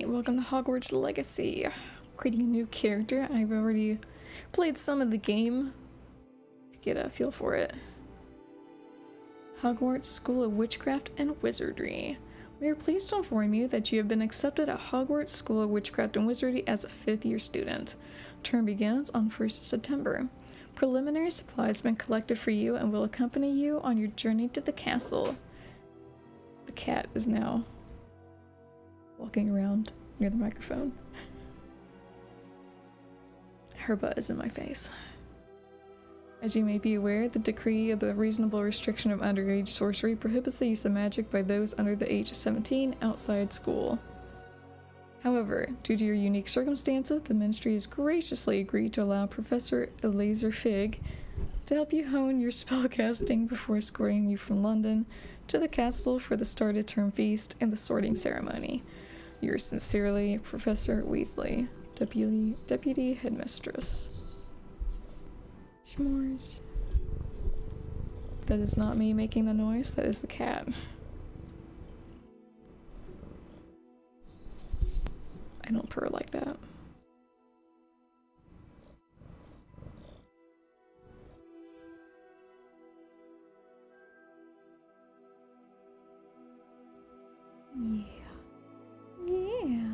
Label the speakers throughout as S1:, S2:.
S1: Alright, welcome to Hogwarts Legacy. Creating a new character. I've already played some of the game to get a feel for it. Hogwarts School of Witchcraft and Wizardry. We are pleased to inform you that you have been accepted at Hogwarts School of Witchcraft and Wizardry as a 5th year student. Term begins on 1st September. Preliminary supplies have been collected for you and will accompany you on your journey to the castle. The cat is now walking around near the microphone. Her butt is in my face. As you may be aware, the decree of the reasonable restriction of underage sorcery prohibits the use of magic by those under the age of 17 outside school. However, due to your unique circumstances, the ministry has graciously agreed to allow Professor Elazer Fig to help you hone your spellcasting before escorting you from London to the castle for the started term feast and the sorting ceremony. Yours sincerely, Professor Weasley, Deputy Headmistress. S'mores. That is not me making the noise, that is the cat. I don't purr like that. Yeah. Yeah.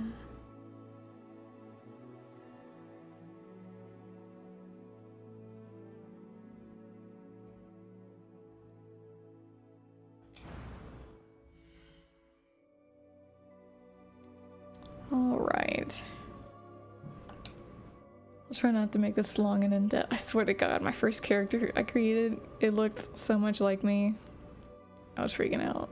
S1: All right. I'll try not to make this long and in-depth. I swear to God, my first character I created, it looked so much like me. I was freaking out.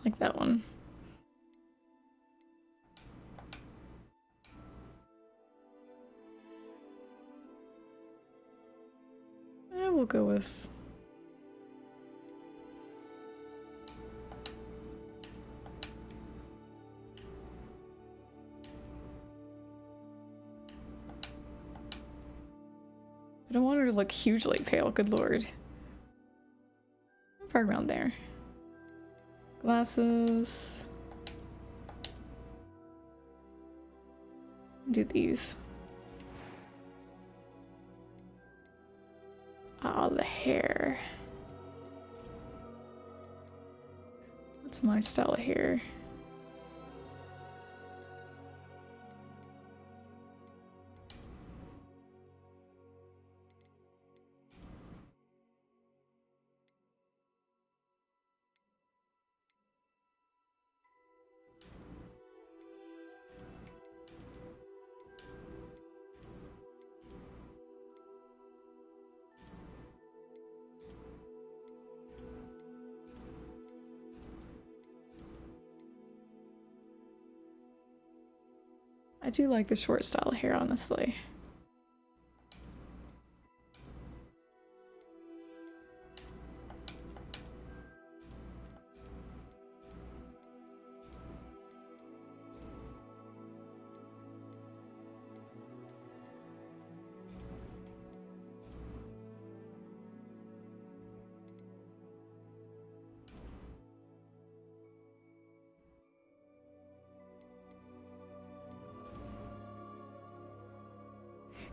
S1: Like that one. I will go with... I don't want her to look hugely pale, good lord. Far around there. Glasses. Do these. Ah, the hair. What's my style of hair? I do like the short style of hair, honestly.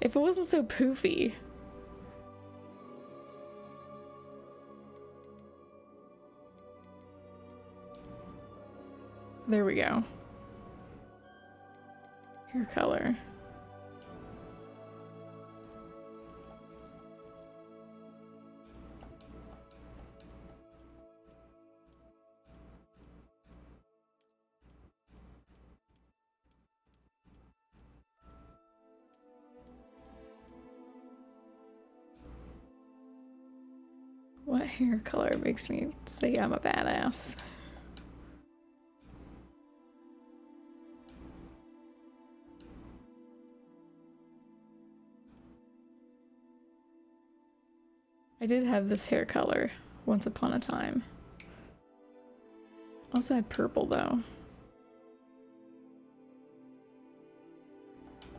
S1: If it wasn't so poofy. There we go. Hair color. What hair color makes me say I'm a badass? I did have this hair color once upon a time. Also had purple though.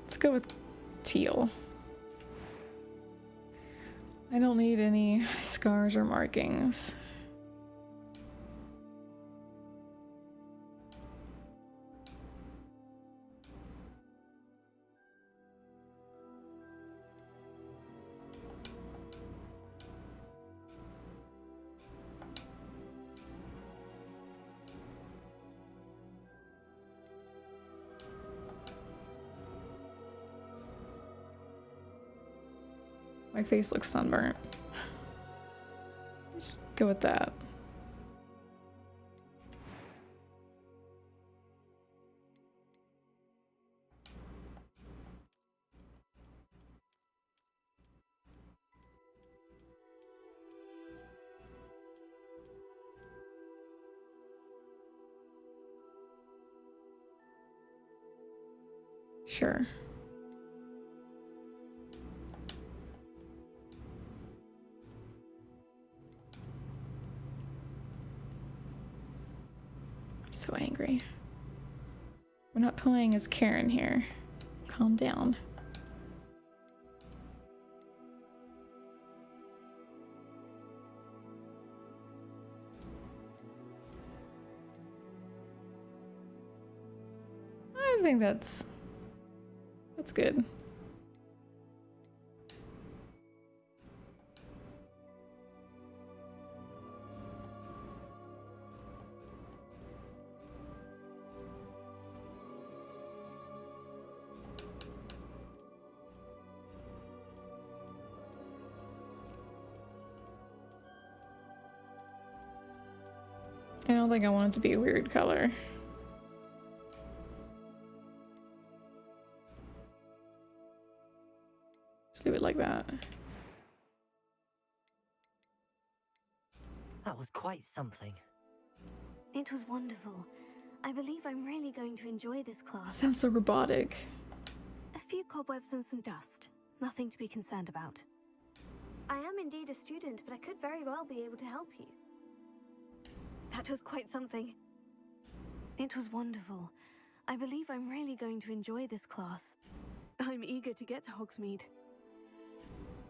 S1: Let's go with teal. I don't need any scars or markings. My face looks sunburnt. Just go with that. Sure. So angry. We're not playing as Karen here. Calm down. I think that's good. I don't think I want it to be a weird color. Just leave it like that.
S2: That was quite something.
S3: It was wonderful. I believe I'm really going to enjoy this class.
S1: Sounds so robotic.
S3: A few cobwebs and some dust. Nothing to be concerned about. I am indeed a student, but I could very well be able to help you. That was quite something. It was wonderful. I believe I'm really going to enjoy this class. I'm eager to get to Hogsmeade.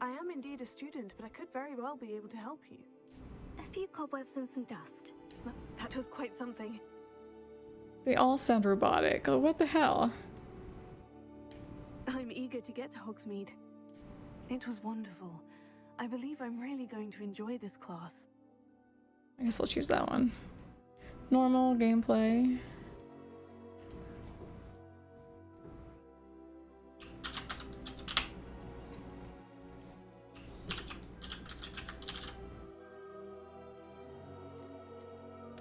S3: I am indeed a student, but I could very well be able to help you. A few cobwebs and some dust. That was quite something.
S1: They all sound robotic. Oh, what the hell?
S3: I'm eager to get to Hogsmeade. It was wonderful. I believe I'm really going to enjoy this class.
S1: I guess I'll choose that one. Normal gameplay.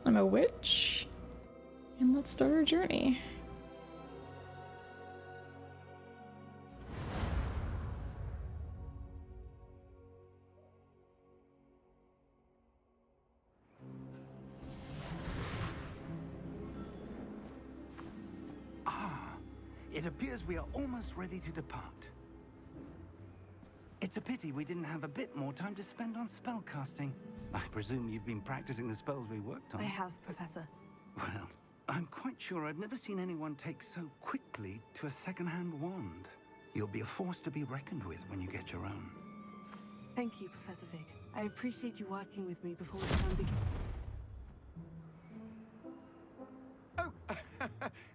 S1: I'm a witch. And let's start our journey.
S4: It appears we are almost ready to depart. It's a pity we didn't have a bit more time to spend on spellcasting. I presume you've been practicing the spells we worked on.
S3: I have, Professor.
S4: Well, I'm quite sure I've never seen anyone take so quickly to a second-hand wand. You'll be a force to be reckoned with when you get your own.
S3: Thank you, Professor Fig. I appreciate you working with me before the term begins.
S5: Oh,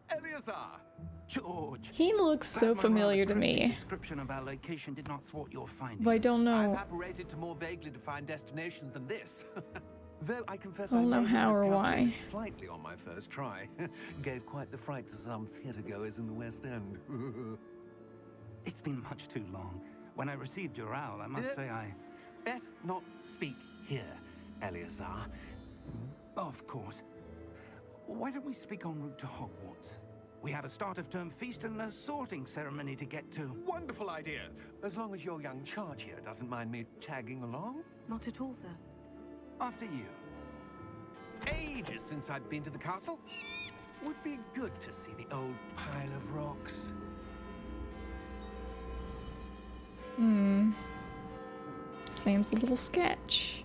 S5: Eleazar!
S4: George!
S1: He looks so
S4: Glad my
S1: familiar
S4: rather
S1: to
S4: cryptic
S1: me,
S4: description of our location did not thwart your findings.
S1: but I don't
S5: I've
S1: know.
S5: apparated to more vaguely defined destinations than this. Though I confess
S1: I don't know
S5: may have
S1: how or why.
S5: miscalculated slightly on my first try. Gave quite the fright to some theatre-goers in the West End.
S4: It's been much too long. When I received your owl, I must say I...
S5: Best not speak here, Eleazar.
S4: Of course. Why don't we speak en route to Hogwarts? We have a start-of-term feast and a sorting ceremony to get to.
S5: Wonderful idea! As long as your young charge here doesn't mind me tagging along.
S3: Not at all, sir.
S4: After you.
S5: Ages since I've been to the castle. Would be good to see the old pile of rocks.
S1: Seems a little sketch.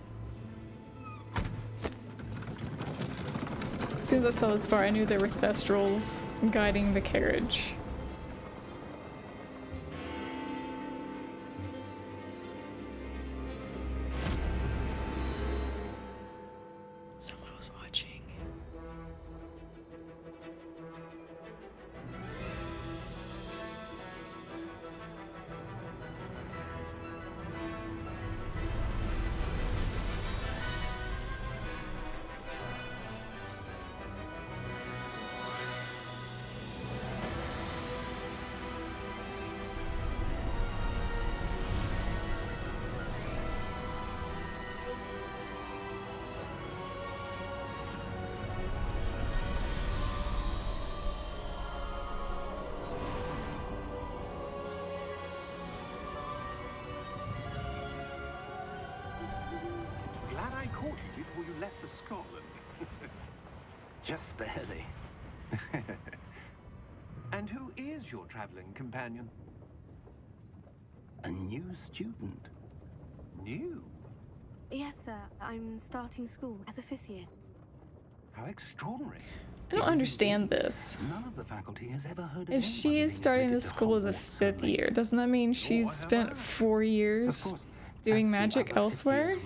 S1: As soon as I saw this far, I knew there were Thestrals guiding the carriage. Someone was watching.
S4: Glad I caught you before you left for Scotland. Just barely.
S5: And who is your traveling companion?
S4: A new student.
S5: New?
S3: Yes, sir. I'm starting school as a 5th year.
S5: How extraordinary.
S1: I don't understand this.
S4: None of the faculty has ever heard of
S1: If she is starting this school as a 5th year, doesn't that mean she's spent 4 years doing magic elsewhere?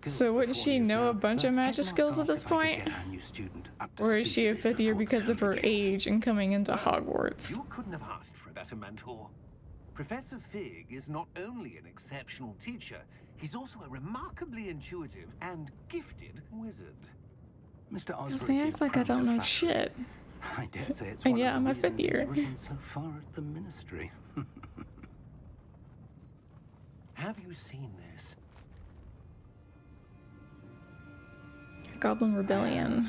S1: So wouldn't she know a bunch of magic skills at this point? Or is she a 5th year because of her age and coming into Hogwarts?
S5: You couldn't have asked for a better mentor. Professor Fig is not only an exceptional teacher, he's also a remarkably intuitive and gifted wizard.
S4: Mr.
S1: Because they act like I don't know shit.
S4: I dare say it's
S1: And
S4: one
S1: yeah,
S4: of
S1: I'm
S4: the
S1: a 5th
S4: reasons he's
S1: year.
S4: risen so far at the ministry.
S5: Have you seen this?
S1: Goblin Rebellion.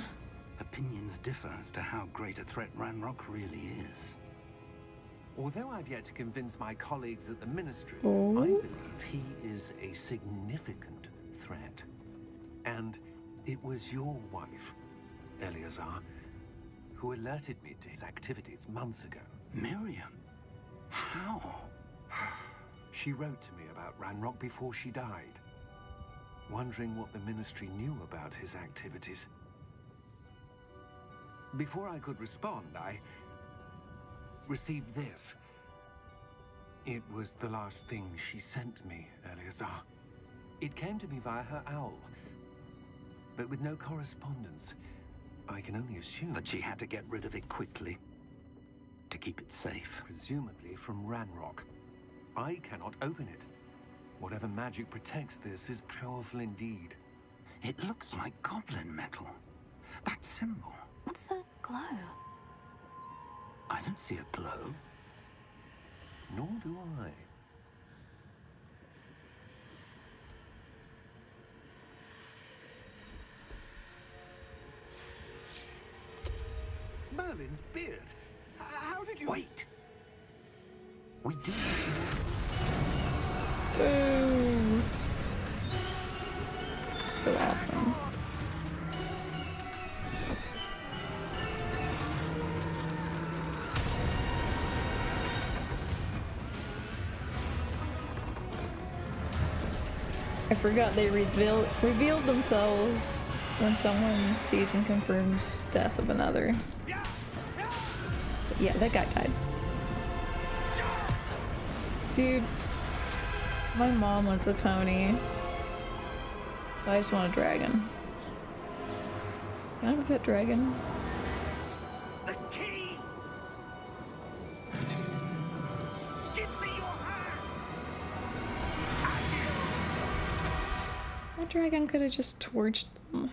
S4: Opinions differ as to how great a threat Ranrock really is.
S5: Although I've yet to convince my colleagues at the ministry,
S1: Oh?
S5: I believe he is a significant threat. And it was your wife, Eleazar, who alerted me to his activities months ago.
S4: Miriam? How?
S5: She wrote to me about Ranrock before she died, wondering what the ministry knew about his activities. Before I could respond, I received this. It was the last thing she sent me, Eleazar. It came to me via her owl, but with no correspondence. I can only assume
S4: That she had to get rid of it quickly. To keep it safe.
S5: presumably from Ranrock. I cannot open it. Whatever magic protects this is powerful indeed.
S4: It looks like goblin metal. That symbol.
S3: What's the glow?
S4: I don't see a glow.
S5: Nor do I. Merlin's beard. How did you...
S4: Wait! We do.
S1: Boo! So awesome. I forgot they revealed themselves when someone sees and confirms death of another. So yeah, that guy died. Dude, my mom wants a pony. I just want a dragon. Can I have a pet dragon?
S4: The key! Give me your hand!
S1: That dragon could have just torched them.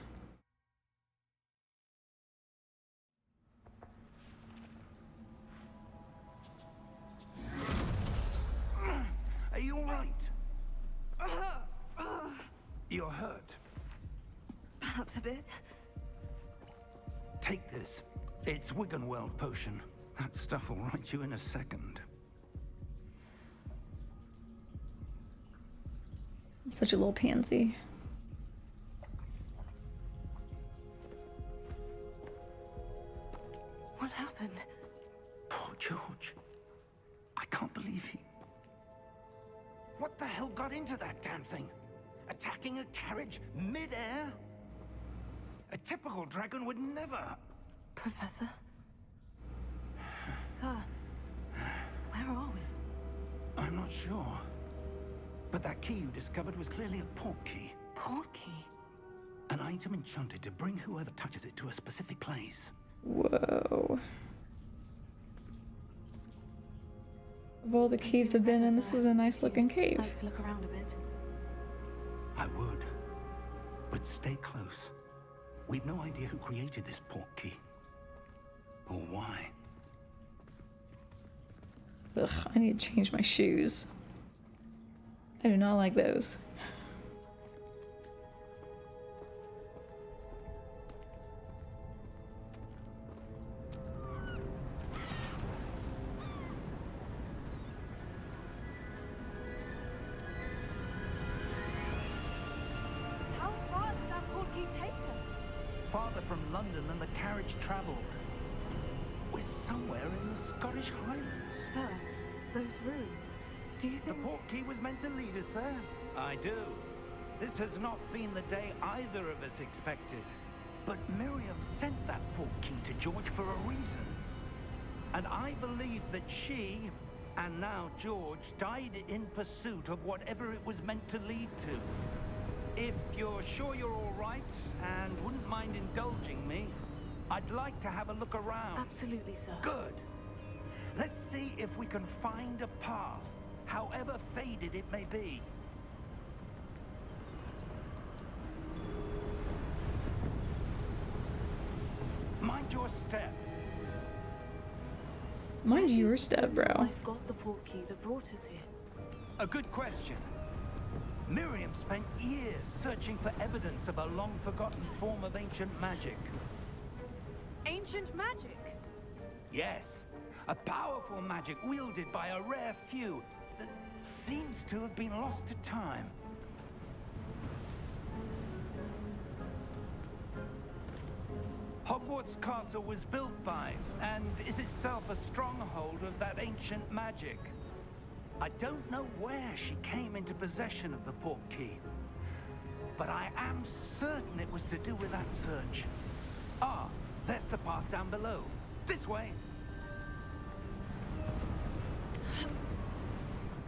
S4: Are you alright? You're hurt.
S3: Perhaps a bit.
S4: Take this. It's Wiggenweld potion. That stuff will right you in a second.
S1: I'm such a little pansy.
S4: that damn thing. Attacking a carriage mid-air? A typical dragon would never...
S3: Professor? Sir, where are we?
S4: I'm not sure. But that key you discovered was clearly a port key.
S3: Port key?
S4: An item enchanted to bring whoever touches it to a specific place.
S1: Whoa. Of all the caves I've been in, this is a nice looking cave.
S3: Like to look around a bit.
S4: I would. But stay close. We've no idea who created this port key. Or why.
S1: Ugh, I need to change my shoes. I do not like those.
S3: How far did that port key take us?
S4: Farther from London than the carriage traveled. We're somewhere in the Scottish Highlands.
S3: Sir, those ruins. Do you
S4: The
S3: think...
S4: port key was meant to lead us there. I do. This has not been the day either of us expected. But Miriam sent that port key to George for a reason. And I believe that she, and now George, died in pursuit of whatever it was meant to lead to. If you're sure you're all right, and wouldn't mind indulging me, I'd like to have a look around.
S3: Absolutely, sir.
S4: Good. Let's see if we can find a path, however faded it may be. Mind your step.
S1: Mind your step, bro.
S3: I've got the port key that brought us here.
S4: A good question. Miriam spent years searching for evidence of a long-forgotten form of ancient magic.
S3: Ancient magic?
S4: Yes, a powerful magic wielded by a rare few that seems to have been lost to time. Hogwarts Castle was built by, and is itself a stronghold of that ancient magic. I don't know where she came into possession of the port key, but I am certain it was to do with that search. Ah, there's the path down below. This way.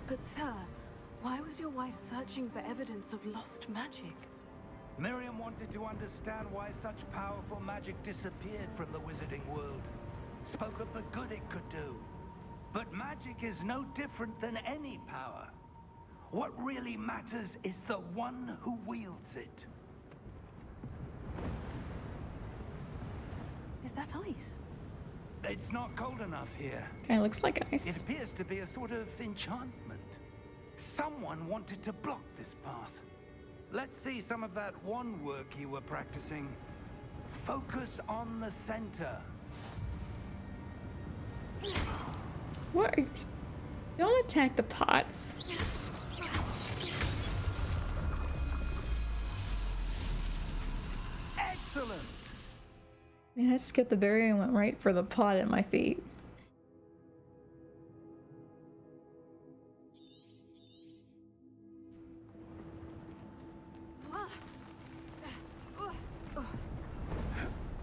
S3: But sir, why was your wife searching for evidence of lost magic?
S4: Miriam wanted to understand why such powerful magic disappeared from the wizarding world. Spoke of the good it could do. But magic is no different than any power. What really matters is the one who wields it.
S3: Is that ice?
S4: It's not cold enough here.
S1: Kinda looks like
S4: It
S1: ice.
S4: appears to be a sort of enchantment. Someone wanted to block this path. Let's see some of that wand work you were practicing. Focus on the center.
S1: What? Don't attack the pots.
S4: Excellent!
S1: Man, I skipped the berry and went right for the pot at my feet.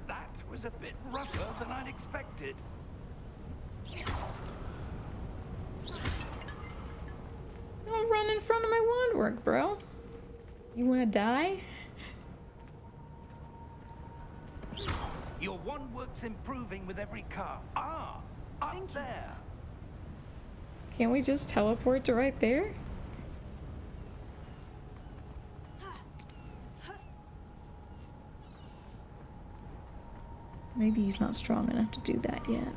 S4: That was a bit rougher than I'd expected.
S1: Don't run in front of my wand work, bro. You wanna die?
S4: Your wand work's improving with every car. Ah, up
S3: Thank you,
S4: there.
S1: Can't we just teleport to right there? Maybe he's not strong enough to do that yet.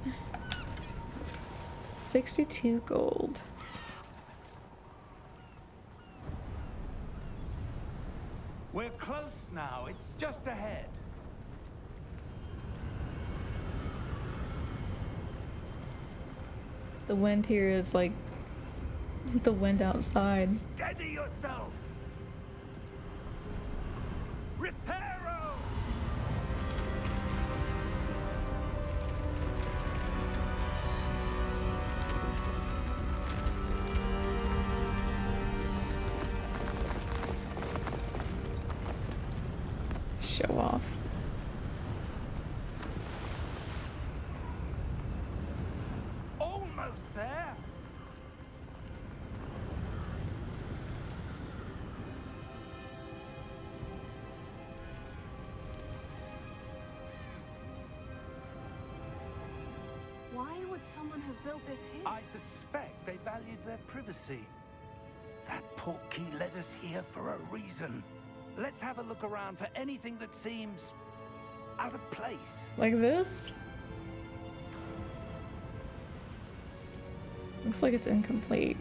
S1: 62 gold.
S4: We're close now. It's just ahead.
S1: The wind here is like the wind outside.
S4: Steady yourself. Reparo!
S1: Show off.
S4: Almost there.
S3: Why would someone have built this here?
S4: I suspect they valued their privacy. That portkey led us here for a reason. Let's have a look around for anything that seems out of place.
S1: Like this? Looks like it's incomplete.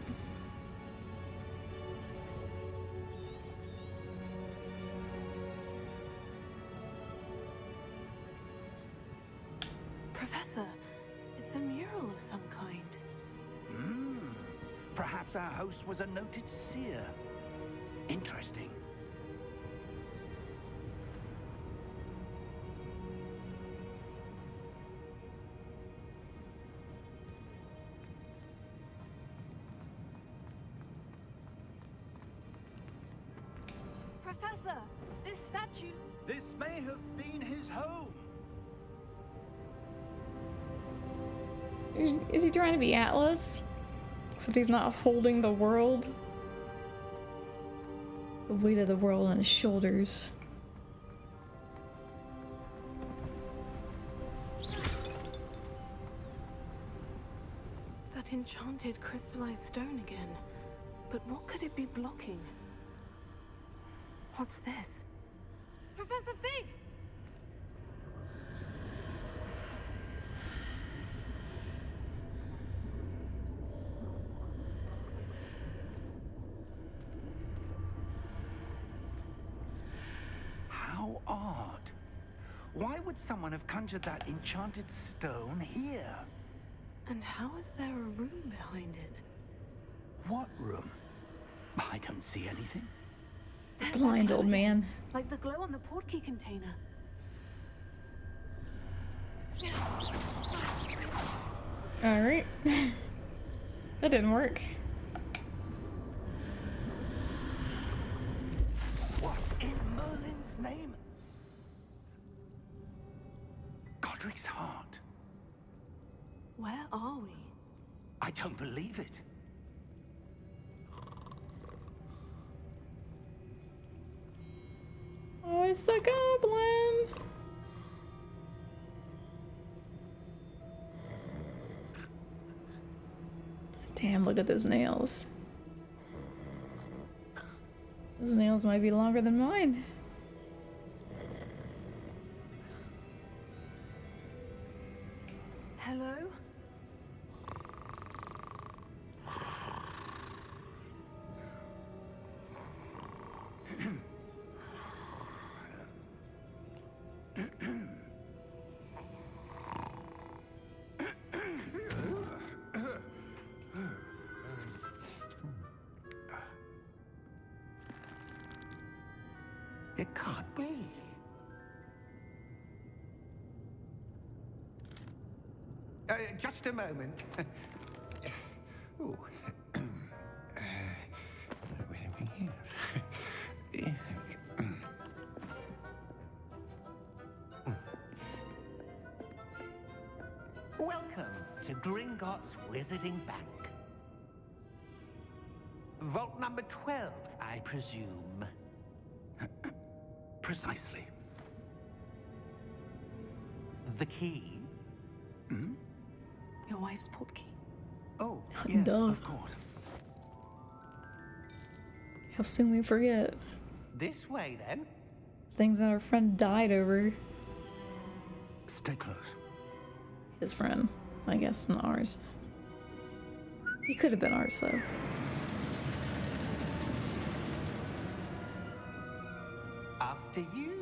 S3: Professor, it's a mural of some kind.
S4: Perhaps our host was a noted seer. Interesting.
S3: Professor, this statue...
S4: This may have been his home.
S1: Is he trying to be Atlas? Except he's not holding the world. The weight of the world on his shoulders.
S3: That enchanted crystallized stone again. But what could it be blocking? What's this? Professor Fig!
S4: How odd. Why would someone have conjured that enchanted stone here?
S3: And how is there a room behind it?
S4: What room? I don't see anything.
S3: There's that
S1: Blind
S3: glow
S1: old
S3: again,
S1: man.
S3: like the glow on the portkey container.
S1: Alright. That didn't work.
S4: What in Merlin's name? Godric's heart.
S3: Where are we?
S4: I don't believe it.
S1: Oh, it's a goblin. Damn, look at those nails. Those nails might be longer than mine.
S3: Hello?
S4: It can't be.
S5: Just a moment. Ooh. Where are we here?
S4: Welcome to Gringotts Wizarding Bank. Vault number 12, I presume. Precisely. The key?
S3: Your wife's portkey.
S4: Oh, yes,
S1: Duh.
S4: of course.
S1: How soon we forget
S4: This way, then.
S1: things that our friend died over.
S4: Stay close.
S1: His friend, I guess, not ours. He could have been ours, though.
S4: After you.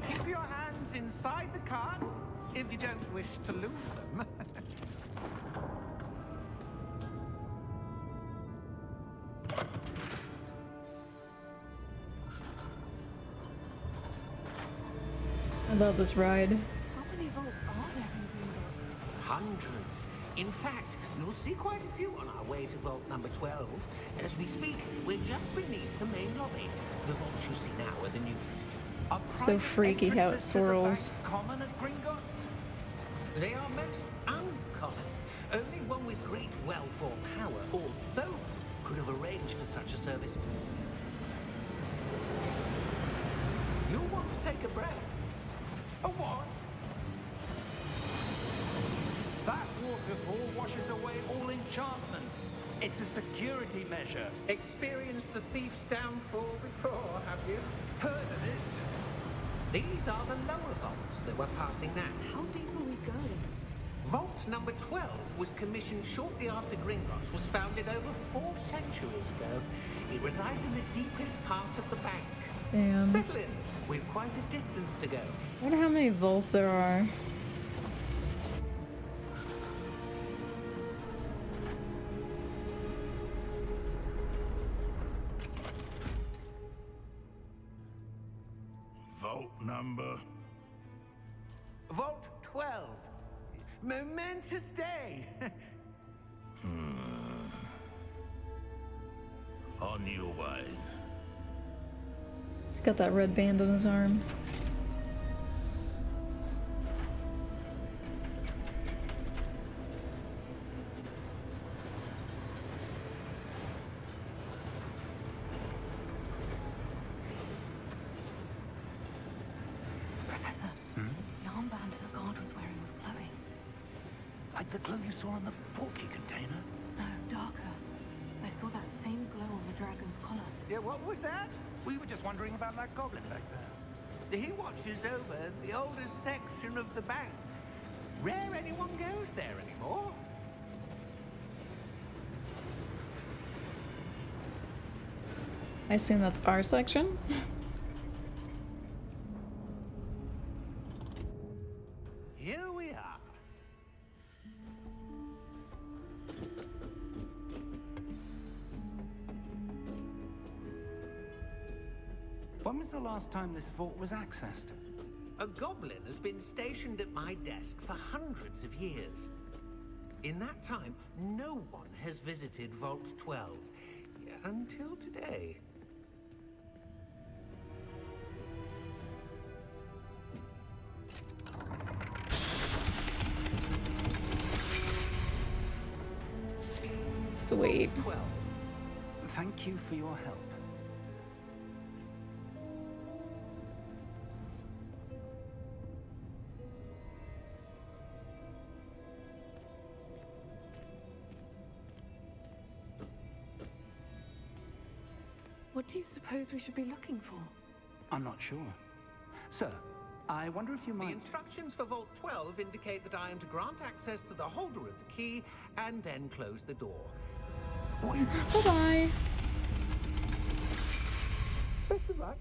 S4: Keep your hands inside the cart if you don't wish to lose them.
S1: I love this ride.
S3: How many vaults are there in Gringotts?
S4: Hundreds.
S2: In fact, you'll see quite a few on our way to Vault number 12. As we speak, we're just beneath the main lobby. The vaults you see now are the newest.
S4: Are
S1: So
S4: private
S1: freaky how it
S4: entrances to the
S1: swirls.
S4: bank common at Gringotts?
S2: They are most uncommon. Only one with great wealth or power, or both, could have arranged for such a service. You'll want to take a breath.
S4: A what? That waterfall washes away all enchantments. It's a security measure.
S2: Experienced the thief's downfall before, have you?
S4: Heard of it?
S2: These are the lower vaults that we're passing now.
S3: How deep are we going?
S2: Vault number 12 was commissioned shortly after Gringotts was founded over 4 centuries ago. It resides in the deepest part of the bank.
S1: Damn.
S2: Settle in. We've quite a distance to go.
S1: I wonder how many vaults there are.
S6: Vault number.
S2: Vault 12. Momentous day.
S6: On your way.
S1: He's got that red band on his arm.
S3: Professor, the armband that guard was wearing was glowing.
S4: Like the glow you saw on the portkey container?
S3: No, darker. I saw that same glow on the dragon's collar.
S2: Yeah, what was that?
S4: We were just wondering about that goblin back there.
S2: He watches over the oldest section of the bank. Rare anyone goes there anymore.
S1: I assume that's our section.
S2: Here we are.
S4: When was the last time this vault was accessed?
S2: A goblin has been stationed at my desk for hundreds of years. In that time, no one has visited Vault 12 until today.
S1: Sweet.
S2: Vault 12.
S4: Thank you for your help.
S3: What do you suppose we should be looking for?
S4: I'm not sure. Sir, I wonder if you
S2: The
S4: might...
S2: instructions for Vault 12 indicate that I am to grant access to the holder of the key and then close the door.
S4: Wait,
S1: Bye-bye.
S2: Best of luck.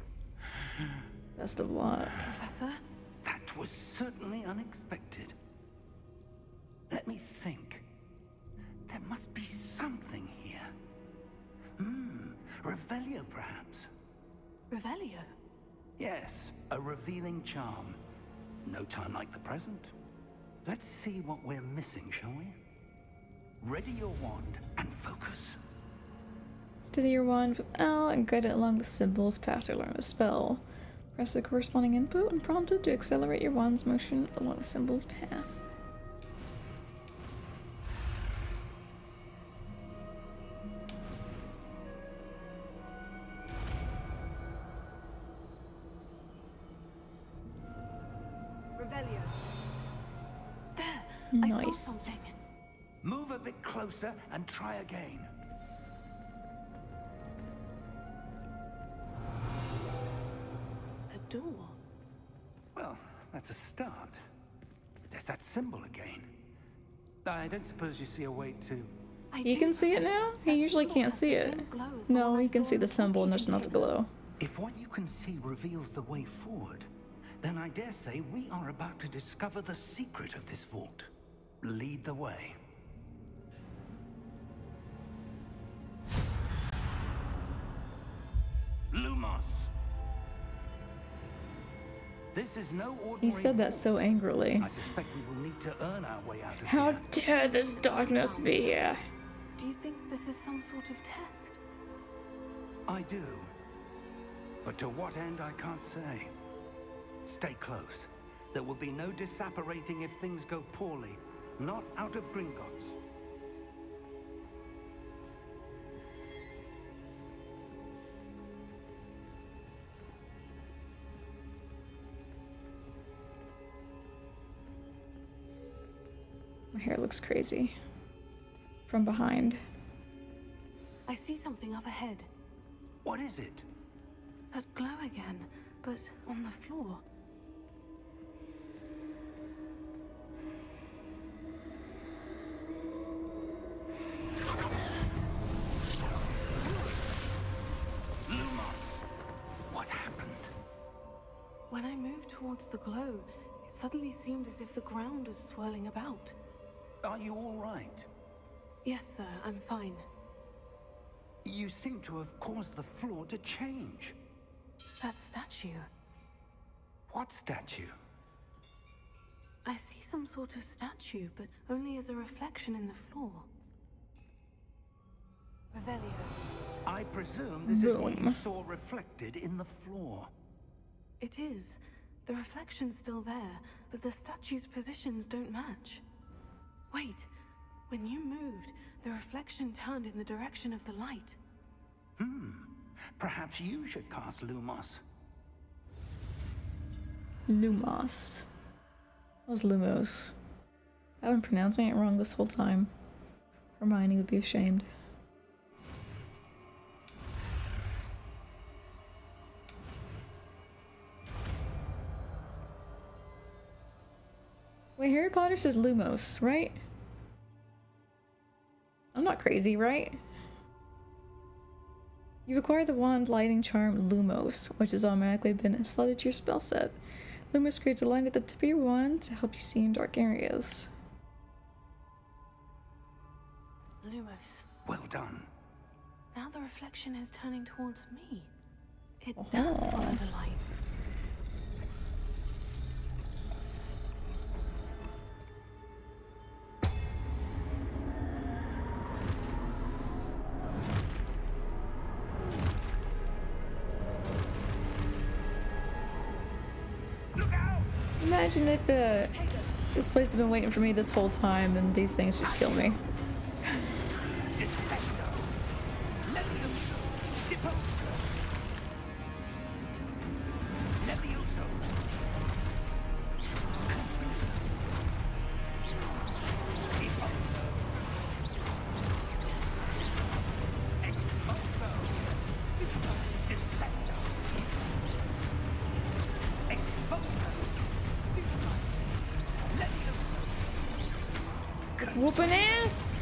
S1: Best of luck.
S3: Professor?
S4: that was certainly unexpected. Let me think. There must be something here. Revelio, perhaps.
S3: Revelio?
S4: Yes, a revealing charm. No time like the present. Let's see what we're missing, shall we? Ready your wand and focus.
S1: Steady your wand with L and guide it along the symbol's path to learn a spell. Press the corresponding input when prompted to accelerate your wand's motion along the symbol's path.
S3: Revelio. There! I saw
S1: Nice.
S3: something.
S4: Move a bit closer and try again.
S3: A door.
S4: Well, that's a start. There's that symbol again. I don't suppose you see a way to...
S1: He can see it now? He usually can't see it. No, he can see the symbol and there's not the glow.
S4: If what you can see reveals the way forward, then I dare say we are about to discover the secret of this vault. Lead the way. Lumos. This is no ordinary
S1: He said that so
S4: vault.
S1: angrily.
S4: I suspect we will need to earn our way out of
S1: How
S4: here.
S1: dare this darkness be here?
S3: Do you think this is some sort of test?
S4: I do. But to what end, I can't say. Stay close. There will be no disapparating if things go poorly. Not out of Gringotts.
S1: My hair looks crazy. From behind.
S3: I see something up ahead.
S4: What is it?
S3: That glow again, but on the floor.
S4: What happened?
S3: When I moved towards the glow, it suddenly seemed as if the ground was swirling about.
S4: Are you all right?
S3: Yes, sir, I'm fine.
S4: You seem to have caused the floor to change.
S3: That statue.
S4: What statue?
S3: I see some sort of statue, but only as a reflection in the floor. Revelio.
S4: I presume this is what you
S1: Boom.
S4: saw reflected in the floor.
S3: It is. The reflection's still there, but the statue's positions don't match. Wait. When you moved, the reflection turned in the direction of the light.
S4: Perhaps you should cast Lumos.
S1: Lumos. That was Lumos. I've been pronouncing it wrong this whole time. Hermione would be ashamed. Wait, Harry Potter says Lumos, right? I'm not crazy, right? You've acquired the wand lighting charm Lumos, which has automatically been slotted to your spell set. Lumos creates a light at the tip of your wand to help you see in dark areas.
S3: Lumos.
S4: Well done.
S3: Now the reflection is turning towards me. It does follow the light.
S1: Imagine if this place had been waiting for me this whole time and these things just kill me. Whooping ass!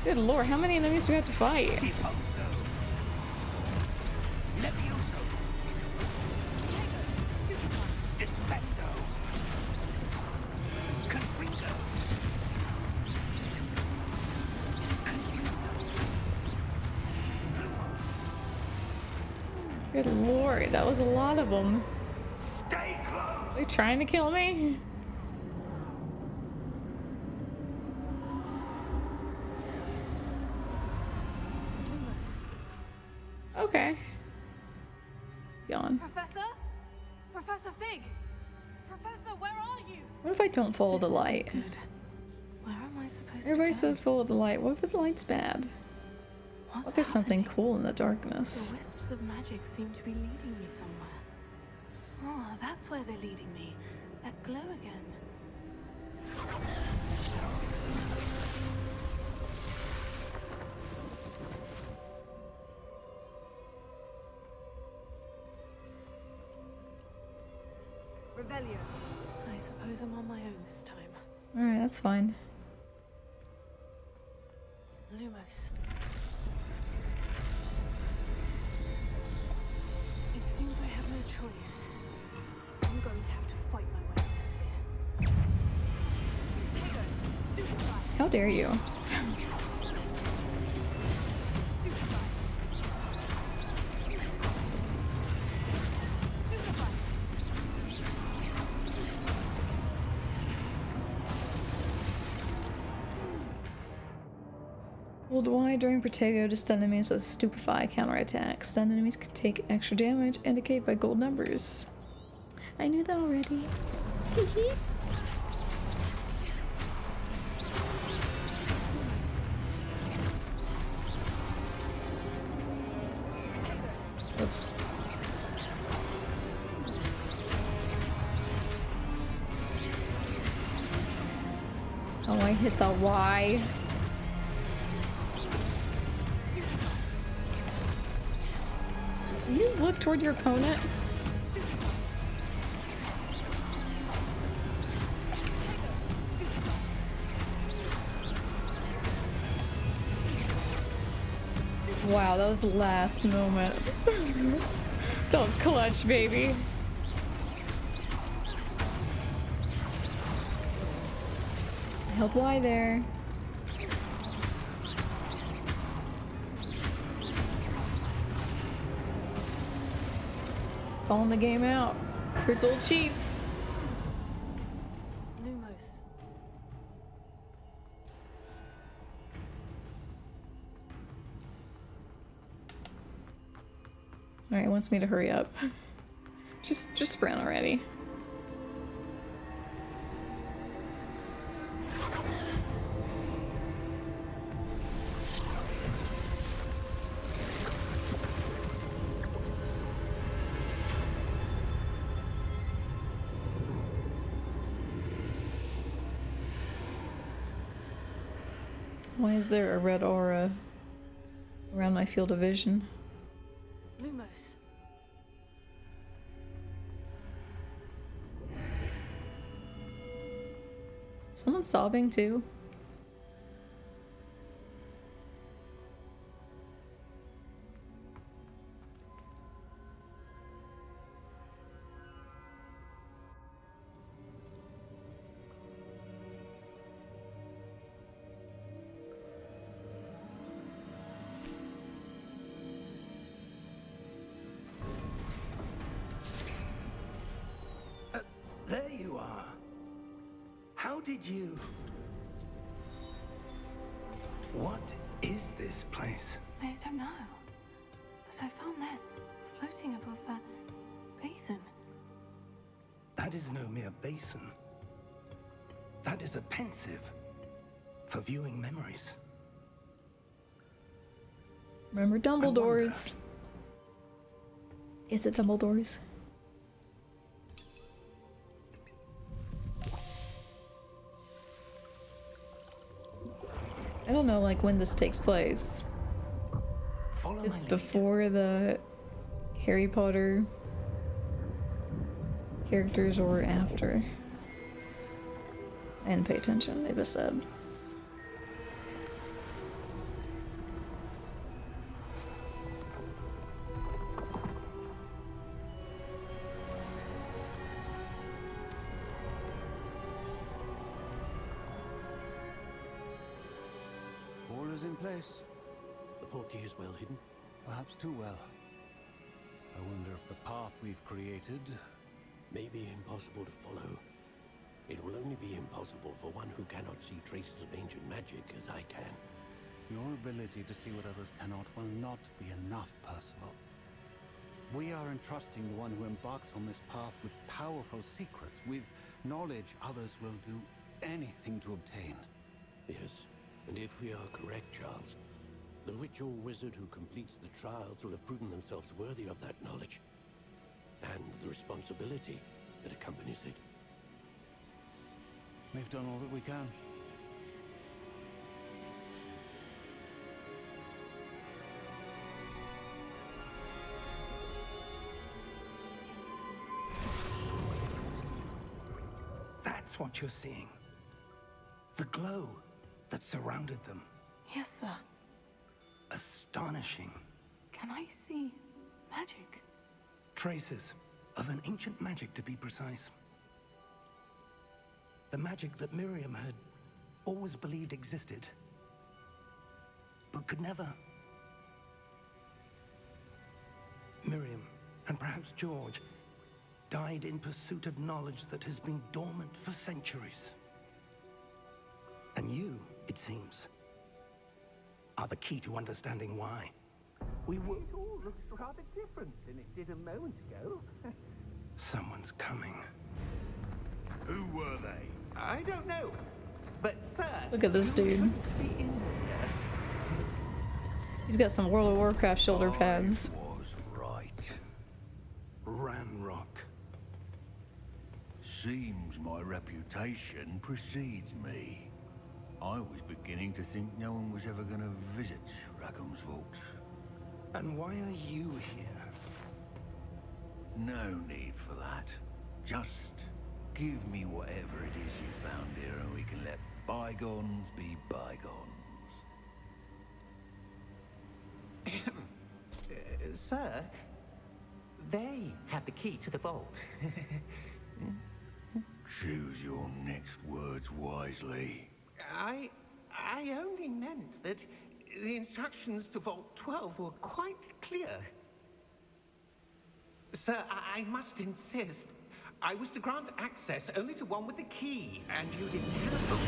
S1: Good lord, how many enemies do we have to fight? Good lord, that was a lot of them.
S4: Stay close.
S1: Are they trying to kill me? Okay. Gone.
S3: Professor? Professor Fig! Professor, where are you?
S1: What if I don't follow the light?
S3: Good. Where am I supposed
S1: Everybody
S3: to go?
S1: says follow the light. What if the light's bad?
S3: What's
S1: What if there's something
S3: happening?
S1: cool in the darkness?
S3: The wisps of magic seem to be leading me somewhere. Oh, that's where they're leading me. That glow again. Revelio. I suppose I'm on my own this time.
S1: Alright, that's fine.
S3: Lumos. It seems I have no choice. I'm going to have to fight my way out of here. Potato,
S1: How dare you? Hold Y during Protego to stun enemies with Stupefy counterattack. Stun enemies can take extra damage, indicated by gold numbers. I knew that already. Hehe. Oops. Oh, I hit the Y. You look toward your opponent. Wow, that was the last moment. That was clutch, baby. I held Y there. Calling the game out for its old cheats.
S3: Lumos.
S1: Alright, it wants me to hurry up. Just sprint already. Why is there a red aura around my field of vision?
S3: Lumos.
S1: Someone's sobbing too.
S4: There you are. How did you... What is this place?
S3: I don't know. But I found this floating above that basin.
S4: That is no mere basin. That is a pensive for viewing memories.
S1: Remember Dumbledore's? Is it Dumbledore's? I don't know, like, when this takes place.
S4: Follow
S1: It's
S4: my lead.
S1: before the Harry Potter characters or after. I didn't pay attention, they just said.
S7: All is in place.
S8: The portkey is well hidden.
S7: Perhaps too well. I wonder if the path we've created...
S8: May be impossible to follow. It will only be impossible for one who cannot see traces of ancient magic as I can.
S7: Your ability to see what others cannot will not be enough, Percival. We are entrusting the one who embarks on this path with powerful secrets, with knowledge others will do anything to obtain.
S8: Yes, and if we are correct, Charles, the witch or wizard who completes the trials will have proven themselves worthy of that knowledge. And the responsibility that accompanies it.
S7: We've done all that we can.
S4: That's what you're seeing. The glow that surrounded them.
S3: Yes, sir.
S4: Astonishing.
S3: Can I see magic?
S4: Traces of an ancient magic, to be precise. The magic that Miriam had always believed existed, but could never. Miriam, and perhaps George, died in pursuit of knowledge that has been dormant for centuries. And you, it seems, are the key to understanding why. We were...
S2: It all looks rather different than it did a moment ago.
S4: Someone's coming.
S6: Who were they?
S2: I don't know. But, sir...
S1: Look at this dude.
S2: shouldn't be in here.
S1: He's got some World of Warcraft shoulder pads.
S6: I was right.
S4: Ranrock.
S6: Seems my reputation precedes me. I was beginning to think no one was ever going to visit Rackham's vault.
S4: And why are you here?
S6: No need for that. Just give me whatever it is you found here and we can let bygones be bygones.
S2: Sir, they had the key to the vault.
S6: Choose your next words wisely.
S2: I only meant that the instructions to Vault 12 were quite clear. Sir, I must insist. I was to grant access only to one with the key, and you didn't have them.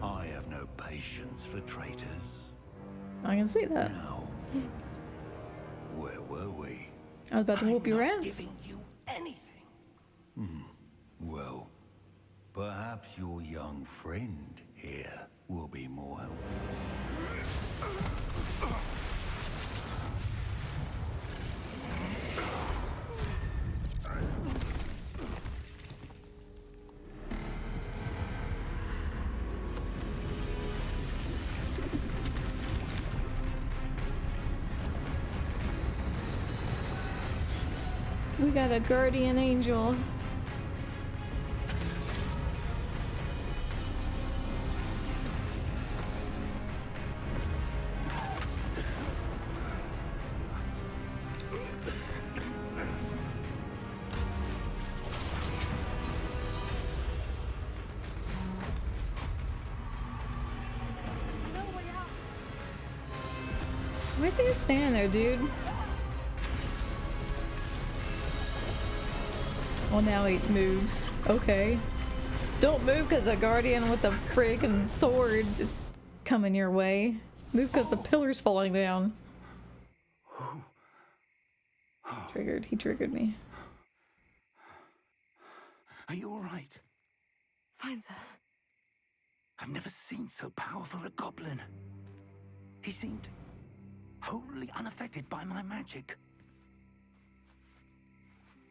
S6: I have no patience for traitors.
S1: I can see that.
S6: Now, where were we?
S1: I was about to whoop your
S4: I'm not
S1: ass.
S4: giving you anything.
S6: Well, perhaps your young friend here will be more helpful.
S1: We got a guardian angel. Why is he just standing there, dude? Well, now he moves. Okay. Don't move because a guardian with a freaking sword is coming your way. Move because the pillar's falling down. Triggered. He triggered me.
S4: Are you all right?
S3: Fine, sir.
S4: I've never seen so powerful a goblin. He seemed wholly unaffected by my magic.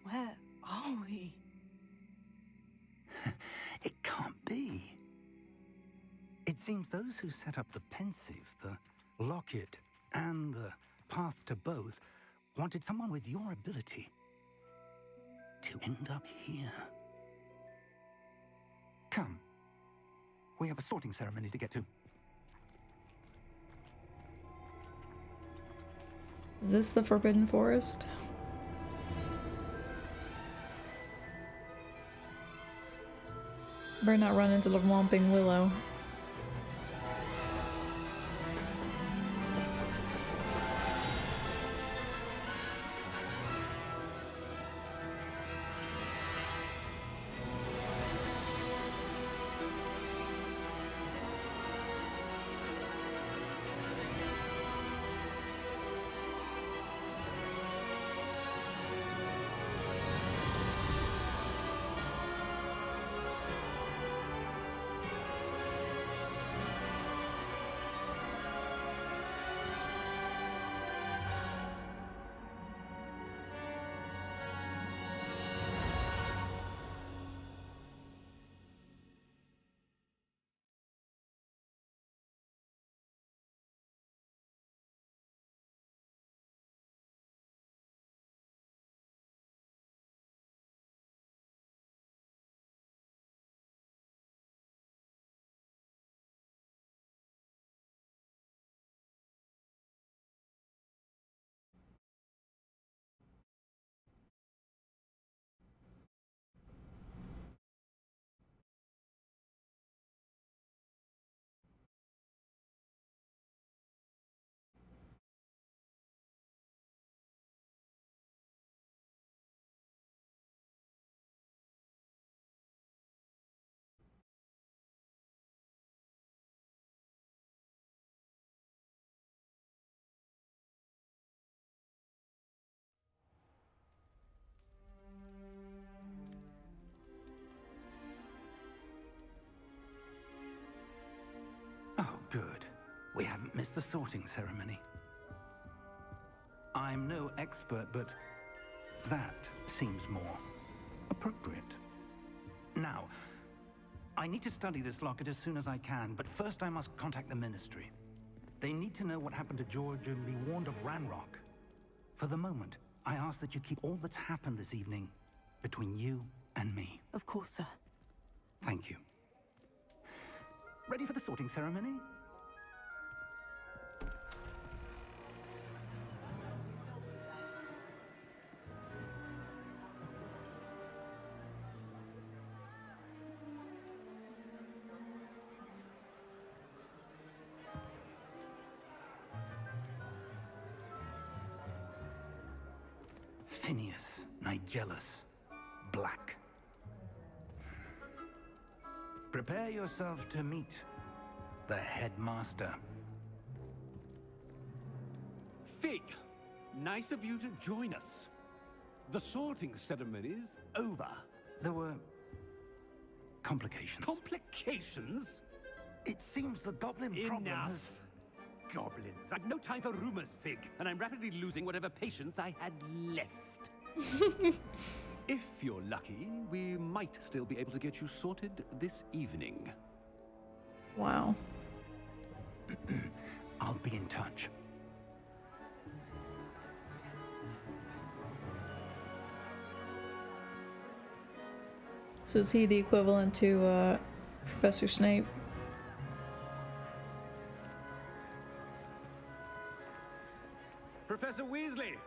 S3: Where are we?
S4: It can't be. It seems those who set up the pensive, the locket, and the path to both wanted someone with your ability to end up here. Come. We have a sorting ceremony to get to.
S1: Is this the Forbidden Forest? Better not run into the Whomping Willow.
S4: We haven't missed the sorting ceremony. I'm no expert, but that seems more appropriate. Now, I need to study this locket as soon as I can, but first I must contact the Ministry. They need to know what happened to George and be warned of Ranrock. For the moment, I ask that you keep all that's happened this evening between you and me.
S9: Of course, sir.
S4: Thank you. Ready for the sorting ceremony? Phineas, Nigellus, Black. Prepare yourself to meet the headmaster.
S10: Fig, nice of you to join us. The sorting ceremony's over.
S4: There were complications.
S10: Complications?
S4: It seems the goblin problem has...
S10: Enough. Goblins. I've no time for rumors, Fig, and I'm rapidly losing whatever patience I had left. If you're lucky, we might still be able to get you sorted this evening.
S1: Wow.
S4: I'll be in touch.
S1: So is he the equivalent to Professor Snape?
S10: Professor Weasley,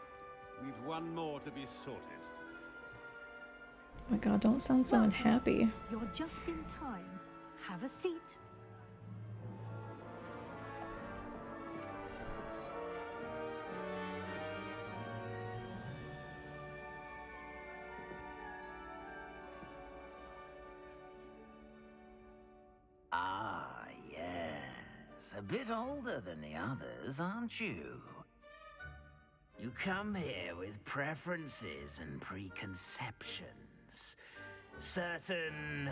S10: we've one more to be sorted.
S1: Oh my god, don't sound so unhappy.
S11: You're just in time. Have a seat.
S12: Ah, yes. A bit older than the others, aren't you? You come here with preferences and preconceptions. Certain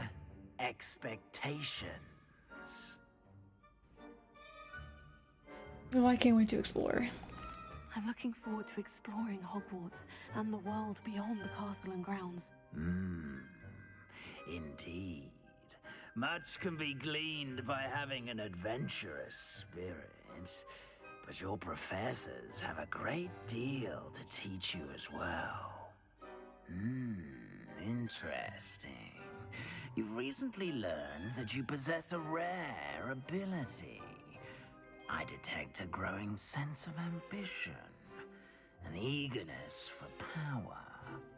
S12: expectations.
S1: Oh, I can't wait to explore.
S9: I'm looking forward to exploring Hogwarts and the world beyond the castle and grounds.
S12: Indeed. Much can be gleaned by having an adventurous spirit. But your professors have a great deal to teach you as well. Interesting. You've recently learned that you possess a rare ability. I detect a growing sense of ambition, an eagerness for power.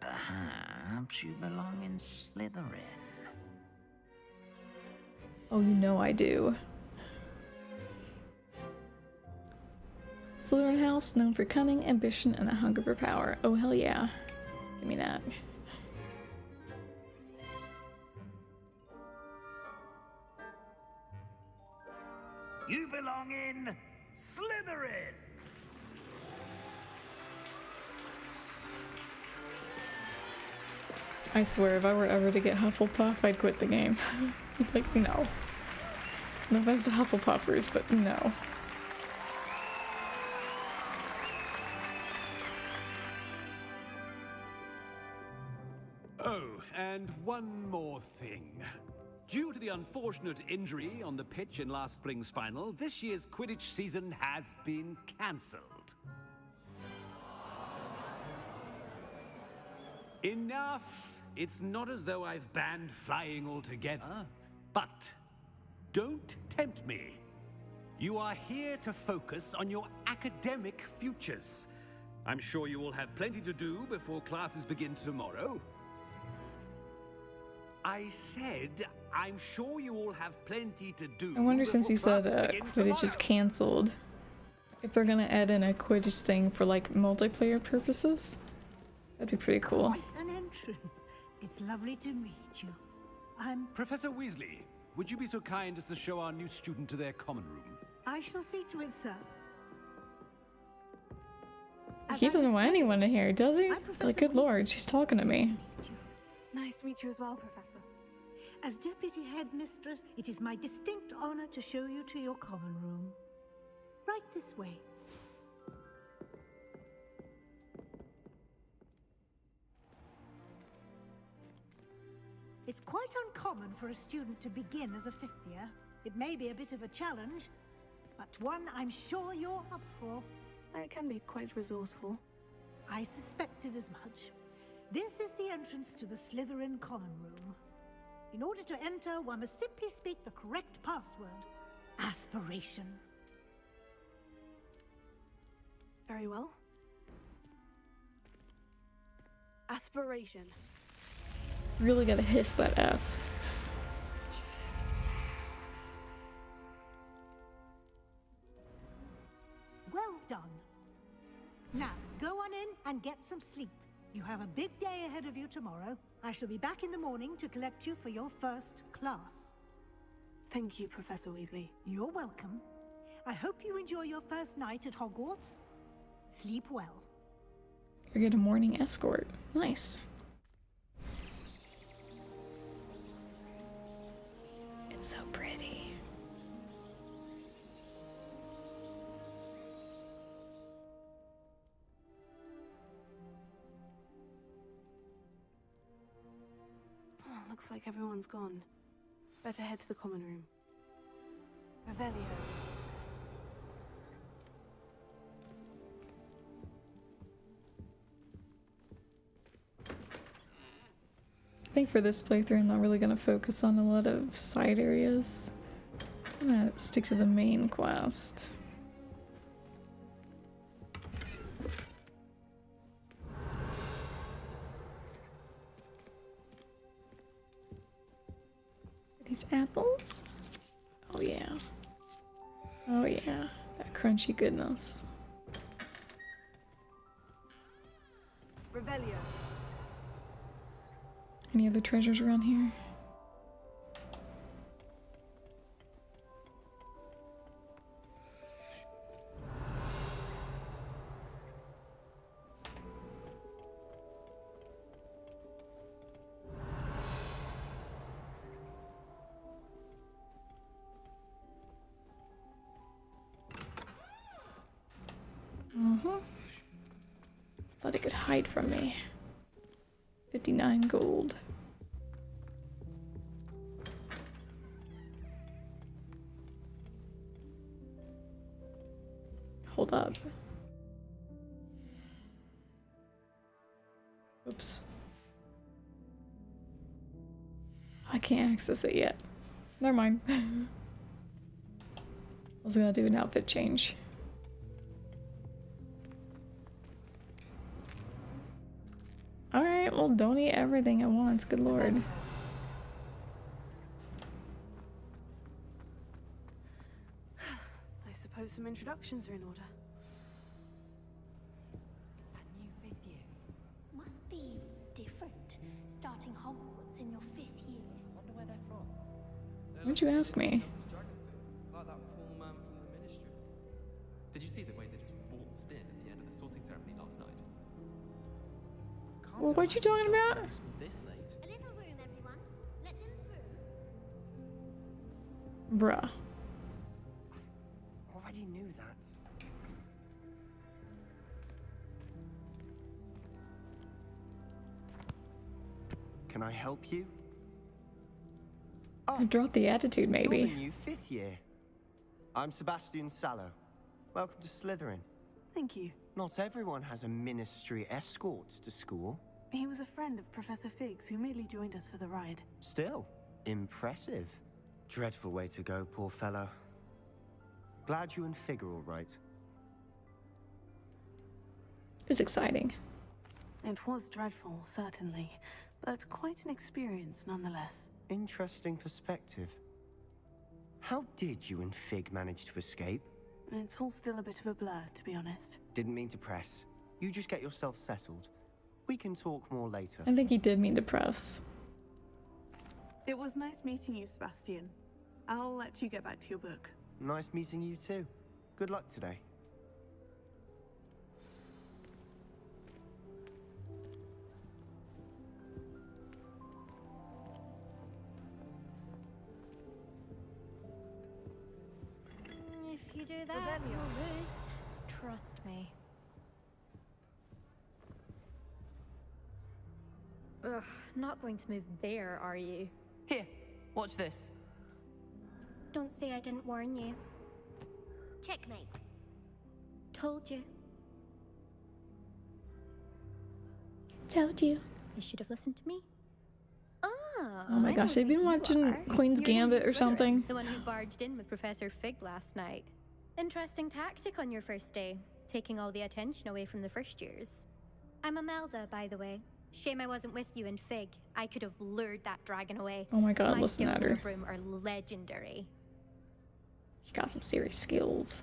S12: Perhaps you belong in Slytherin.
S1: Oh, you know I do. Slytherin House, known for cunning, ambition, and a hunger for power. Oh, hell yeah. Give me that.
S12: You belong in Slytherin!
S1: I swear, if I were ever to get Hufflepuff, I'd quit the game. Like, no. No offense to Hufflepuffers, but no.
S10: Oh, and one more thing. Due to the unfortunate injury on the pitch in last spring's final, this year's Quidditch season has been cancelled. Enough! It's not as though I've banned flying altogether, but don't tempt me. You are here to focus on your academic futures. I'm sure you will have plenty to do before classes begin tomorrow. I said, I'm sure you all have plenty to do.
S1: I wonder, since you said
S10: Quidditch
S1: Quidditch is cancelled, if they're gonna add in a Quidditch thing for like multiplayer purposes. That'd be pretty cool.
S11: Quite an entrance. It's lovely to meet you. I'm...
S10: Professor Weasley, would you be so kind as to show our new student to their common room?
S11: I shall see to it, sir.
S1: He doesn't want anyone in here, does he? Like, good lord, she's talking to me.
S9: Nice to meet you as well, Professor.
S11: As Deputy Headmistress, it is my distinct honor to show you to your common room. Right this way. It's quite uncommon for a student to begin as a fifth year. It may be a bit of a challenge, but one I'm sure you're up for.
S9: I can be quite resourceful.
S11: I suspected as much. This is the entrance to the Slytherin common room. In order to enter, one must simply speak the correct password. Aspiration.
S9: Very well. Aspiration.
S1: Really gotta hiss that S.
S11: Well done. Now, go on in and get some sleep. You have a big day ahead of you tomorrow. I shall be back in the morning to collect you for your first class.
S9: Thank you, Professor Weasley.
S11: You're welcome. I hope you enjoy your first night at Hogwarts. Sleep well.
S1: You get a morning escort. Nice. It's so pretty.
S9: Oh, looks like everyone's gone. Better head to the common room. Revelio.
S1: I think for this playthrough I'm not really gonna focus on a lot of side areas. I'm gonna stick to the main quest. These apples? Oh yeah. Oh yeah. That crunchy goodness.
S9: Revelio.
S1: Any other treasures around here? Thought it could hide from me. 59 gold. Hold up. Oops. I can't access it yet. Never mind. I was gonna do an outfit change. Alright, well don't eat everything at once, good lord.
S9: I suppose some introductions are in order.
S13: That new fifth year must be different. Starting Hogwarts in your fifth year.
S14: Wonder where they're from.
S1: Why'd you ask me?
S14: Like that poor man from the ministry. Did you see the way they just waltzed in at the end of the sorting ceremony last night?
S1: Well, what you talking about?
S14: This late.
S13: A little room, everyone. Let them through.
S1: Bruh.
S14: Already knew that.
S15: Can I help you?
S1: I dropped the attitude,
S15: You're the
S1: maybe.
S15: new fifth year. I'm Sebastian Sallow. Welcome to Slytherin.
S9: Thank you.
S15: Not everyone has a ministry escort to school.
S9: He was a friend of Professor Figgs who merely joined us for the ride.
S15: Still, impressive. Dreadful way to go, poor fellow. Glad you and Fig are all right.
S1: It was exciting.
S9: It was dreadful, certainly, but quite an experience nonetheless.
S15: Interesting perspective. How did you and Fig manage to escape?
S9: It's all still a bit of a blur, to be honest.
S15: Didn't mean to press. You just get yourself settled. We can talk more later.
S1: I think he did mean to press.
S9: It was nice meeting you, Sebastian. I'll let you get back to your book.
S15: Nice meeting you too. Good luck today.
S13: If you you do that, you'll lose. Trust me. Ugh, not going to move there, are you?
S16: Here, watch this.
S13: Don't say I didn't warn you.
S17: Checkmate.
S13: Told you.
S1: Told you.
S13: You should have listened to me. Ah.
S1: Oh my gosh, I've been watching Queen's Gambit or something.
S13: The one who barged in with Professor Fig last night. Interesting tactic on your first day, taking all the attention away from the first years. I'm Imelda, by the way. Shame I wasn't with you in Fig. I could have lured that dragon away.
S1: Oh my god, listen at
S13: skills on
S1: her.
S13: the broom are legendary.
S1: She got some serious skills.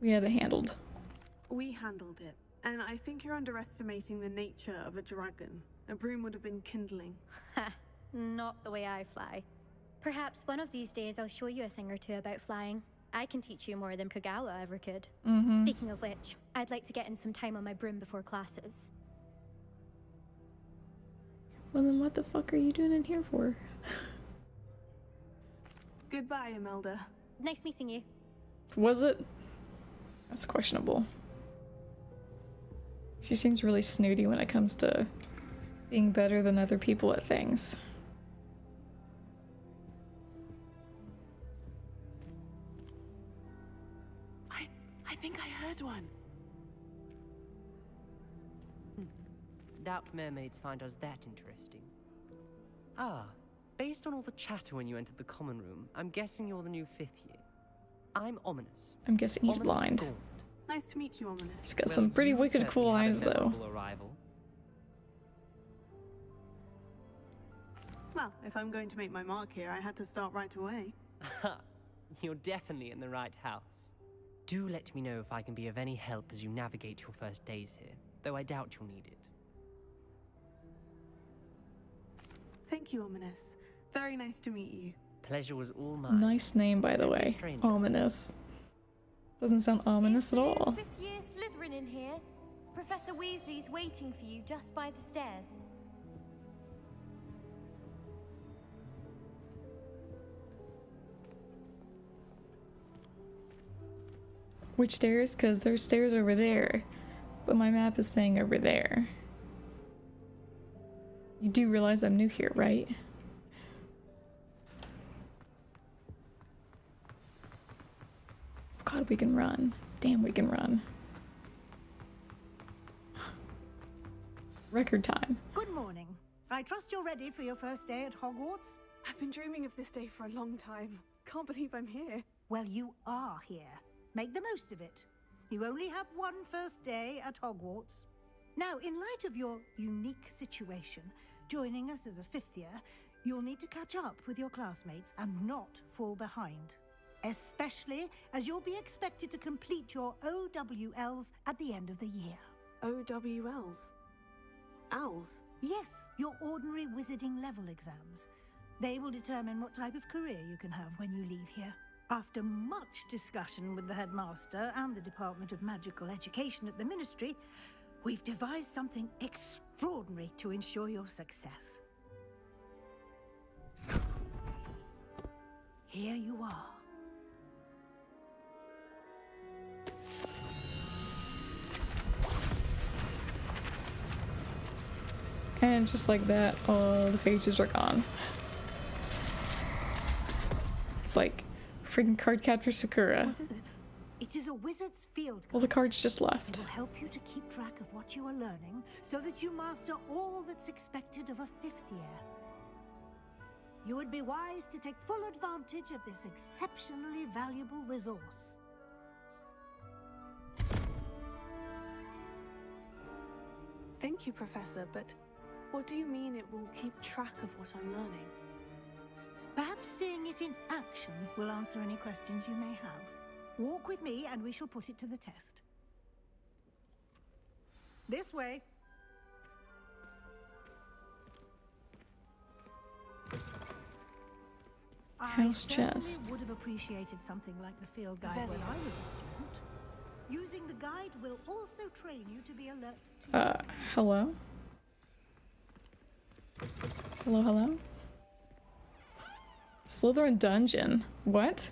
S1: We had it handled.
S9: We handled it, and I think you're underestimating the nature of a dragon. A broom would have been kindling.
S13: Ha! Not the way I fly. Perhaps one of these days I'll show you a thing or two about flying. I can teach you more than Kagawa ever could. Speaking of which, I'd like to get in some time on my broom before classes.
S1: Well then what the fuck are you doing in here for?
S9: Goodbye, Imelda.
S13: Nice meeting you.
S1: Was it? That's questionable. She seems really snooty when it comes to being better than other people at things.
S16: I think I heard one.
S15: Doubt mermaids find us that interesting. Ah, based on all the chatter when you entered the common room, I'm guessing you're the new 5th year. I'm Ominous.
S1: I'm guessing he's
S15: Ominous
S1: blind.
S15: Gaunt.
S9: Nice to meet you, Ominous.
S1: He's got some pretty wicked cool eyes though.
S15: Arrival.
S9: Well, if I'm going to make my mark here, I had to start right away.
S15: You're definitely in the right house. Do let me know if I can be of any help as you navigate your first days here, though I doubt you'll need it.
S9: Thank you, Ominous. Very nice to meet you.
S15: Pleasure was all mine.
S1: Nice name, by the way. Ominous. Doesn't sound ominous at all.
S13: 5th year Slytherin in here. Professor Weasley's waiting for you just by the stairs.
S1: Which stairs? Because there's stairs over there. But my map is saying over there. You do realize I'm new here, right? God, we can run. Damn, we can run. Record time.
S11: Good morning. I trust you're ready for your first day at Hogwarts?
S9: I've been dreaming of this day for a long time. Can't believe I'm here.
S11: Well, you are here. Make the most of it. You only have one first day at Hogwarts. Now, in light of your unique situation, joining us as a 5th year, you'll need to catch up with your classmates and not fall behind. Especially as you'll be expected to complete your OWLs at the end of the year.
S9: OWLs? Owls?
S11: Yes, your ordinary wizarding level exams. They will determine what type of career you can have when you leave here. After much discussion with the headmaster and the Department of Magical Education at the Ministry, we've devised something extraordinary to ensure your success. Here you are.
S1: And just like that, all the pages are gone. It's like freaking Cardcaptor Sakura.
S11: What is it? It is a wizard's field guide.
S1: Well, the cards just left.
S11: It will help you to keep track of what you are learning so that you master all that's expected of a 5th year. You would be wise to take full advantage of this exceptionally valuable resource.
S9: Thank you, Professor, but what do you mean it will keep track of what I'm learning?
S11: Perhaps seeing it in action will answer any questions you may have. Walk with me and we shall put it to the test. This way.
S1: House
S11: I
S1: chest.
S11: certainly would have appreciated something like the field guide when I was a student. Using the guide will also train you to be alert to
S1: Hello? Hello, hello? Slytherin dungeon. What?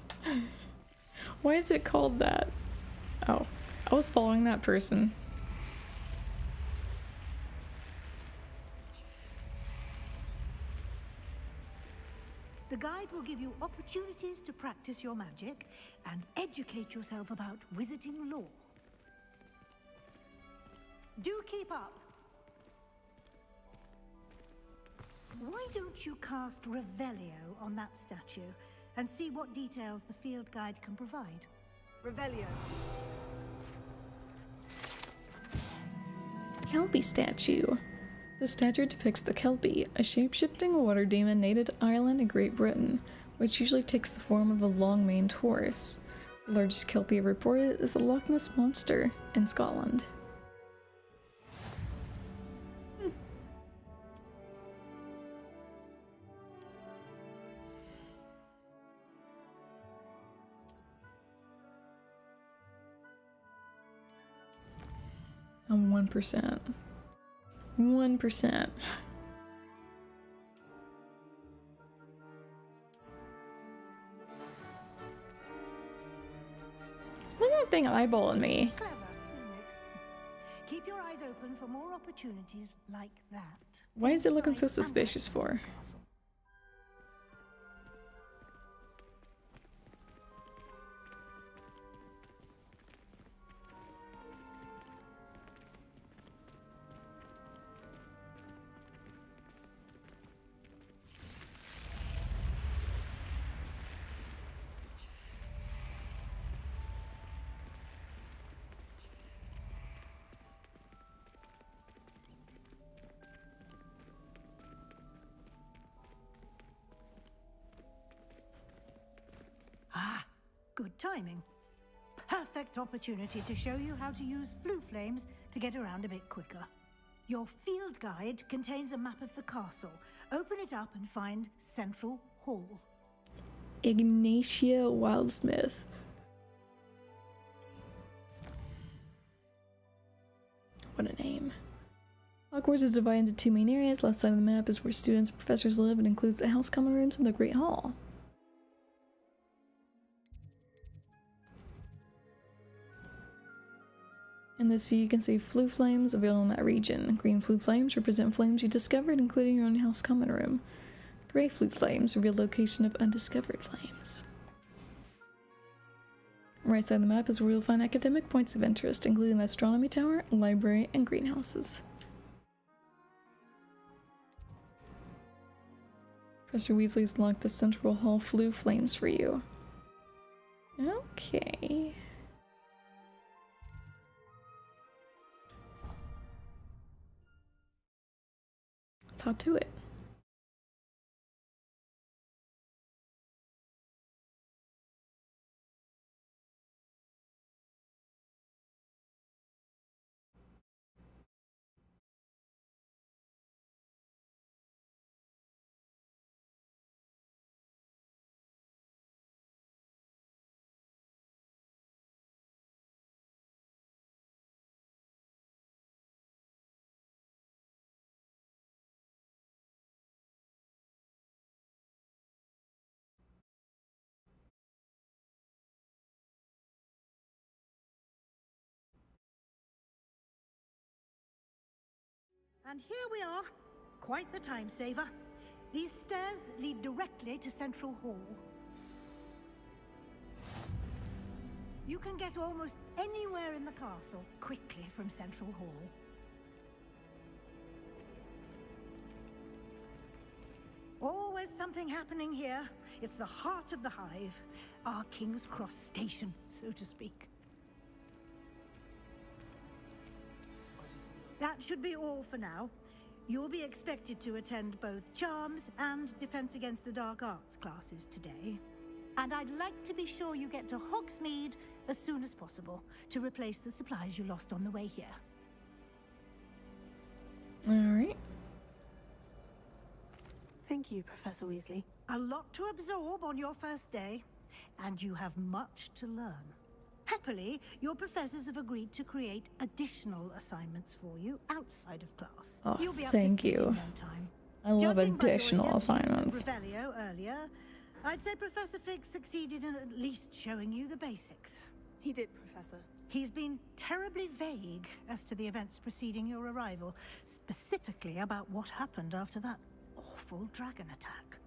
S1: Why is it called that? Oh, I was following that person.
S11: The guide will give you opportunities to practice your magic and educate yourself about wizarding lore. Do keep up. Why don't you cast Revelio on that statue and see what details the field guide can provide?
S9: Revelio.
S1: Kelpie statue. The statue depicts the Kelpie, a shape-shifting water demon native to Ireland and Great Britain, which usually takes the form of a long-maned horse. The largest Kelpie ever reported is the Loch Ness Monster in Scotland. I'm 1%. 1%. Look at that thing eyeballing me.
S11: Clever, isn't it? Keep your eyes open for more opportunities like that.
S1: Why is it looking so suspicious for?
S11: Good timing. Perfect opportunity to show you how to use flue flames to get around a bit quicker. Your field guide contains a map of the castle. Open it up and find Central Hall.
S1: Ignatia Wildsmith. What a name. Hogwarts is divided into two main areas. Left side of the map is where students and professors live and includes the house common rooms and the Great Hall. In this view, you can see flue flames available in that region. Green flue flames represent flames you discovered, including your own house common room. Gray flue flames reveal the location of undiscovered flames. Right side of the map is where you'll find academic points of interest, including the astronomy tower, library, and greenhouses. Professor Weasley's locked the Central Hall flue flames for you. Okay. Let's hop to it.
S11: And here we are. Quite the time saver. These stairs lead directly to Central Hall. You can get almost anywhere in the castle quickly from Central Hall. Always something happening here. It's the heart of the hive. Our King's Cross station, so to speak. That should be all for now. You'll be expected to attend both Charms and Defense Against the Dark Arts classes today. And I'd like to be sure you get to Hogsmeade as soon as possible to replace the supplies you lost on the way here.
S1: Alright.
S9: Thank you, Professor Weasley.
S11: A lot to absorb on your first day, and you have much to learn. Happily, your professors have agreed to create additional assignments for you outside of class.
S1: Oh,
S11: You'll be up
S1: thank
S11: to speed
S1: you.
S11: in no time.
S1: I love
S11: Judging by your
S1: additional
S11: assignments.
S1: assignments.
S11: Revelio earlier, I'd say Professor Fig succeeded in at least showing you the basics.
S9: He did, Professor.
S11: He's been terribly vague as to the events preceding your arrival, specifically about what happened after that awful dragon attack.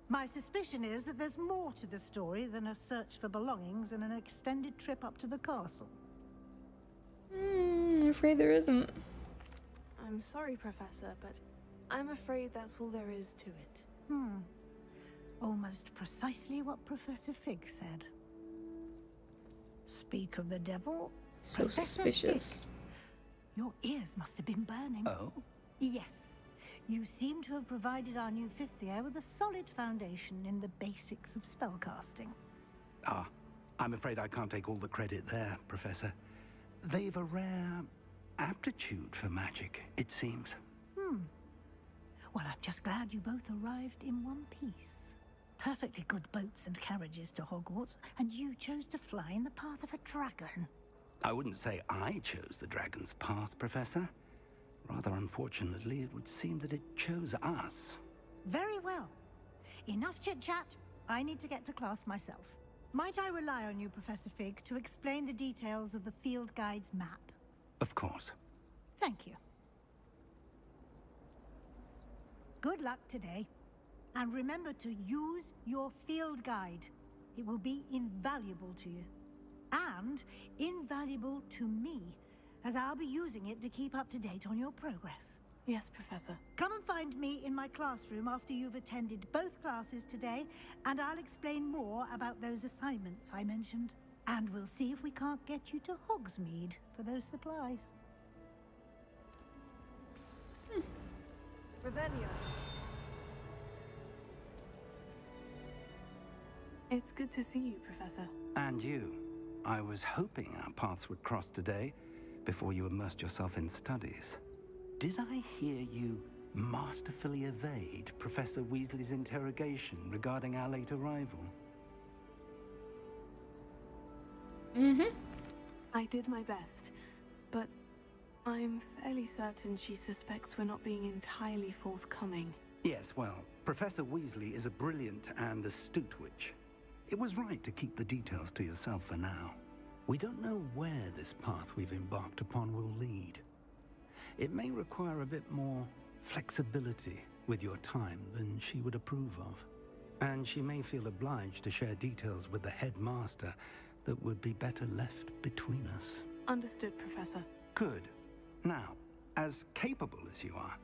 S11: My suspicion is that there's more to the story than a search for belongings and an extended trip up to the castle.
S1: I'm afraid there isn't.
S9: I'm sorry, Professor, but I'm afraid that's all there is to it.
S11: Almost precisely what Professor Fig said. Speak of the devil.
S1: So
S11: Professor
S1: suspicious.
S11: Fig, your ears must have been burning.
S4: Oh?
S11: Yes. You seem to have provided our new fifth year with a solid foundation in the basics of spellcasting.
S4: Ah, I'm afraid I can't take all the credit there, Professor. They've a rare aptitude for magic, it seems.
S11: Well, I'm just glad you both arrived in one piece. Perfectly good boats and carriages to Hogwarts, and you chose to fly in the path of a dragon.
S4: I wouldn't say I chose the dragon's path, Professor. Rather unfortunately, it would seem that it chose us.
S11: Very well. Enough chit-chat. I need to get to class myself. Might I rely on you, Professor Fig, to explain the details of the field guide's map?
S4: Of course.
S11: Thank you. Good luck today. And remember to use your field guide. It will be invaluable to you. And invaluable to me, as I'll be using it to keep up to date on your progress.
S9: Yes, Professor.
S11: Come and find me in my classroom after you've attended both classes today, and I'll explain more about those assignments I mentioned. And we'll see if we can't get you to Hogsmeade for those supplies.
S9: Revelio. It's good to see you, Professor.
S4: And you. I was hoping our paths would cross today, before you immersed yourself in studies. Did I hear you masterfully evade Professor Weasley's interrogation regarding our late arrival?
S9: I did my best, but I'm fairly certain she suspects we're not being entirely forthcoming.
S4: Yes, well, Professor Weasley is a brilliant and astute witch. It was right to keep the details to yourself for now. We don't know where this path we've embarked upon will lead. It may require a bit more flexibility with your time than she would approve of. And she may feel obliged to share details with the headmaster that would be better left between us.
S9: Understood, Professor.
S4: Good. Now, as capable as you are,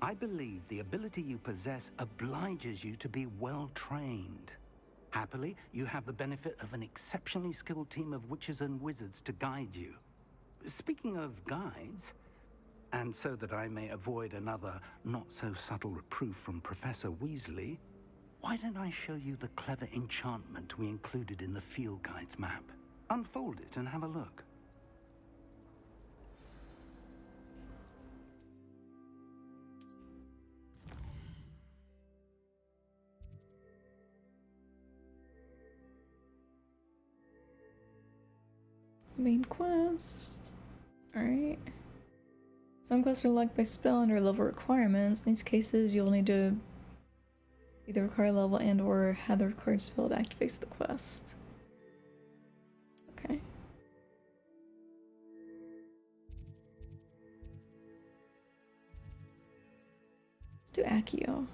S4: I believe the ability you possess obliges you to be well trained. Happily, you have the benefit of an exceptionally skilled team of witches and wizards to guide you. Speaking of guides, and so that I may avoid another not-so-subtle reproof from Professor Weasley, why don't I show you the clever enchantment we included in the field guide's map? Unfold it and have a look.
S1: Main quest. Alright. Some quests are locked by spell under level requirements. In these cases, you'll need to be the required level and or have the required spell to activate the quest. Okay. Let's do Accio.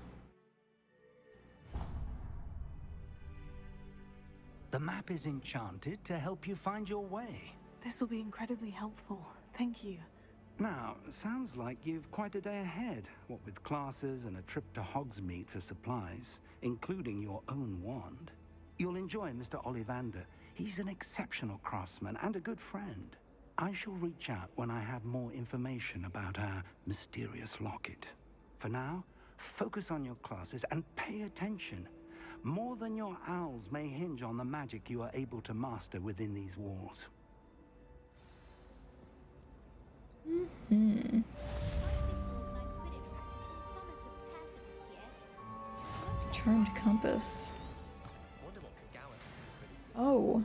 S4: The map is enchanted to help you find your way.
S9: This will be incredibly helpful. Thank you.
S4: Now, sounds like you've quite a day ahead, what with classes and a trip to Hogsmeade for supplies, including your own wand. You'll enjoy Mr. Ollivander. He's an exceptional craftsman and a good friend. I shall reach out when I have more information about our mysterious locket. For now, focus on your classes and pay attention. More than your owls may hinge on the magic you are able to master within these walls.
S1: Charmed compass. Oh.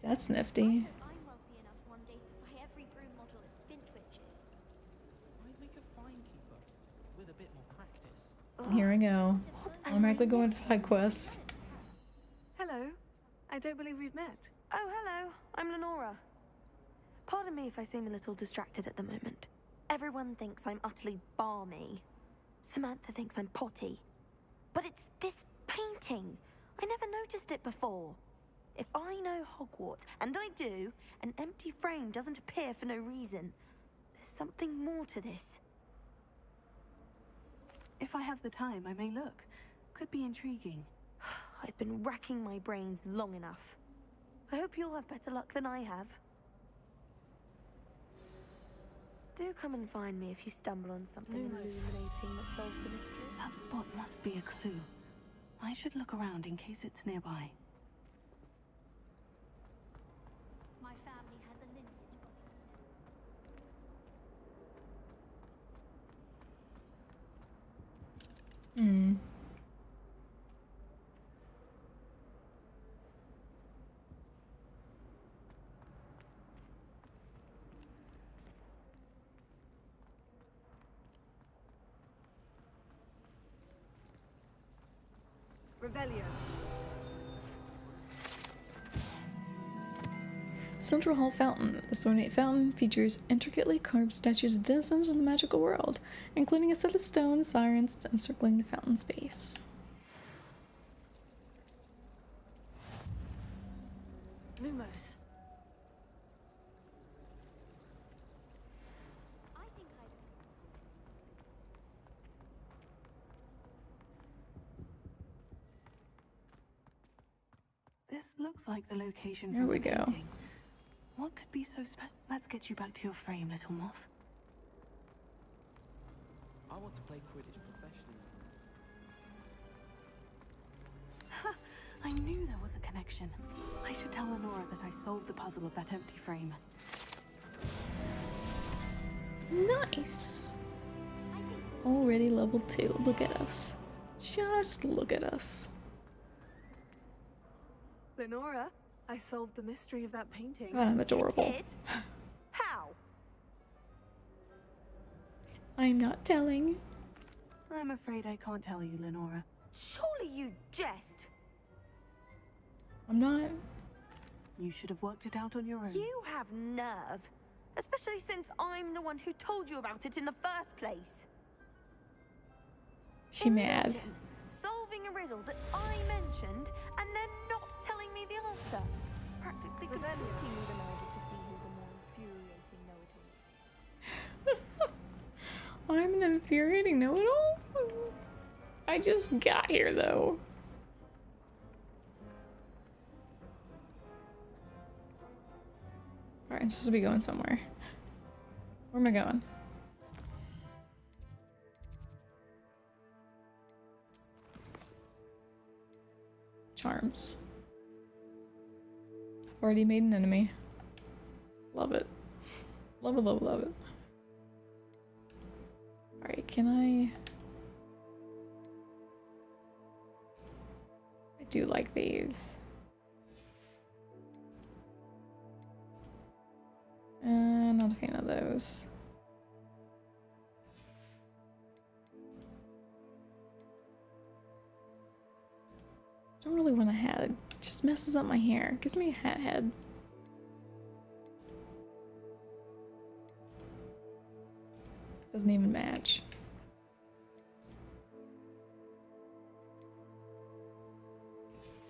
S1: That's nifty.
S17: I'm wealthy enough one day to buy every broom model at Spintwitches.
S14: I'd make a fine keeper with a bit more practice.
S1: Here we go. Automatically going to side quests.
S9: don't believe we've met.
S3: Oh, hello. I'm Lenora. Pardon me if I seem a little distracted at the moment. Everyone thinks I'm utterly balmy. Samantha thinks I'm potty. But it's this painting. I never noticed it before. If I know Hogwarts, and I do, an empty frame doesn't appear for no reason. There's something more to this.
S9: If I have the time, I may look. Could be intriguing.
S3: I've been racking my brains long enough. I hope you'll have better luck than I have. Do come and find me if you stumble on something illuminating that solves the mystery.
S9: That spot must be a clue. I should look around in case it's nearby.
S17: My family has a limited
S9: Revelio.
S1: Central Hall Fountain. This ornate fountain features intricately carved statues of denizens of the magical world, including a set of stone sirens encircling the fountain's base.
S3: Lumos.
S9: This looks like the location
S1: There
S9: for
S1: we
S9: the
S1: go.
S9: painting. What could be so special? Let's get you back to your frame, little moth.
S14: I want to play Quidditch professionally.
S9: I knew there was a connection. I should tell Lenora that I solved the puzzle of that empty frame.
S1: Nice! Already level 2. Look at us. Just look at us.
S9: Lenora, I solved the mystery of that painting.
S1: God, I'm adorable.
S3: How?
S1: I'm not telling.
S9: I'm afraid I can't tell you, Lenora.
S3: Surely you jest.
S1: I'm not.
S9: You should have worked it out on your own.
S3: You have nerve. Especially since I'm the one who told you about it in the first place.
S1: She mad.
S3: Imagine solving a riddle that I mentioned and then not telling me the answer. Practically converting me the murder to see who's a more infuriating know-it-all.
S1: I'm an infuriating know-it-all? I just got here, though. Alright, I'm supposed to be going somewhere. Where am I going? Charms. I've already made an enemy. Love it. Love it, love it, love it. Alright, can I do like these. Not a fan of those. Don't really want a hat. It just messes up my hair. Gives me a hat head. Doesn't even match.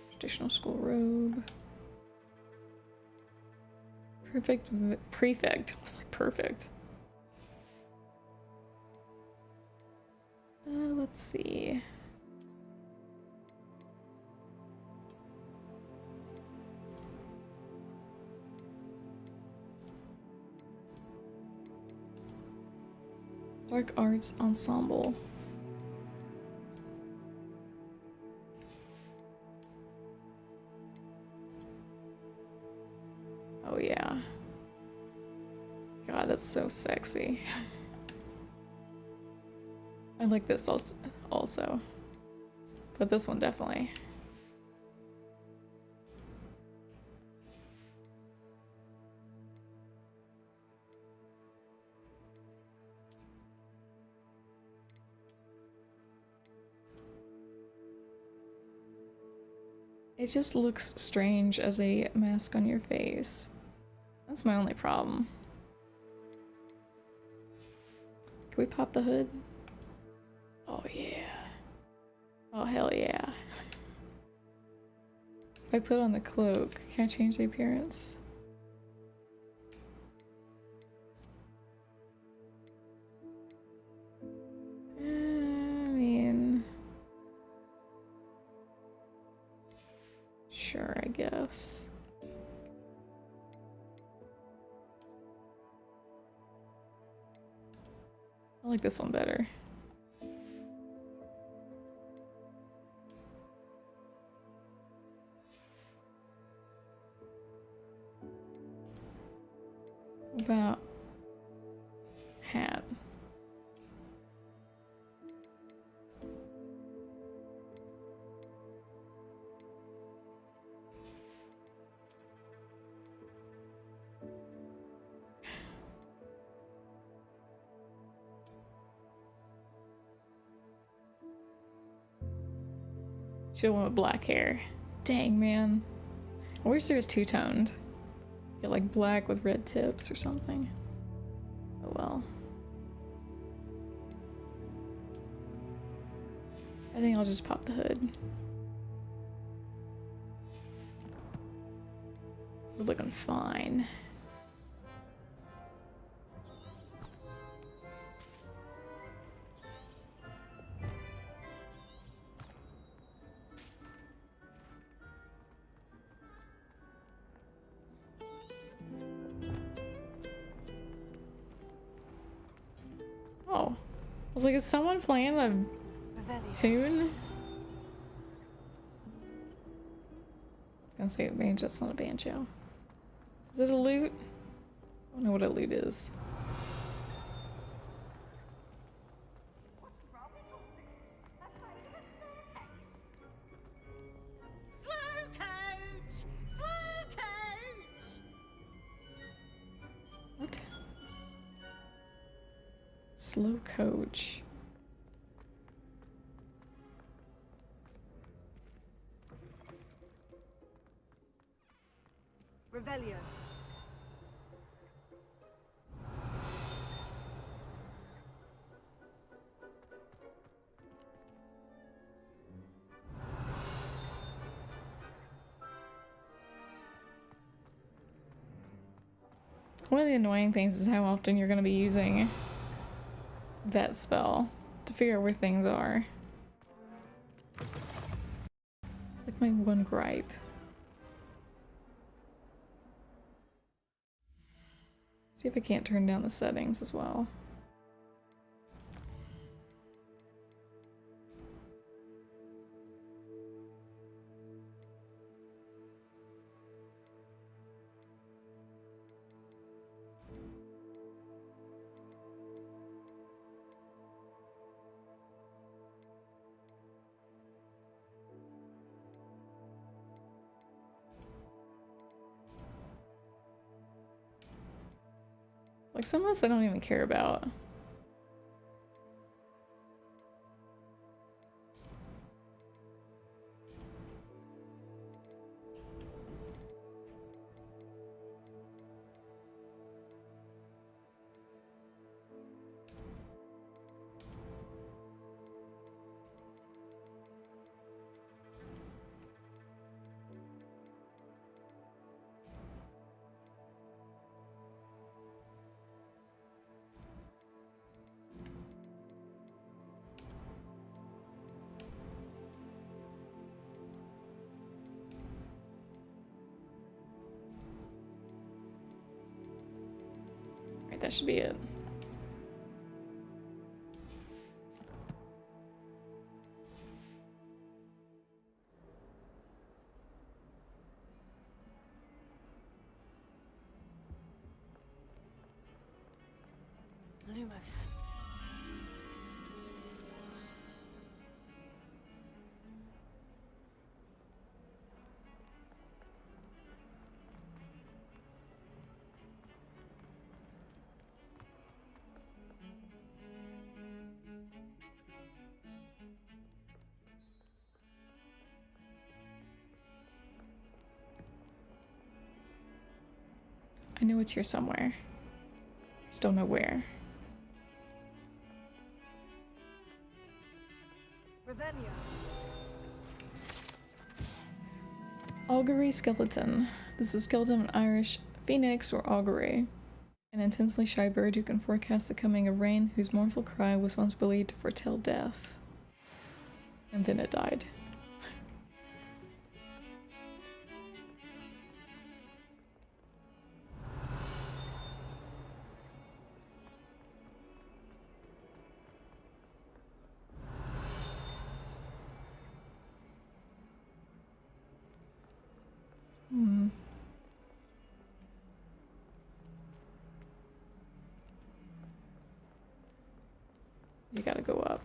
S1: Traditional school robe. Perfect prefect. I was like, perfect. Let's see. Dark Arts Ensemble. Oh yeah. God, that's so sexy. I like this also. But this one definitely. It just looks strange as a mask on your face. That's my only problem. Can we pop the hood? Oh yeah. Oh hell yeah. If I put on the cloak, can I change the appearance? I mean... Sure, I guess. I like this one better. What about hat? She went with black hair. Dang, man. I wish there was two-toned. Get like black with red tips or something. Oh well. I think I'll just pop the hood. We're looking fine. Oh. I was like, is someone playing the tune? I was gonna say banjo, that's not a banjo. Is it a lute? I don't know what a lute is. What? Slow coach.
S9: Revelio.
S1: One of the annoying things is how often you're going to be using that spell to figure out where things are. It's like my one gripe. See if I can't turn down the settings as well. Like some of this I don't even care about. Right, that should be it.
S9: Lumos.
S1: I know it's here somewhere. Just don't know where.
S9: Revelio.
S1: Augury skeleton. This is a skeleton of an Irish phoenix or augury, an intensely shy bird who can forecast the coming of rain, whose mournful cry was once believed to foretell death. And then it died. You gotta go up.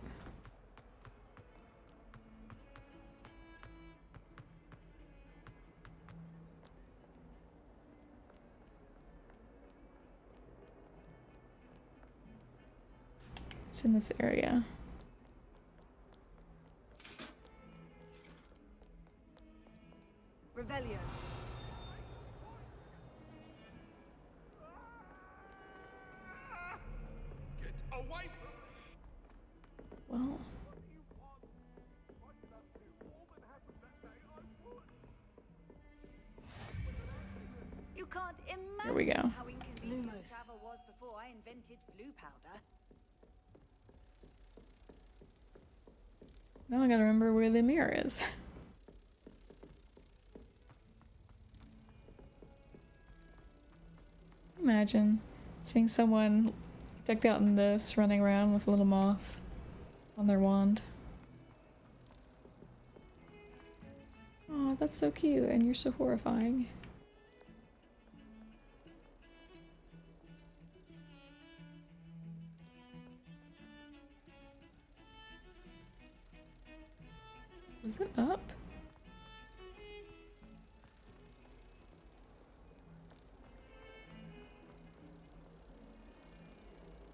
S1: It's in this area.
S9: Revelio.
S18: Get away from
S1: Well.
S19: You can't imagine
S1: Here we go.
S19: how inconvenient travel was before I invented blue powder.
S1: Now I gotta remember where the mirror is. Imagine seeing someone decked out in this, running around with a little moth on their wand. Oh, that's so cute, and you're so horrifying. Was it up?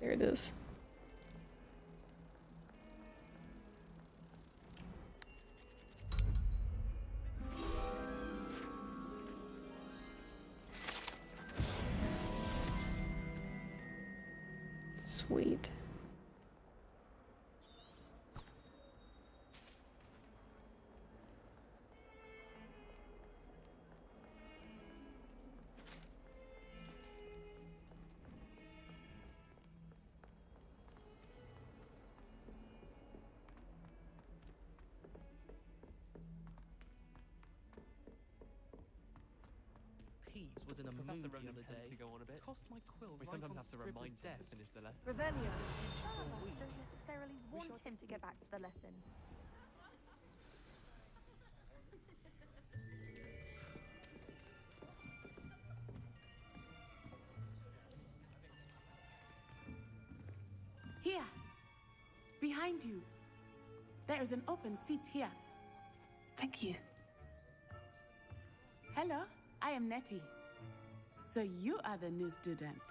S1: There it is. Sweet.
S14: Peeves was in a mood the other day.
S20: To go on a bit.
S14: Tossed my quill
S20: We
S14: right
S20: sometimes
S14: on
S20: have to
S14: Scribbler's
S20: remind him to
S14: desk.
S20: finish the lesson.
S9: Revelio.
S17: Some of us don't necessarily want him to get back to the lesson.
S16: Here, behind you. There is an open seat here.
S9: Thank you.
S16: Hello, I am Nettie. So you are the new student.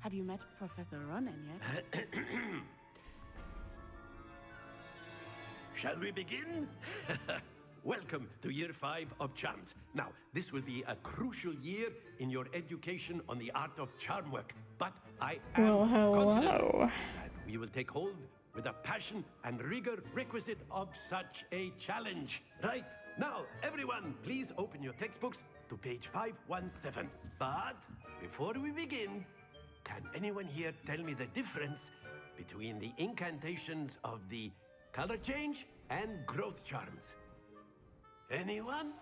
S16: Have you met Professor Ronan yet?
S8: Shall we begin? Welcome to Year 5 of Charms. Now, this will be a crucial year in your education on the art of charm work. But I am confident that we will take hold with the passion and rigor requisite of such a challenge. Right, now, everyone, please open your textbooks to page 517. But before we begin, can anyone here tell me the difference between the incantations of the color change and growth charms? Anyone?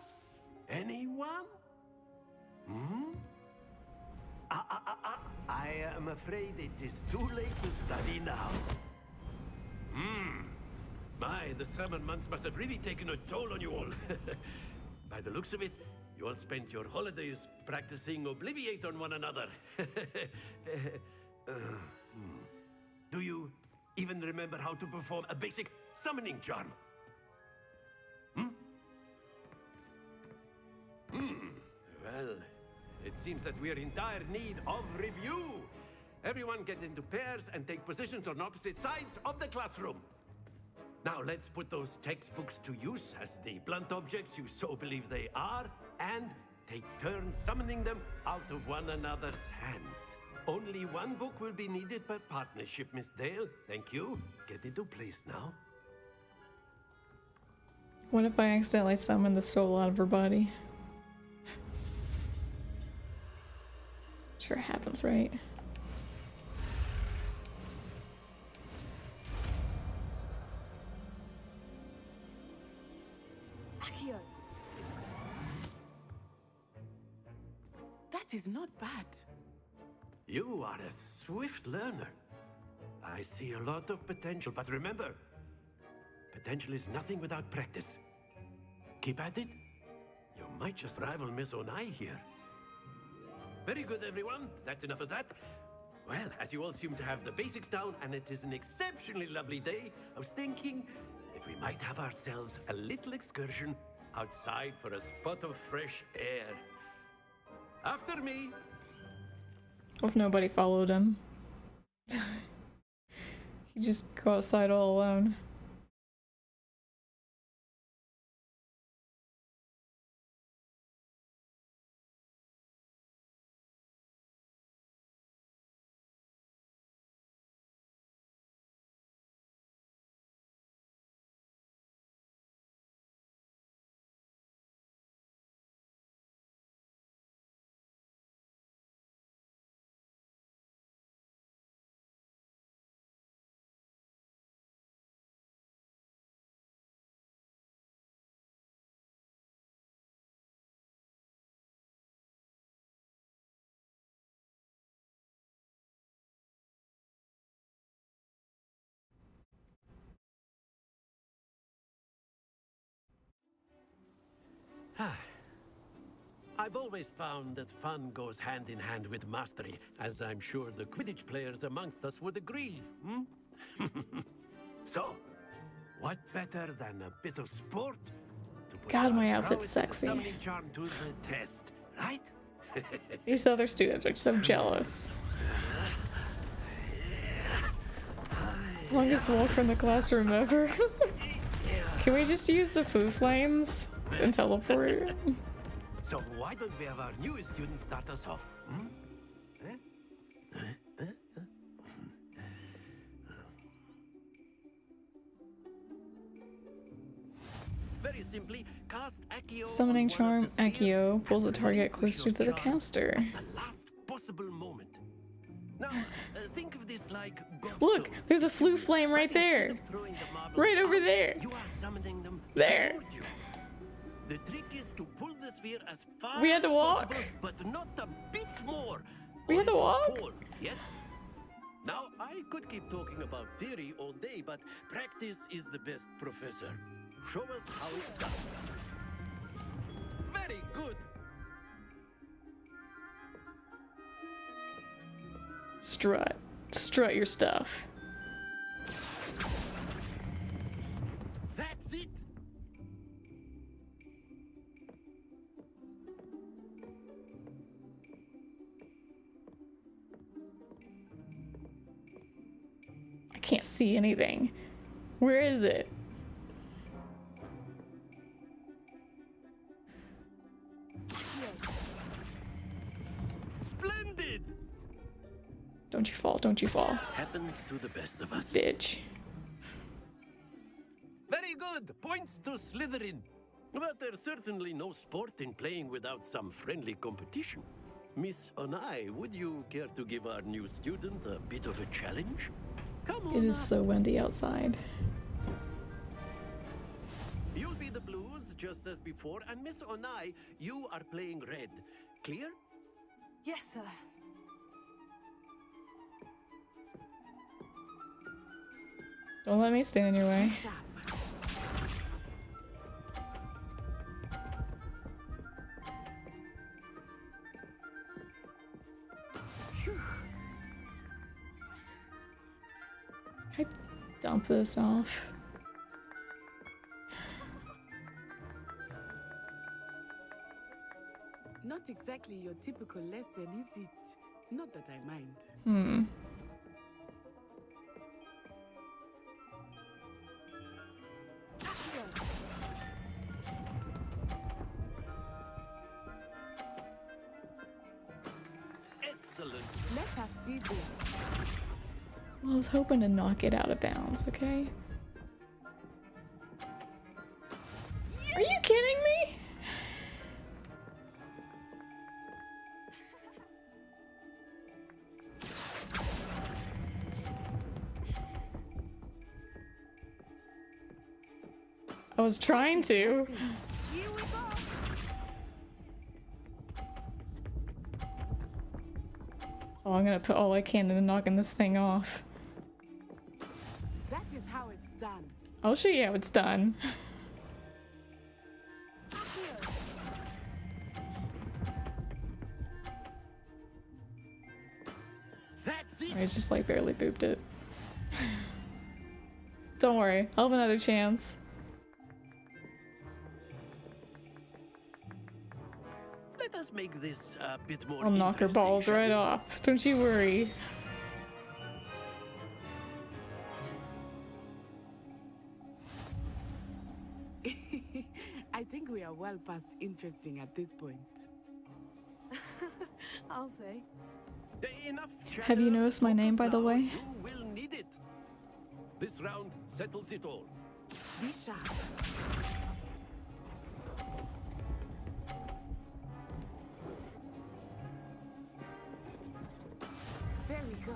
S8: Anyone? Hmm? I am afraid it is too late to study now. My, the summer months must have really taken a toll on you all. By the looks of it, you all spent your holidays practicing Obliviate on one another. Do you even remember how to perform a basic summoning charm? Well, it seems that we are in dire need of review. Everyone get into pairs and take positions on opposite sides of the classroom. Now let's put those textbooks to use as the blunt objects you so believe they are, and take turns summoning them out of one another's hands. Only one book will be needed per partnership, Miss Dale. Thank you. Get into place now.
S1: What if I accidentally summon the soul out of her body? Sure happens, right?
S16: Accio. That is not bad.
S8: You are a swift learner. I see a lot of potential, but remember, potential is nothing without practice. Keep at it. You might just rival Miss Onai here. Very good, everyone. That's enough of that. Well, as you all seem to have the basics down, and it is an exceptionally lovely day, I was thinking that we might have ourselves a little excursion outside for a spot of fresh air. After me.
S1: What if nobody followed him? He just go outside all alone.
S8: I've always found that fun goes hand in hand with mastery, as I'm sure the Quidditch players amongst us would agree, So, what better than a bit of sport to put
S1: God, my
S8: our
S1: outfit's
S8: prowess in the
S1: sexy.
S8: summoning charm to the test, right?
S1: These other students are so jealous. Longest walk from the classroom ever. Can we just use the foo flames and teleport?
S8: So why don't we have our newest student start us off? Very simply, cast Accio.
S1: Summoning charm Accio pulls the target closer to the caster.
S8: The last possible moment. Now, think of this like
S1: Look, there's a flu flame right there. Right over there.
S8: You are summoning them
S1: there.
S8: toward you. The trick is to pull the sphere as far
S1: We had to
S8: as
S1: walk.
S8: possible, but not a bit more.
S1: We had to walk?
S8: Fall. Yes? Now, I could keep talking about theory all day, but practice is the best professor. Show us how it's done. Very good.
S1: Strut. Strut your stuff.
S8: That's it.
S1: I can't see anything. Where is it?
S8: Splendid.
S1: Don't you fall, don't you fall.
S8: Happens to the best of us.
S1: Bitch.
S8: Very good. Points to Slytherin. But there's certainly no sport in playing without some friendly competition. Miss Onai, would you care to give our new student a bit of a challenge? Come on
S1: It is
S8: up.
S1: so windy outside.
S8: You'll be the blues, just as before, and Miss Onai, you are playing red. Clear?
S9: Yes, sir.
S1: Don't let me stand in your way. Can I dump this off?
S16: Not exactly your typical lesson, is it? Not that I mind.
S1: Hmm.
S8: Excellent.
S16: Let us see this.
S1: Well, I was hoping to knock it out of bounds, okay? Are you kidding me? I was trying to. Oh, I'm gonna put all I can into knocking this thing off.
S16: That is how it's done.
S1: I'll show you how it's done.
S8: That's it.
S1: I just like barely booped it. Don't worry, I'll have another chance.
S8: Let us make this a bit more
S1: I'll knock her balls right off. Don't you worry.
S16: I think we are well past interesting at this point.
S9: I'll say.
S8: Enough
S1: Have you noticed my name, by the way?
S8: You will need it. This round settles it all.
S16: Be sharp. There we go.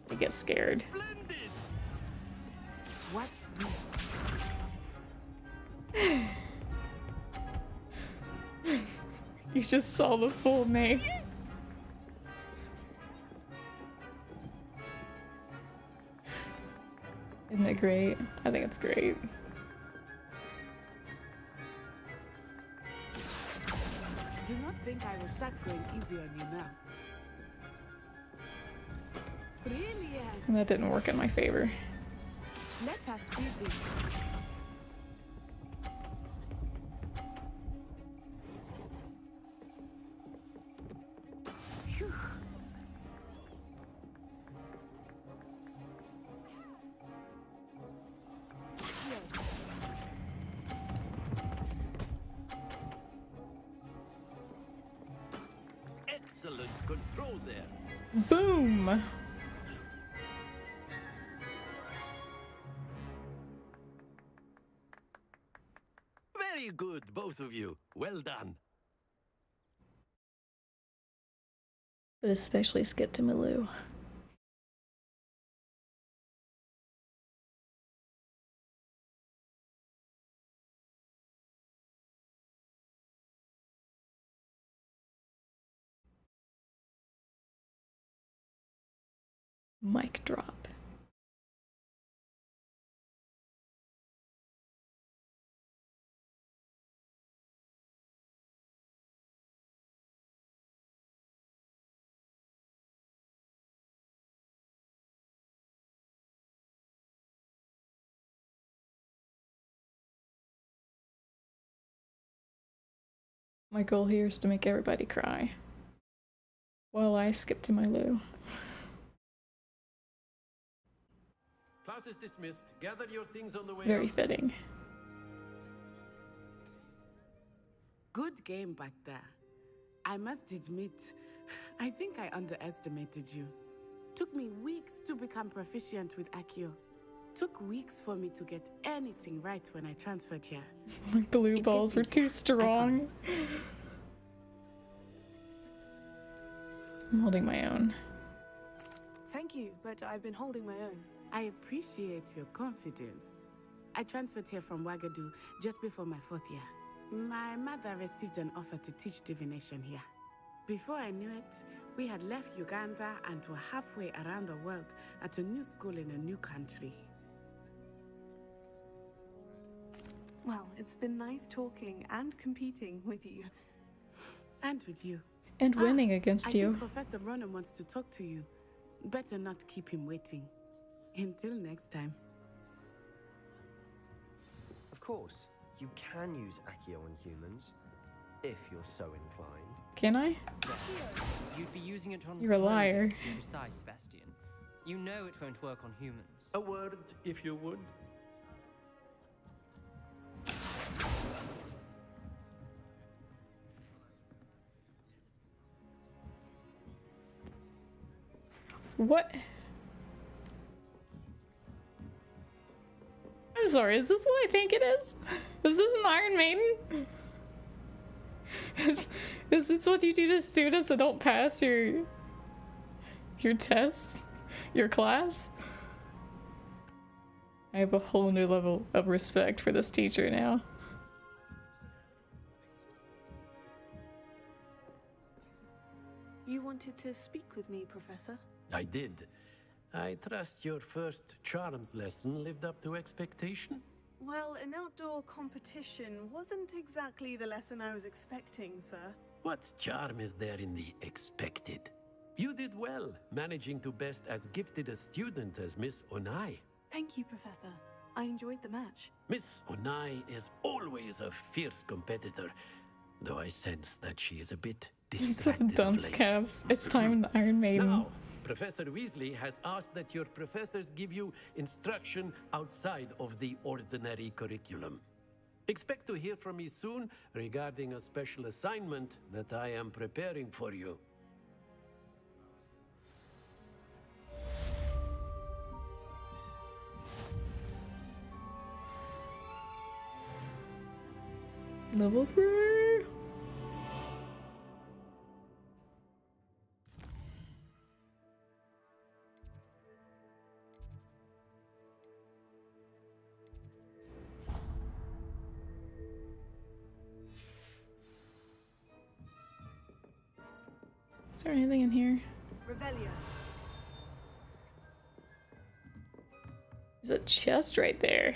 S1: I get scared.
S8: Splendid.
S16: Watch this.
S1: You just saw the full me.
S16: Yes!
S1: Isn't it great? I think it's great.
S16: Do not think I will start going easy on you now. Brilliant.
S1: And that didn't work in my favor.
S16: Let us see this. Phew.
S8: Excellent control there.
S1: Boom!
S8: Very good, both of you. Well done.
S1: But especially Skip to Malou. Mic drop. My goal here is to make everybody cry. While I skip to my loo.
S20: Class is dismissed. Gather your things on the way.
S1: Very fitting.
S16: Good game back there. I must admit, I think I underestimated you. Took me weeks to become proficient with Accio. Took weeks for me to get anything right when I transferred here.
S1: My blue balls were too strong. I'm holding my own.
S9: Thank you, but I've been holding my own.
S16: I appreciate your confidence. I transferred here from Wagadu just before my 4th year. My mother received an offer to teach divination here. Before I knew it, we had left Uganda and were halfway around the world at a new school in a new country.
S9: Well, it's been nice talking and competing with you.
S16: And with you.
S1: And winning against you.
S16: I think Professor Ronan wants to talk to you. Better not keep him waiting. Until next time.
S21: Of course, you can use Accio on humans, if you're so inclined.
S1: Can I?
S15: You'd be using it on
S1: You're a liar.
S15: clothing, to be precise, Sebastian. You know it won't work on humans.
S20: A word, if you would.
S1: What? I'm sorry, is this what I think it is? Is this an Iron Maiden? Is this what you do to students that don't pass your tests? Your class? I have a whole new level of respect for this teacher now.
S9: You wanted to speak with me, Professor?
S20: I did. I trust your first charms lesson lived up to expectation?
S9: Well, an outdoor competition wasn't exactly the lesson I was expecting, sir.
S20: What charm is there in the expected? You did well, managing to best as gifted a student as Miss Onai.
S9: Thank you, Professor. I enjoyed the match.
S20: Miss Onai is always a fierce competitor, though I sense that she is a bit distracted of
S1: Dunce
S20: late.
S1: caps. It's time to Iron Maiden.
S20: Now, Professor Weasley has asked that your professors give you instruction outside of the ordinary curriculum. Expect to hear from me soon regarding a special assignment that I am preparing for you.
S1: Level 3. Is there anything in here?
S9: Revelio.
S1: There's a chest right there.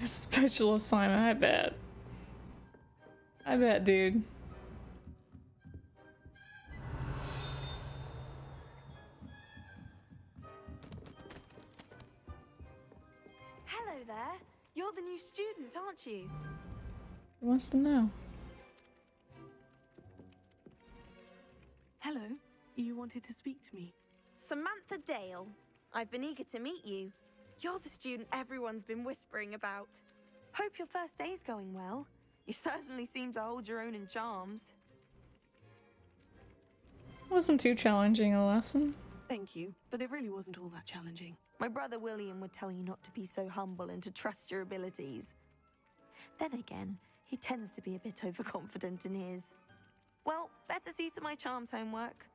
S1: A special assignment, I bet. I bet, dude.
S3: Hello there. You're the new student, aren't you?
S1: Who wants to know?
S9: Hello. You wanted to speak to me?
S3: Samantha Dale. I've been eager to meet you. You're the student everyone's been whispering about. Hope your first day's going well. You certainly seem to hold your own in charms.
S1: Wasn't too challenging a lesson.
S9: Thank you, but it really wasn't all that challenging.
S3: My brother William would tell you not to be so humble and to trust your abilities. Then again, he tends to be a bit overconfident in his. Well, better see to my charms homework.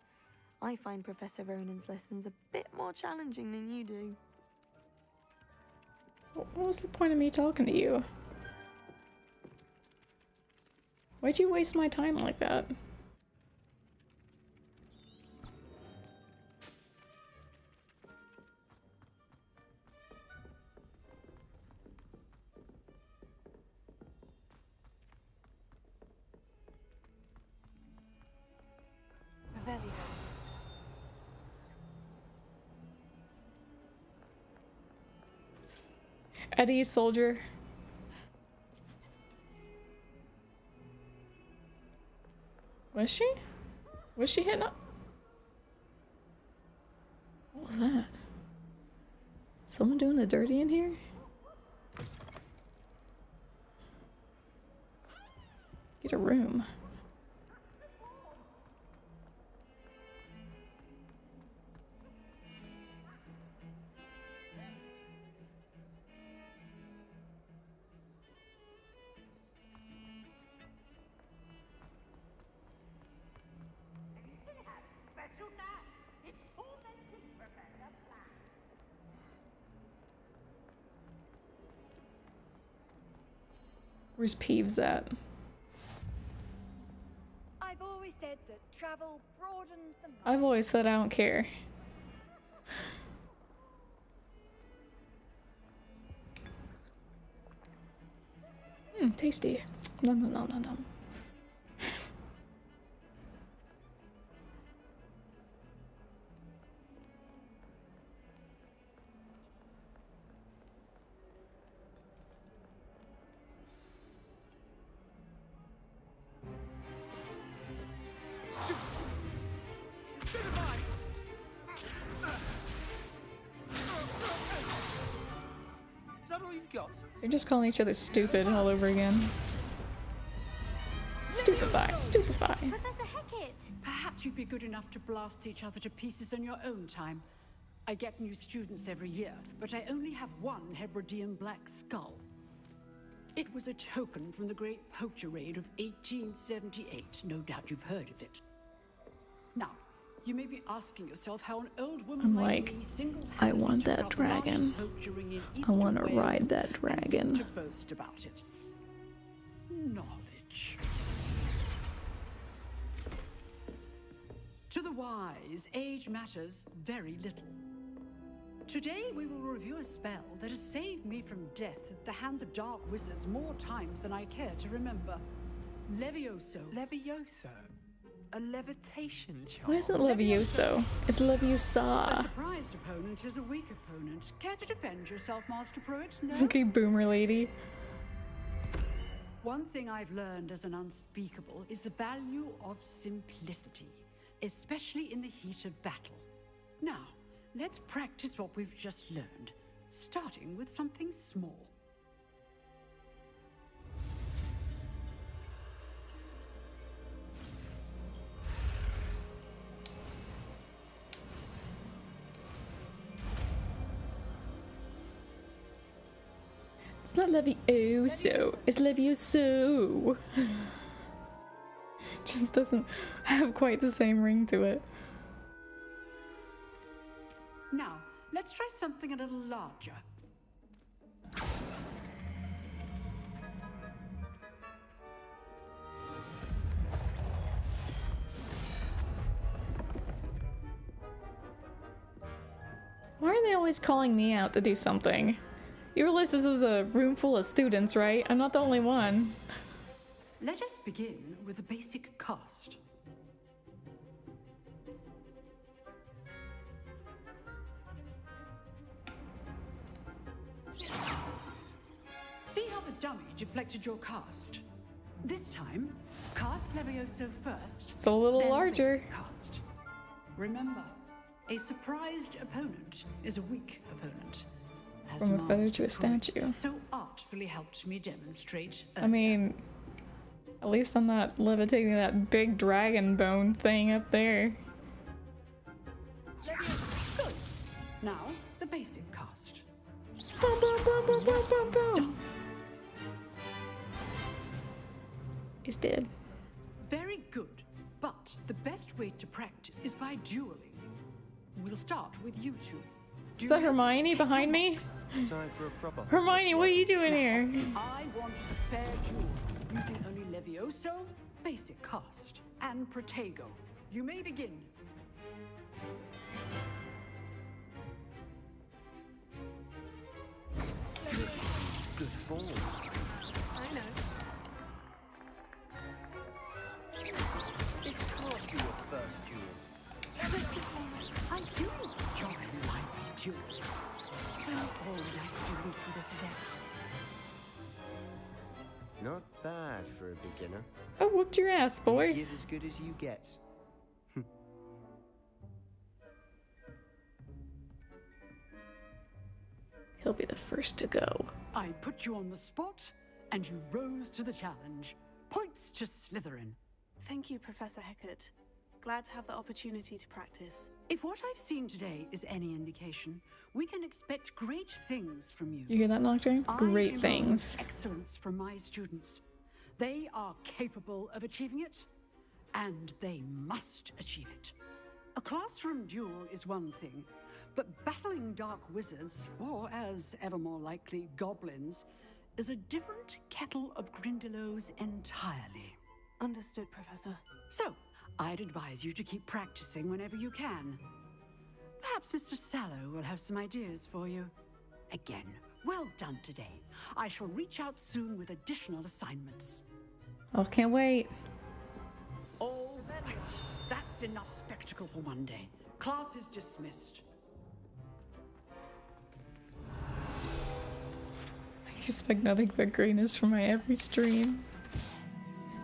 S3: I find Professor Ronan's lessons a bit more challenging than you do.
S1: What was the point of me talking to you? Why'd you waste my time like that?
S9: Revelio.
S1: Eddie, soldier. Was she? Was she hitting up? What was that? Someone doing the dirty in here? Get a room. Where's Peeves at?
S19: I've always said that travel broadens the mind.
S1: I've always said I don't care. Tasty. Nom nom nom nom nom.
S5: got?
S1: They're just calling each other stupid all over again. Stupefy, stupefy.
S22: Professor Hecat! Perhaps you'd be good enough to blast each other to pieces in your own time. I get new students every year, but I only have one Hebridean black skull. It was a token from the Great Poacher Raid of 1878. No doubt you've heard of it. Now, you may be asking yourself how an old woman
S1: I'm
S22: like
S1: like,
S22: me single-handedly
S1: I want
S22: took
S1: that
S22: out the largest
S1: dragon.
S22: poacher ring in
S1: I want to
S22: Eastern
S1: ride
S22: Wales
S1: that
S22: and
S1: dragon.
S22: to boast about it. Knowledge. To the wise, age matters very little. Today we will review a spell that has saved me from death at the hands of dark wizards more times than I care to remember. Levioso.
S5: Levioso? A levitation charm?
S1: Why is it Levioso? It's
S22: A
S1: Leviosa.
S22: surprised opponent is a weak opponent. Care to defend yourself, Master Pruitt? No?
S1: Okay, boomer lady.
S22: One thing I've learned as an unspeakable is the value of simplicity, especially in the heat of battle. Now, let's practice what we've just learned, starting with something small.
S1: It's not Levioso. It's Levioso. Just doesn't have quite the same ring to it.
S22: Now, let's try something a little larger.
S1: Why are they always calling me out to do something? You realize this is a room full of students, right? I'm not the only one.
S22: Let us begin with a basic cast. See how the dummy deflected your cast? This time, cast Levioso first.
S1: It's a little
S22: then the
S1: larger.
S22: basic cast. Remember, a surprised opponent is a weak opponent. As
S1: From a feather
S22: Master
S1: to a
S22: Pruitt
S1: statue.
S22: so artfully helped me demonstrate.
S1: I mean, at least I'm not levitating that big dragon bone thing up there.
S22: Good. Now, the basic cast.
S1: Boom, boom, boom, boom, boom, boom, boom. He's dead.
S22: Very good. But the best way to practice is by dueling. We'll start with you two.
S1: Is that Hermione behind me?
S21: Time for a proper
S1: Hermione, what are you doing here?
S22: I want a fair duel, using only Levioso, basic cast, and Protego. You may begin.
S21: Good form.
S22: I know.
S21: This can't be your first duel.
S22: I do enjoy lively duels. I would all like to read through this again.
S21: Not bad for a beginner.
S1: I whooped your ass, boy.
S21: You give as good as you get.
S1: He'll be the first to go.
S22: I put you on the spot, and you rose to the challenge. Points to Slytherin.
S9: Thank you, Professor Hecat. Glad to have the opportunity to practice.
S22: If what I've seen today is any indication, we can expect great things from you.
S1: You hear that, Nocturne? Great
S22: I demand
S1: things.
S22: excellence from my students. They are capable of achieving it, and they must achieve it. A classroom duel is one thing, but battling dark wizards, or as ever more likely, goblins, is a different kettle of Grindylows entirely.
S9: Understood, Professor.
S22: So, I'd advise you to keep practicing whenever you can. Perhaps Mr. Sallow will have some ideas for you. Again, well done today. I shall reach out soon with additional assignments.
S1: Oh, can't wait.
S22: All right, that's enough spectacle for one day. Class is dismissed.
S1: I expect nothing but greatness from my every stream.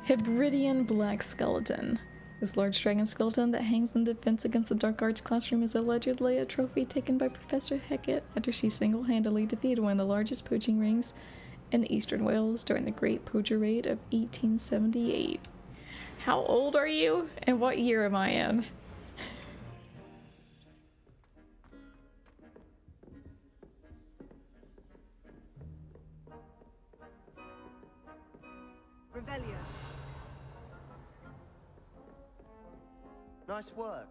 S1: Hebridean Black Skeleton. This large dragon skeleton that hangs in defense against the dark arts classroom is allegedly a trophy taken by Professor Hecat after she single-handedly defeated one of the largest poaching rings in eastern Wales during the Great Poacher Raid of 1878. How old are you? And what year am I in?
S21: Revelio. Nice work.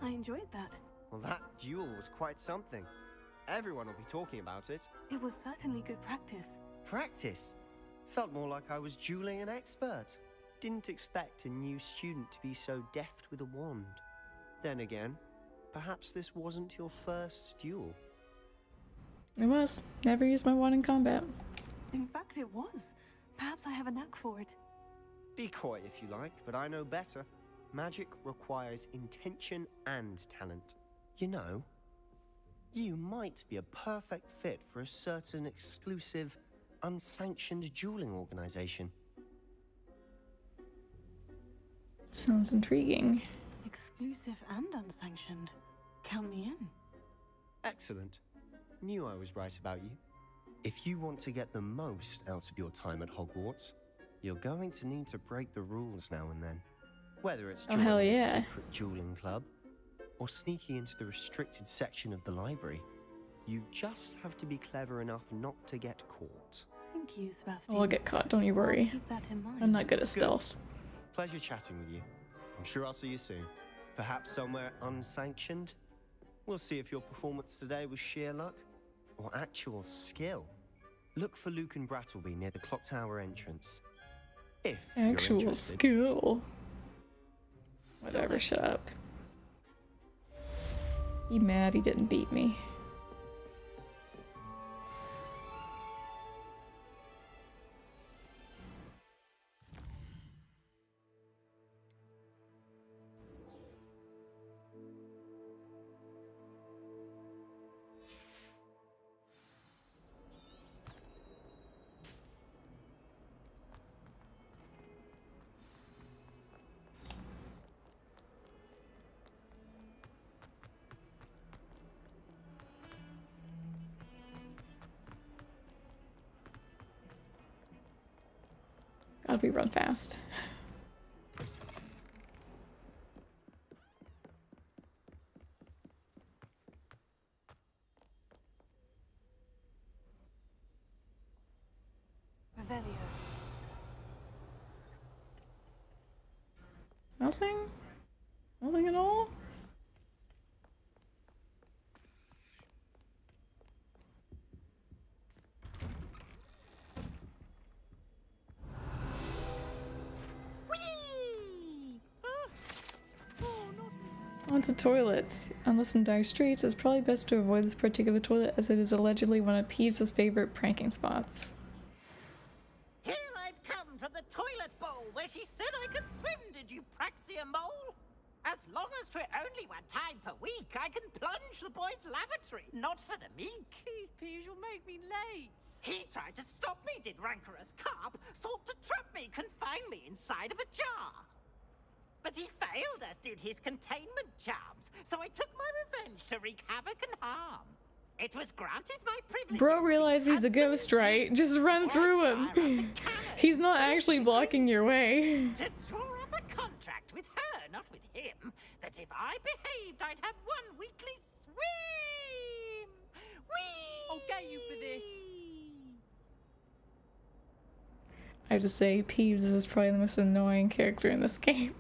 S3: I enjoyed that.
S21: Well, that duel was quite something. Everyone will be talking about it.
S3: It was certainly good practice.
S21: Practice? Felt more like I was dueling an expert. Didn't expect a new student to be so deft with a wand. Then again, perhaps this wasn't your first duel.
S1: It was. Never used my wand in combat.
S3: In fact, it was. Perhaps I have a knack for it.
S21: Be coy if you like, but I know better. Magic requires intention and talent. You know, you might be a perfect fit for a certain exclusive, unsanctioned dueling organization.
S1: Sounds intriguing.
S3: Exclusive and unsanctioned. Count me in.
S21: Excellent. Knew I was right about you. If you want to get the most out of your time at Hogwarts, you're going to need to break the rules now and then. Whether it's joining
S1: hell
S21: a
S1: yeah.
S21: secret dueling club, or sneaking into the restricted section of the library, you just have to be clever enough not to get caught.
S3: Thank you, Sebastian.
S1: Oh, I'll get caught, don't you worry.
S3: I'll keep that in mind.
S1: I'm not good at stealth.
S21: Pleasure chatting with you. I'm sure I'll see you soon. Perhaps somewhere unsanctioned? We'll see if your performance today was sheer luck or actual skill. Look for Luke and Brattleby near the clock tower entrance. If you're
S1: Actual
S21: interested.
S1: skill. Whatever, shut up. He mad he didn't beat me. Gotta be run fast.
S3: Revelio.
S1: Nothing? Nothing at all? Onto toilets. Unless in dire straits, it's probably best to avoid this particular toilet as it is allegedly one of Peeves' favorite pranking spots.
S12: Here I've come from the toilet bowl where she said I could swim, did you praxia mole? As long as 'twere only one time per week, I can plunge the boys' lavatory, not for the meek.
S19: Please, Peeves, you'll make me late.
S12: He tried to stop me, did rancorous carp, sought to trap me, confine me inside of a jar. But he failed, as did his containment charms, so I took my revenge to wreak havoc and harm. It was granted my privilege.
S1: Bro realized he's a ghost, right? Just run through him. He's not actually blocking your way.
S12: To draw up a contract with her, not with him, that if I behaved, I'd have one weekly swim. Whee!
S19: I'll get you for this.
S1: I have to say, Peeves is probably the most annoying character in this game.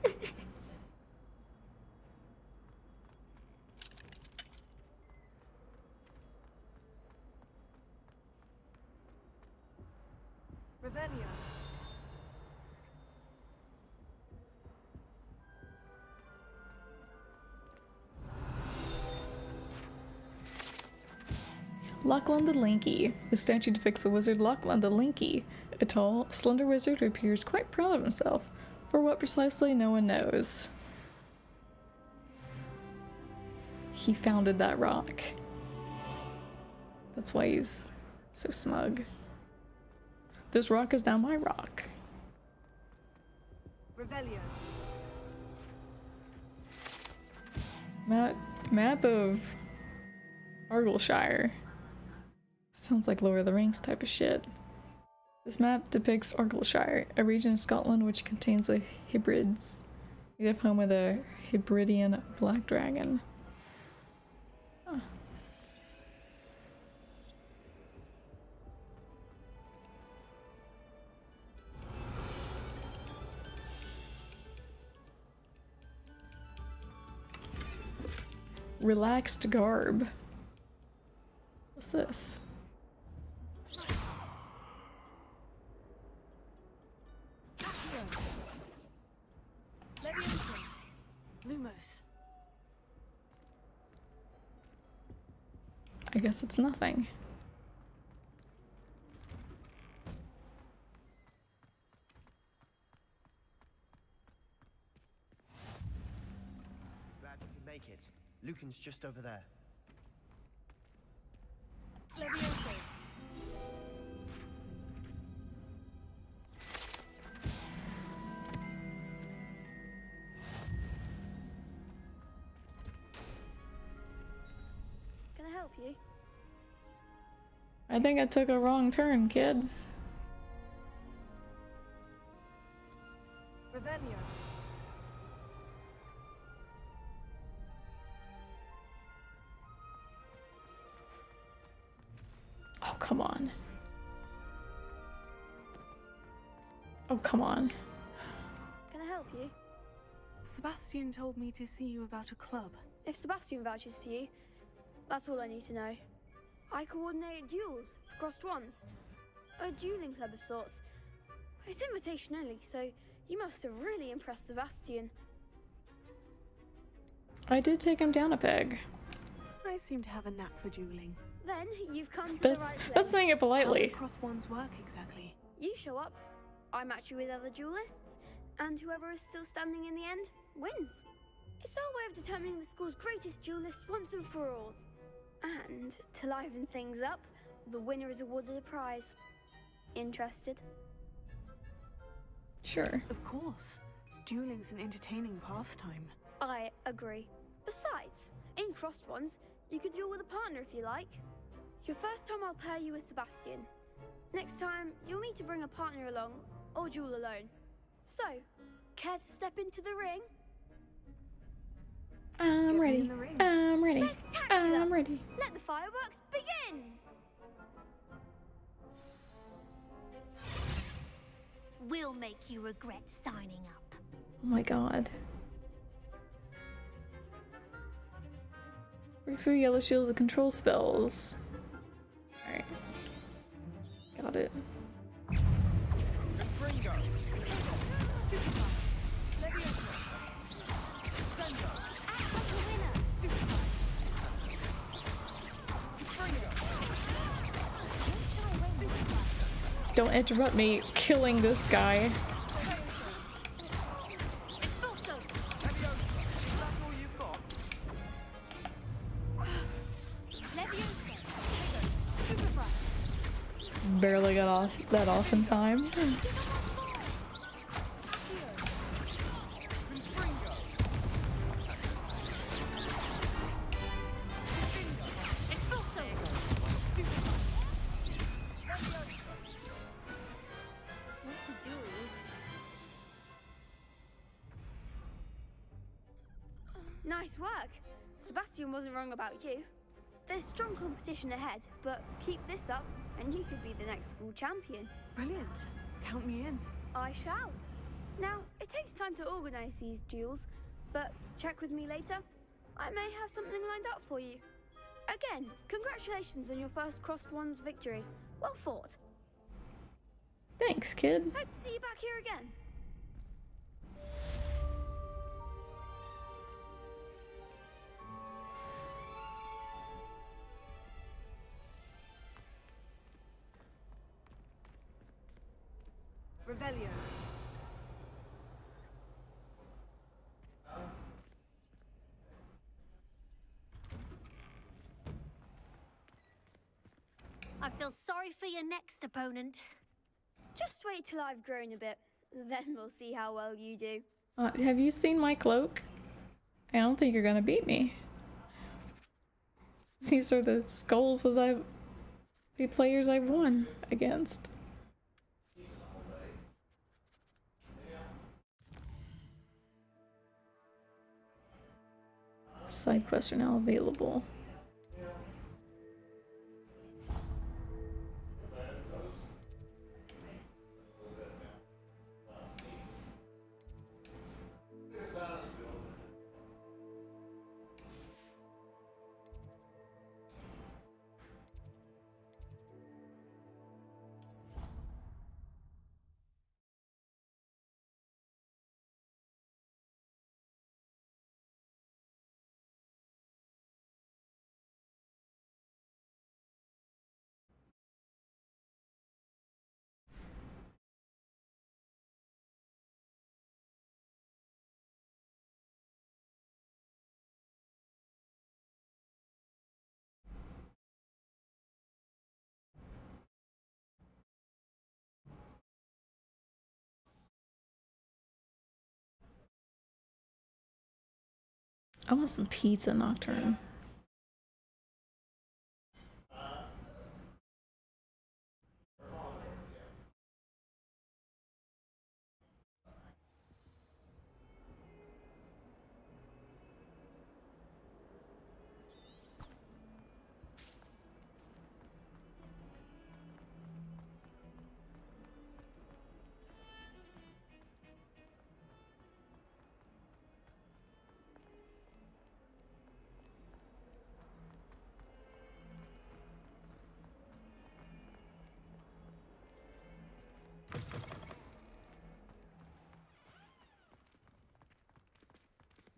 S3: Revelio.
S1: Lachlan the Lanky. The statue depicts the wizard Lachlan the Lanky, a tall, slender wizard who appears quite proud of himself. For what precisely, no one knows. He founded that rock. That's why he's so smug. This rock is now my rock.
S3: Revelio.
S1: Map of Argyllshire. Sounds like Lord of the Rings type of shit. This map depicts Argyllshire, a region of Scotland which contains the Hebrides, native home of the Hebridean black dragon. Huh. Relaxed garb. What's this?
S3: Lumos.
S1: I guess it's nothing.
S21: Glad you could make it. Lucan's just over there.
S3: Levioso.
S17: Can I help you?
S1: I think I took a wrong turn, kid.
S3: Revelio.
S1: Oh, come on. Oh, come on.
S17: Can I help you?
S9: Sebastian told me to see you about a club.
S17: If Sebastian vouches for you, that's all I need to know. I coordinate duels for crossed ones. A dueling club of sorts. It's invitation only, so you must have really impressed Sebastian.
S1: I did take him down a peg.
S9: I seem to have a knack for dueling.
S17: Then you've come to the right place.
S1: That's saying it politely.
S9: How does cross ones work exactly?
S17: You show up, I match you with other duelists, and whoever is still standing in the end wins. It's our way of determining the school's greatest duelist once and for all. And to liven things up, the winner is awarded a prize. Interested?
S1: Sure.
S9: Of course. Dueling's an entertaining pastime.
S17: I agree. Besides, in crossed ones, you can duel with a partner if you like. Your first time I'll pair you with Sebastian. Next time, you'll need to bring a partner along, or duel alone. So, care to step into the ring?
S1: I'm ready. I'm ready. I'm ready.
S17: Let the fireworks begin!
S2: We'll make you regret signing up.
S1: Oh my god. Works through yellow shields and control spells. Alright. Got it. Don't interrupt me killing this guy. Barely got that off in time.
S17: Nice work. Sebastian wasn't wrong about you. There's strong competition ahead, but keep this up and you could be the next school champion.
S9: Brilliant. Count me in.
S17: I shall. Now, it takes time to organize these duels, but check with me later. I may have something lined up for you. Again, congratulations on your first crossed ones victory. Well fought.
S1: Thanks, kid.
S17: Hope to see you back here again.
S3: Revelio.
S2: I feel sorry for your next opponent.
S17: Just wait till I've grown a bit. Then we'll see how well you do.
S1: Have you seen my cloak? I don't think you're gonna beat me. These are the skulls of the players I've won against. Side quests are now available. I want some pizza Nocturne.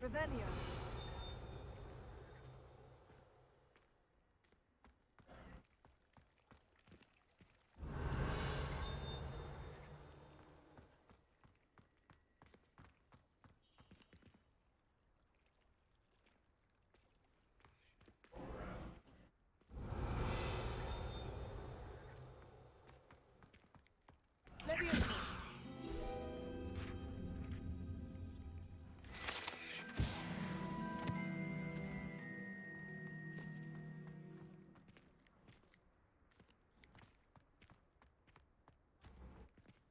S9: Revelio. Leviosa.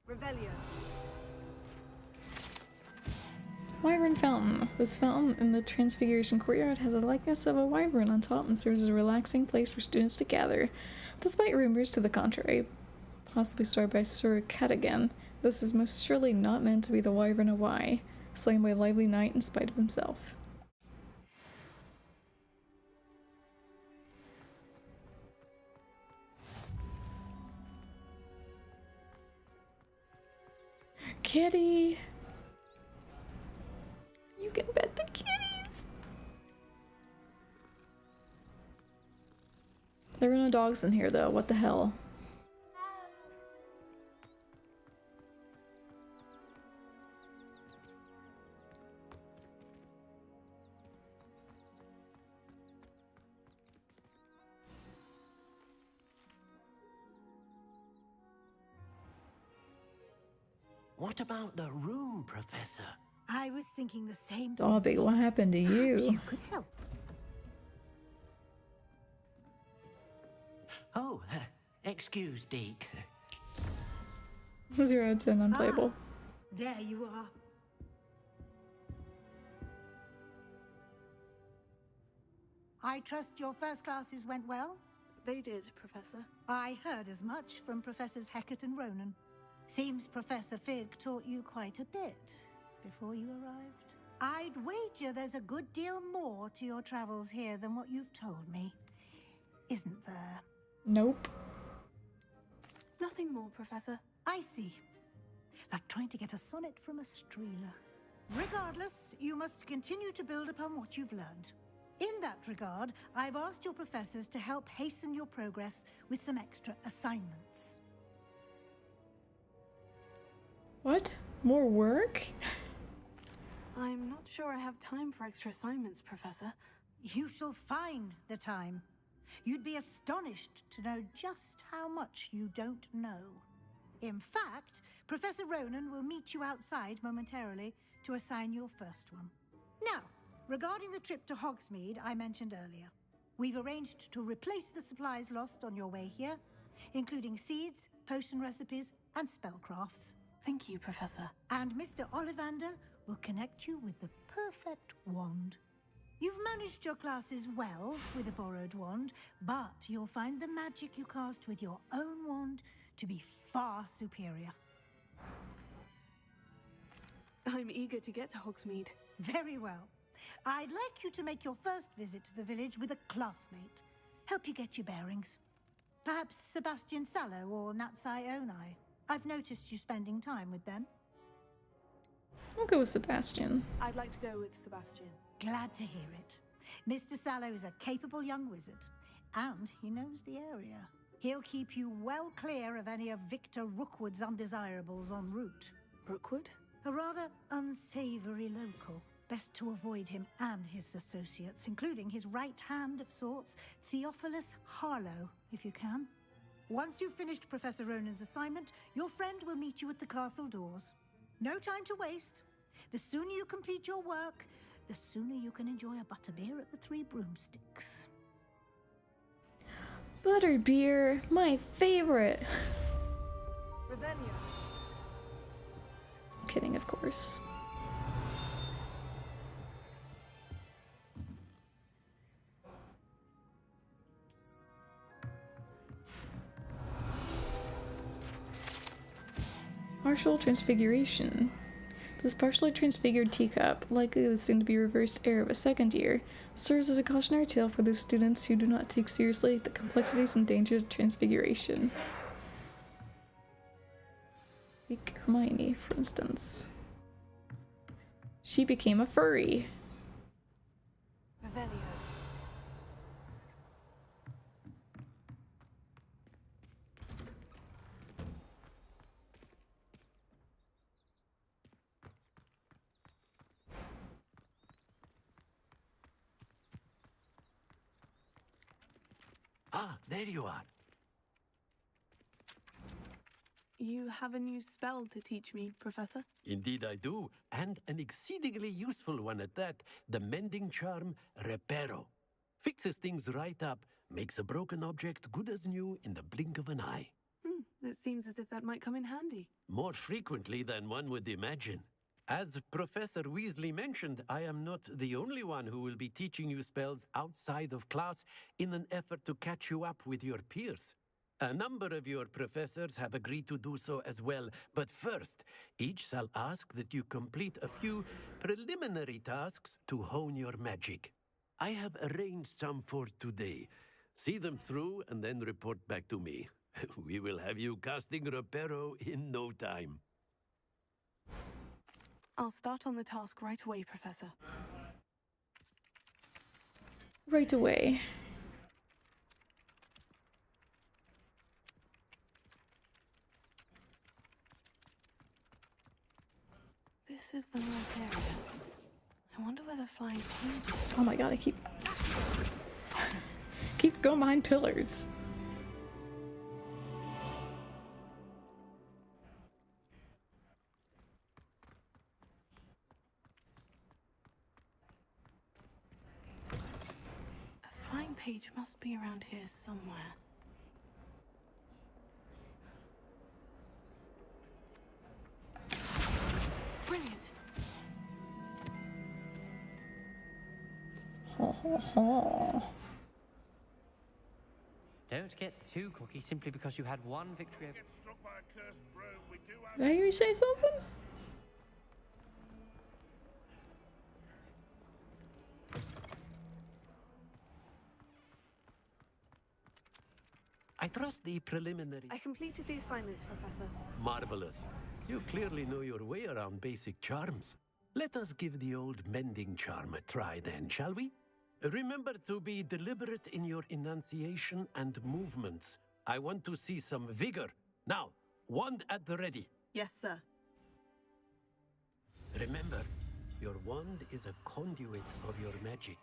S9: Revelio.
S1: Wyvern Fountain. This fountain in the Transfiguration Courtyard has a likeness of a wyvern on top and serves as a relaxing place for students to gather. Despite rumors to the contrary, possibly started by Sir Cadigan, this is most surely not meant to be the Wyvern of Y, slain by a lively knight in spite of himself. Kitty! You can pet the kitties! There are no dogs in here though, what the hell?
S8: What about the room, Professor?
S11: I was thinking the same thing.
S1: Dobby, what happened to
S11: Perhaps
S1: you?
S11: you could help.
S12: Oh, excuse, Deke.
S1: 0 out of 10 unplayable.
S11: There you are. I trust your first classes went well?
S9: They did, Professor.
S11: I heard as much from Professors Hecat and Ronan. Seems Professor Fig taught you quite a bit before you arrived. I'd wager there's a good deal more to your travels here than what you've told me. Isn't there?
S1: Nope.
S9: Nothing more, Professor.
S11: I see. Like trying to get a sonnet from a streeler. Regardless, you must continue to build upon what you've learned. In that regard, I've asked your professors to help hasten your progress with some extra assignments.
S1: What? More work?
S9: I'm not sure I have time for extra assignments, Professor.
S11: You shall find the time. You'd be astonished to know just how much you don't know. In fact, Professor Ronan will meet you outside momentarily to assign your first one. Now, regarding the trip to Hogsmeade I mentioned earlier, we've arranged to replace the supplies lost on your way here, including seeds, potion recipes, and spellcrafts.
S9: Thank you, Professor.
S11: And Mr. Ollivander will connect you with the perfect wand. You've managed your classes well with a borrowed wand, but you'll find the magic you cast with your own wand to be far superior.
S9: I'm eager to get to Hogsmeade.
S11: Very well. I'd like you to make your first visit to the village with a classmate. Help you get your bearings. Perhaps Sebastian Sallow or Natsai Onai. I've noticed you spending time with them.
S1: I'll go with Sebastian.
S9: I'd like to go with Sebastian.
S11: Glad to hear it. Mr. Sallow is a capable young wizard, and he knows the area. He'll keep you well clear of any of Victor Rookwood's undesirables en route.
S9: Rookwood?
S11: A rather unsavory local. Best to avoid him and his associates, including his right hand of sorts, Theophilus Harlow, if you can. Once you've finished Professor Ronan's assignment, your friend will meet you at the castle doors. No time to waste. The sooner you complete your work, the sooner you can enjoy a butterbeer at the Three Broomsticks.
S1: Butterbeer, my favorite.
S9: Revelio.
S1: Kidding, of course. Partial transfiguration. This partially transfigured teacup, likely the soon-to-be reversed heir of a second year, serves as a cautionary tale for those students who do not take seriously the complexities and dangers of transfiguration. Take Hermione, for instance. She became a furry.
S9: Revelio.
S20: Ah, there you are.
S9: You have a new spell to teach me, Professor?
S20: Indeed I do, and an exceedingly useful one at that, the mending charm Reparo. Fixes things right up, makes a broken object good as new in the blink of an eye.
S9: It seems as if that might come in handy.
S20: More frequently than one would imagine. As Professor Weasley mentioned, I am not the only one who will be teaching you spells outside of class in an effort to catch you up with your peers. A number of your professors have agreed to do so as well, but first, each shall ask that you complete a few preliminary tasks to hone your magic. I have arranged some for today. See them through and then report back to me. We will have you casting Reparo in no time.
S9: I'll start on the task right away, Professor.
S1: Right away.
S9: This is the north area. I wonder where the flying page is.
S1: Oh my god, I keeps going behind pillars.
S9: A flying page must be around here somewhere. Brilliant.
S15: Don't get too cocky simply because you had one victory over...
S1: Did I hear you say something?
S20: I trust the preliminary...
S9: I completed the assignments, Professor.
S20: Marvelous. You clearly know your way around basic charms. Let us give the old mending charm a try then, shall we? Remember to be deliberate in your enunciation and movements. I want to see some vigor. Now, wand at the ready.
S9: Yes, sir.
S20: Remember, your wand is a conduit of your magic.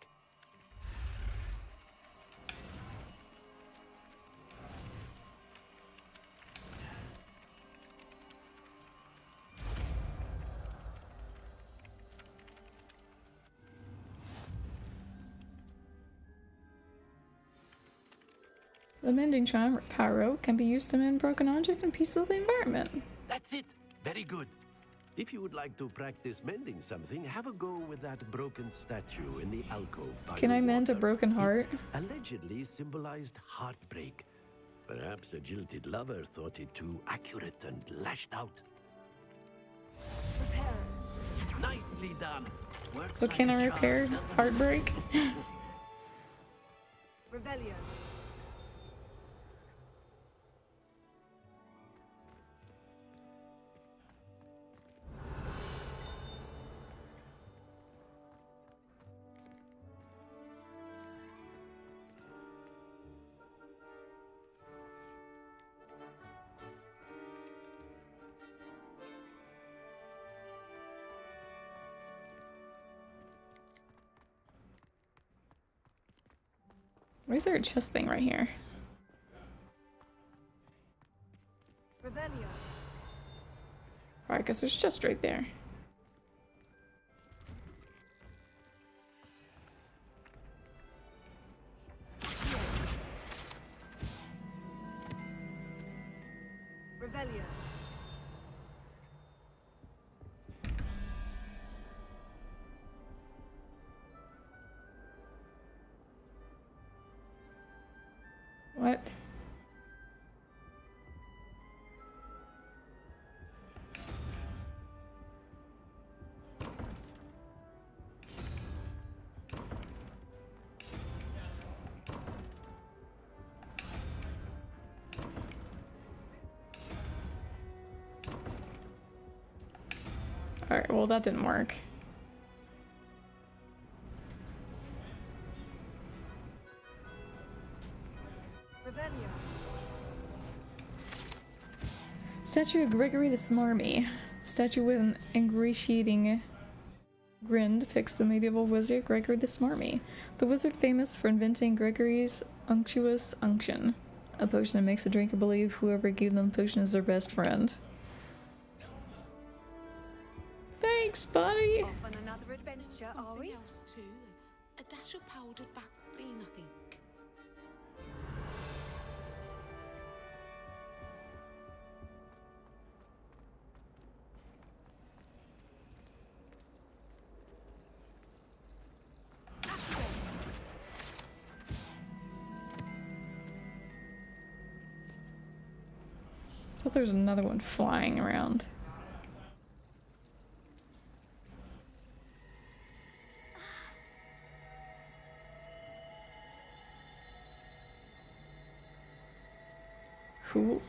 S1: The mending charm, Pyro, can be used to mend broken objects and pieces of the environment.
S20: That's it. Very good. If you would like to practice mending something, have a go with that broken statue in the alcove by
S1: Can
S20: the
S1: I mend a
S20: water.
S1: broken heart?
S20: It allegedly symbolized heartbreak. Perhaps a jilted lover thought it too accurate and lashed out. Nicely done. Works
S1: So
S20: like
S1: can
S20: a
S1: I
S20: charm,
S1: repair
S20: doesn't it?
S1: heartbreak?
S19: Revelio.
S1: Why is there a chest thing right here?
S19: Revelio.
S1: Alright, I guess there's a chest right there.
S19: Revelio.
S1: What? Alright, well that didn't work.
S19: Revelio.
S1: Statue of Gregory the Smarmy. Statue with an ingratiating grin depicts the medieval wizard Gregory the Smarmy, the wizard famous for inventing Gregory's unctuous unction, a potion that makes a drinker believe whoever gave them the potion is their best friend. Thanks, buddy!
S19: Off on another adventure, are we?
S9: Else too. A dash of powdered bat spleen, I think.
S1: I thought there was another one flying around. Cool.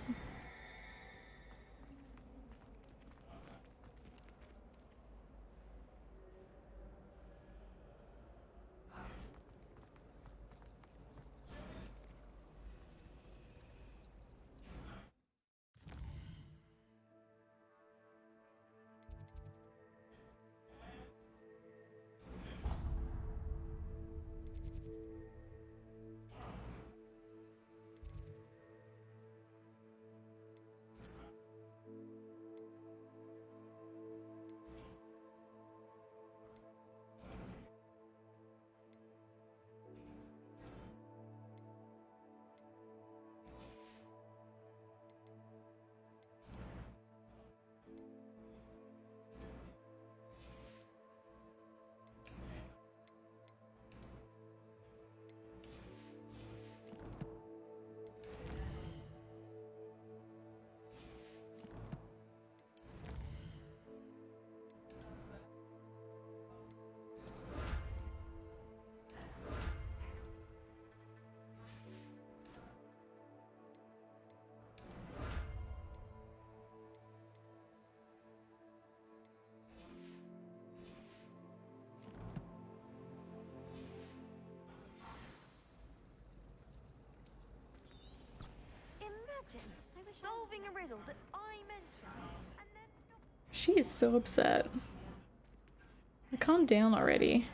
S3: Imagine solving a riddle that I mentioned, and then
S1: She is so upset. Calm down already.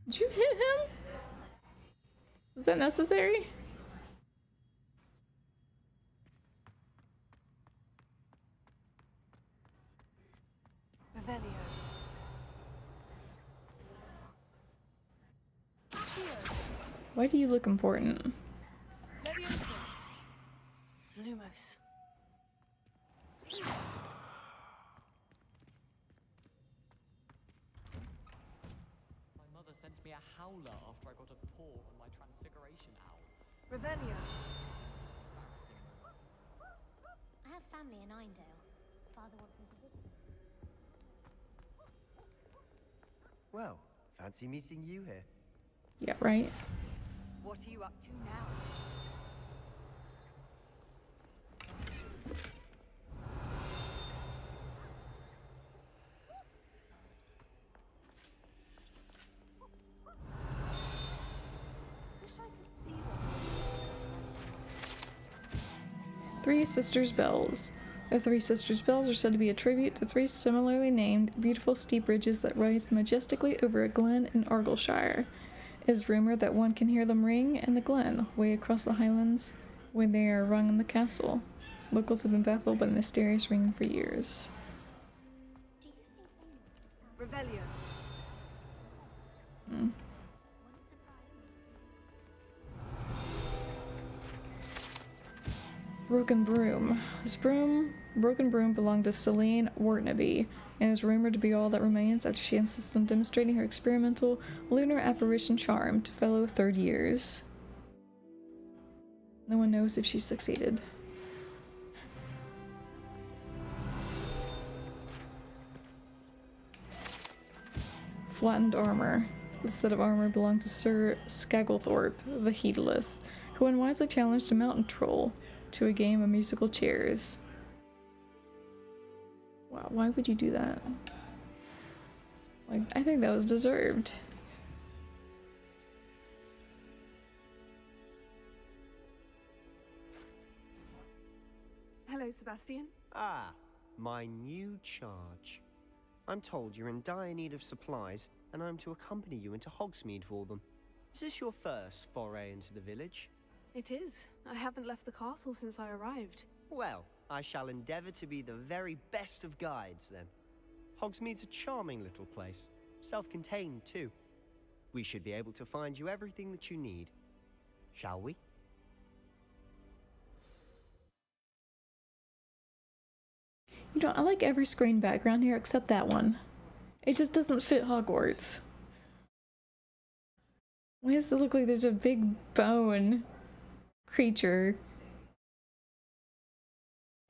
S1: Did you hit him? Was that necessary? Why do you look important?
S9: Lumos.
S14: My mother sent me a howler after I got a paw on my transfiguration owl.
S9: Revelio.
S13: I have family in Eindale. Father wants me to visit.
S21: Well, fancy meeting you here.
S1: Yeah, right?
S19: What are you up to now?
S1: Three Sisters Bells. The Three Sisters Bells are said to be a tribute to three similarly named, beautiful steep ridges that rise majestically over a glen in Argyllshire. It is rumored that one can hear them ring in the glen, way across the highlands, when they are rung in the castle. Locals have been baffled by the mysterious ring for years.
S9: Revelio.
S1: Broken Broom. This broken broom belonged to Celine Wortnaby, and is rumored to be all that remains after she insists on demonstrating her experimental lunar apparition charm to fellow third years. No one knows if she succeeded. Flattened armor. This set of armor belonged to Sir Skagglethorpe, the Heedless, who unwisely challenged a mountain troll to a game of musical chairs. Wow, why would you do that? Like, I think that was deserved.
S9: Hello, Sebastian.
S21: Ah, my new charge. I'm told you're in dire need of supplies, and I'm to accompany you into Hogsmeade for them. Is this your first foray into the village?
S9: It is. I haven't left the castle since I arrived.
S21: Well, I shall endeavour to be the very best of guides, then. Hogsmeade's a charming little place. Self-contained, too. We should be able to find you everything that you need. Shall we?
S1: You know, I like every screen background here except that one. It just doesn't fit Hogwarts. Why does it look like there's a big bone creature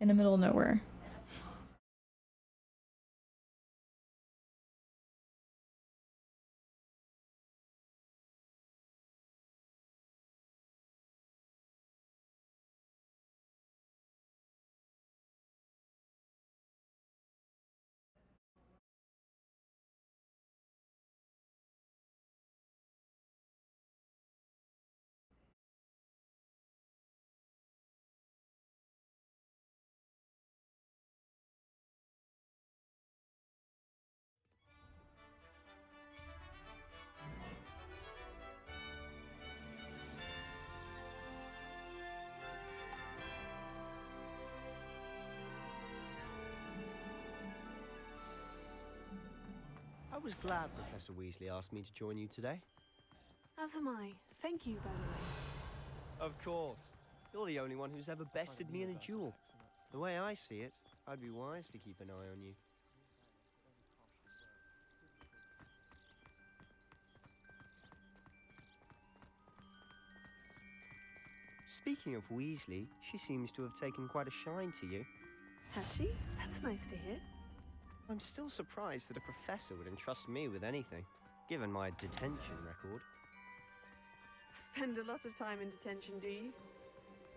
S1: in the middle of nowhere?
S21: I was glad Professor Weasley asked me to join you today.
S9: As am I. Thank you, by the way.
S21: Of course. You're the only one who's ever bested me in a duel. The way I see it, I'd be wise to keep an eye on you. Speaking of Weasley, she seems to have taken quite a shine to you.
S9: Has she? That's nice to hear.
S21: I'm still surprised that a professor would entrust me with anything, given my detention record.
S9: Spend a lot of time in detention, do you?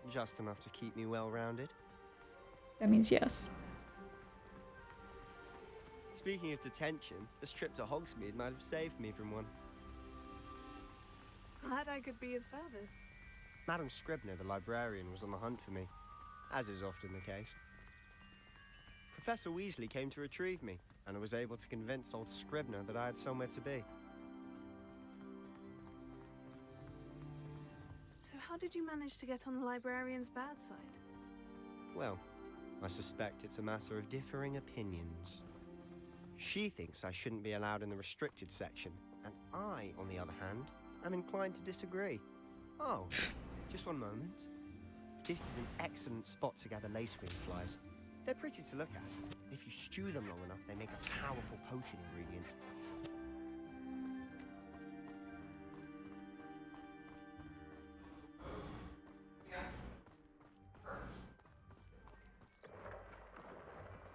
S21: Just enough to keep me well-rounded.
S1: That means yes.
S21: Speaking of detention, this trip to Hogsmeade might have saved me from one.
S9: Glad I could be of service.
S21: Madam Scribner, the librarian, was on the hunt for me, as is often the case. Professor Weasley came to retrieve me, and I was able to convince old Scribner that I had somewhere to be.
S9: So how did you manage to get on the librarian's bad side?
S21: Well, I suspect it's a matter of differing opinions. She thinks I shouldn't be allowed in the restricted section, and I, on the other hand, I'm inclined to disagree. Oh, just one moment. This is an excellent spot to gather lacewing flies. They're pretty to look at. If you stew them long enough, they make a powerful potion ingredient.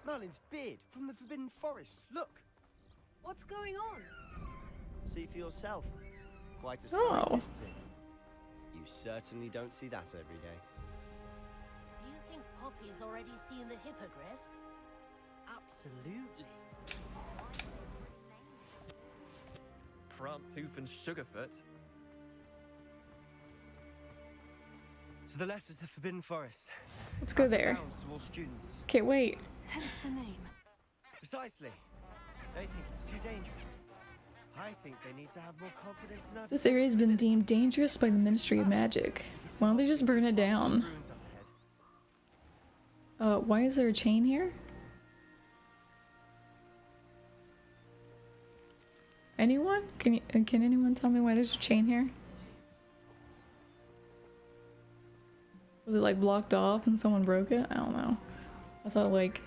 S21: Merlin's beard from the Forbidden Forest. Look!
S3: What's going on?
S21: See for yourself. Quite a
S1: Oh.
S21: sight, isn't it? You certainly don't see that every day.
S6: Do you think Poppy's already seen the hippogriffs?
S14: Absolutely. Prance, Hoof, and Sugarfoot.
S21: To the left is the Forbidden Forest.
S1: Let's go there.
S21: Grounds to all students.
S1: Okay, wait.
S3: Hence the name.
S21: Precisely. They think it's too dangerous. I think they need to have more confidence in our
S1: This area has been deemed dangerous by the Ministry of Magic. Why don't they just burn it down?
S21: ruins up ahead.
S1: Why is there a chain here? Anyone? Can anyone tell me why there's a chain here? Was it like blocked off and someone broke it? I don't know. I thought like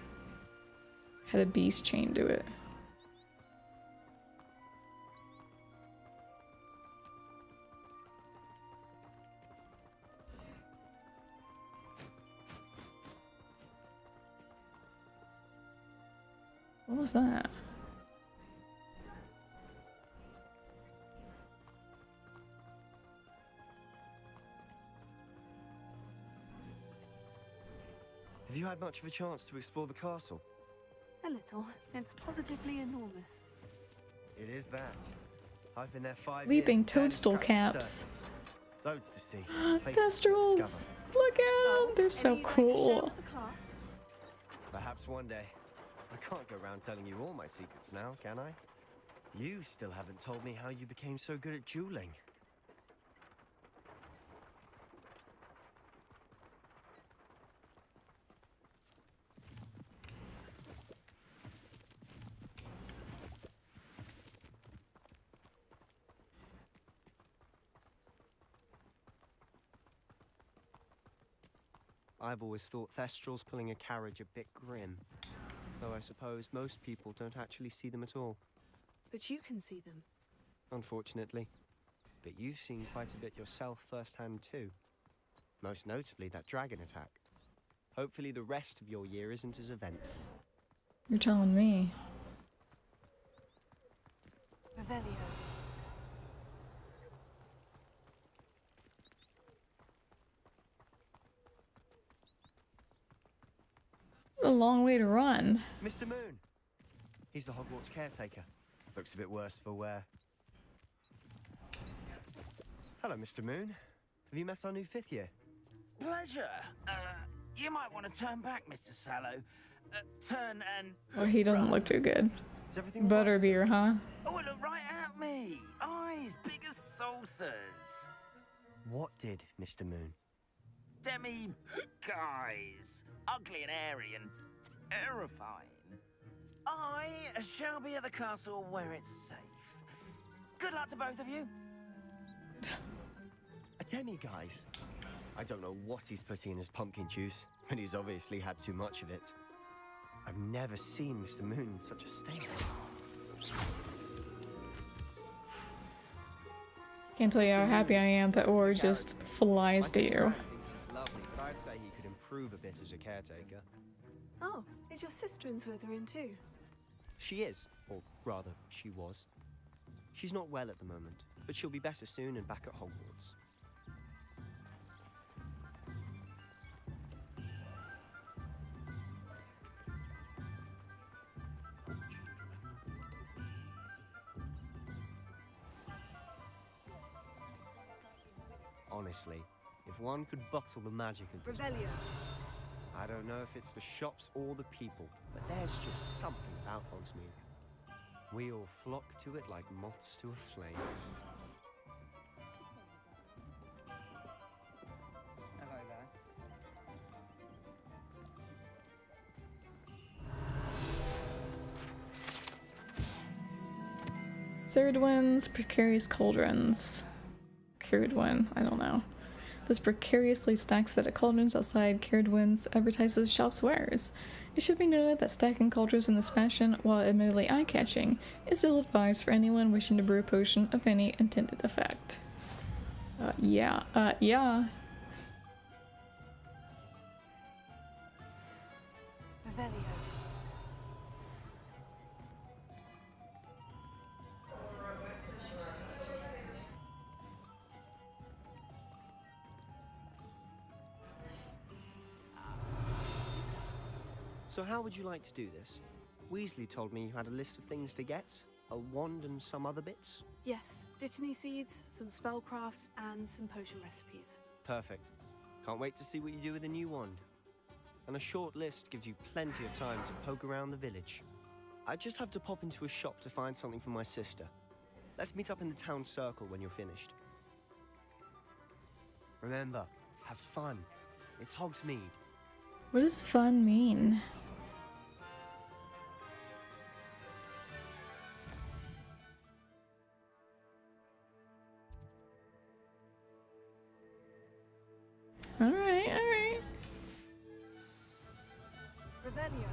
S1: had a beast chained to it. What was that?
S21: Have you had much of a chance to explore the castle?
S9: A little. It's positively enormous.
S21: It is that. I've been there 5
S1: Leaping
S21: years. and
S1: toadstool
S21: scratched the
S1: caps.
S21: surface. Loads to see. places to
S1: Thestrals!
S21: discover.
S1: Look at them! They're so cool.
S21: Perhaps one day. I can't go around telling you all my secrets now, can I? You still haven't told me how you became so good at dueling. I've always thought Thestrals pulling a carriage a bit grim. Though I suppose most people don't actually see them at all.
S9: But you can see them.
S21: Unfortunately. But you've seen quite a bit yourself firsthand too. Most notably that dragon attack. Hopefully the rest of your year isn't as eventful.
S1: You're telling me.
S9: Revelio.
S1: A long way to run.
S21: Mr. Moon! He's the Hogwarts caretaker. Looks a bit worse for wear. Hello, Mr. Moon. Have you met our new 5th year?
S12: Pleasure. You might want to turn back, Mr. Sallow. Turn and...
S1: Oh, he doesn't look too good.
S21: Is everything
S1: Butterbeer, huh?
S12: Oh, look right at me. Eyes big as saucers.
S21: What did, Mr. Moon?
S12: Guys. Ugly and airy and terrifying. I shall be at the castle where it's safe. Good luck to both of you.
S21: A demi-guise? I don't know what he's putting in his pumpkin juice, but he's obviously had too much of it. I've never seen Mr. Moon in such a state.
S1: Can't tell you how happy I am that Or just flies to you.
S21: He's lovely, but I'd say he could improve a bit as a caretaker.
S9: Oh, is your sister in Slytherin too?
S21: She is, or rather, she was. She's not well at the moment, but she'll be better soon and back at Hogwarts. Honestly, if one could bottle the magic of this place, I don't know if it's the shops or the people, but there's just something about Hogsmeade. We all flock to it like moths to a flame.
S14: Hello there.
S1: Ceridwen's Precarious Cauldrons. Caradwyn. I don't know. This precariously stacked set of cauldrons outside Caradwyn's advertises shop's wares. It should be noted that stacking cauldrons in this fashion, while admittedly eye-catching, is ill-advised for anyone wishing to brew a potion of any intended effect. Yeah.
S9: Revelio.
S21: So how would you like to do this? Weasley told me you had a list of things to get. A wand and some other bits?
S9: Yes, Dittany seeds, some spellcrafts, and some potion recipes.
S21: Perfect. Can't wait to see what you do with the new wand. And a short list gives you plenty of time to poke around the village. I just have to pop into a shop to find something for my sister. Let's meet up in the town circle when you're finished. Remember, have fun. It's Hogsmeade.
S1: What does fun mean? Alright.
S9: Revelio.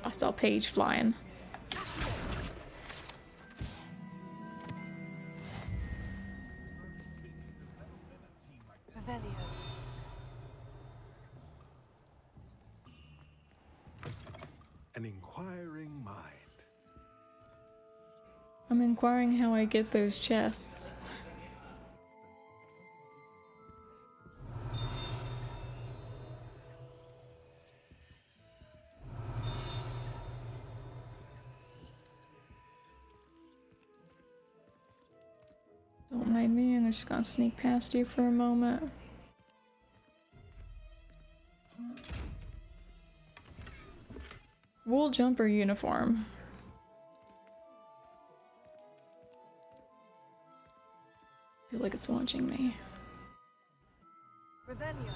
S1: I saw Paige flying.
S9: Revelio.
S18: An inquiring mind.
S1: I'm inquiring how I get those chests. Don't mind me, I'm just gonna sneak past you for a moment. Wool jumper uniform. I feel like it's watching me.
S9: Revelio.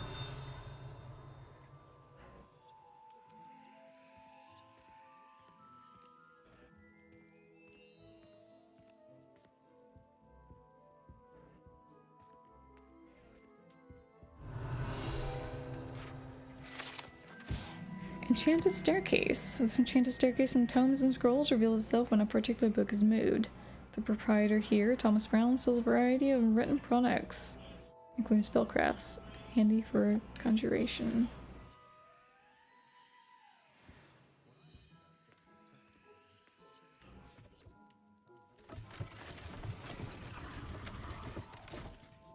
S1: Enchanted Staircase. This enchanted staircase in tomes and scrolls reveals itself when a particular book is moved. The proprietor here, Thomas Brown, sells a variety of written products, including spellcrafts, handy for conjuration.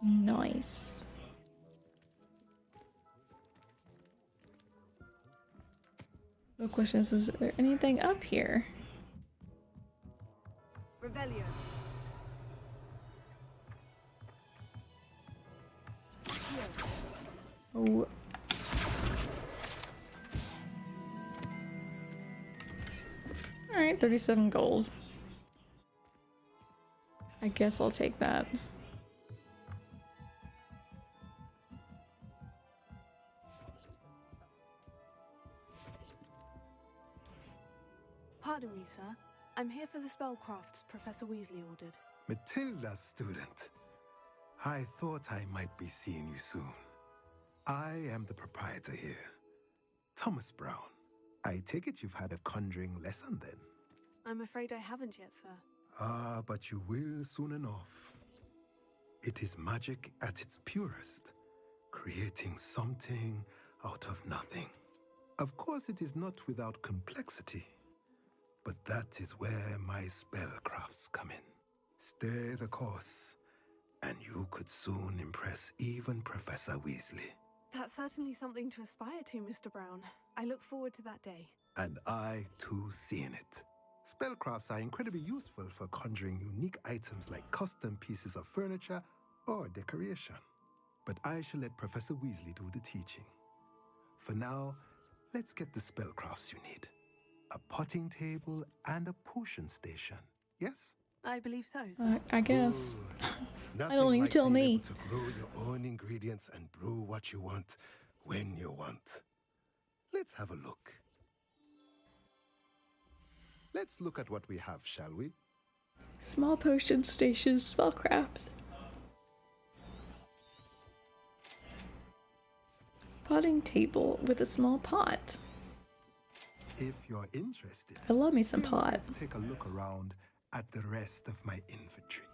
S1: Nice. The question is there anything up here?
S9: Revelio.
S1: Oh. Alright, 37 gold. I guess I'll take that.
S9: Pardon me, sir. I'm here for the spellcrafts Professor Weasley ordered.
S18: Matilda's student. I thought I might be seeing you soon. I am the proprietor here, Thomas Brown. I take it you've had a conjuring lesson then?
S9: I'm afraid I haven't yet, sir.
S18: Ah, but you will soon enough. It is magic at its purest, creating something out of nothing. Of course, it is not without complexity, but that is where my spellcrafts come in. Stay the course, and you could soon impress even Professor Weasley.
S9: That's certainly something to aspire to, Mr. Brown. I look forward to that day.
S18: And I, too, seeing it. Spellcrafts are incredibly useful for conjuring unique items like custom pieces of furniture or decoration. but I shall let Professor Weasley do the teaching. For now, let's get the spellcrafts you need. A potting table and a potion station, yes?
S9: I believe so, sir.
S1: I guess.
S18: Nothing
S1: I don't even
S18: like
S1: tell
S18: being
S1: me.
S18: able to grow your own ingredients and brew what you want when you want. Let's have a look. Let's look at what we have, shall we?
S1: Small potion station spellcraft. Potting table with a small pot.
S18: If you're interested,
S1: I love me some
S18: feel free
S1: pot.
S18: to take a look around at the rest of my inventory.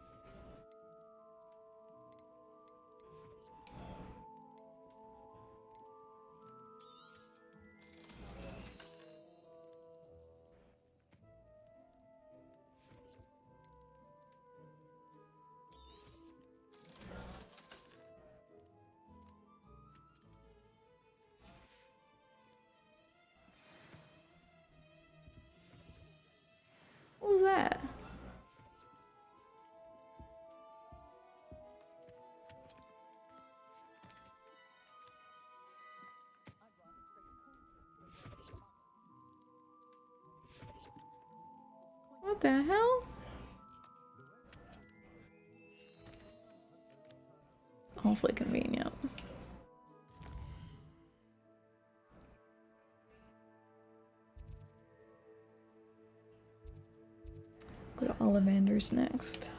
S1: What was that? What the hell? It's awfully convenient. Go to Ollivander's next.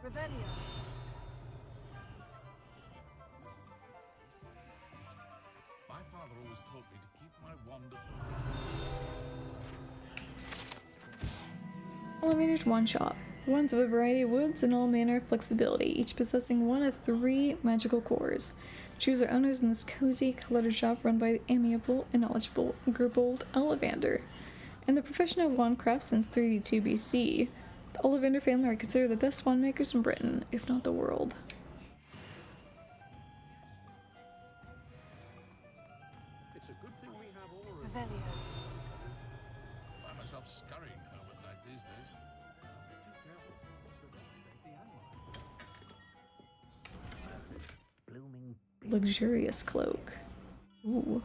S9: Revelio.
S7: My father always taught me to keep my wand.
S1: Ollivander's One Shop. Wands of a variety of woods and all manner of flexibility, each possessing one of 3 magical cores. Choose our owners in this cozy, cluttered shop run by the amiable and knowledgeable Gerbold Ollivander. And the profession of wandcraft since 382 BC, the Ollivander family are considered the best wand makers in Britain, if not the world.
S7: It's a good thing we have all of
S9: Revelio.
S7: I find myself scurrying home at night these days. Be too careful.
S12: Blooming.
S1: Luxurious cloak. Ooh.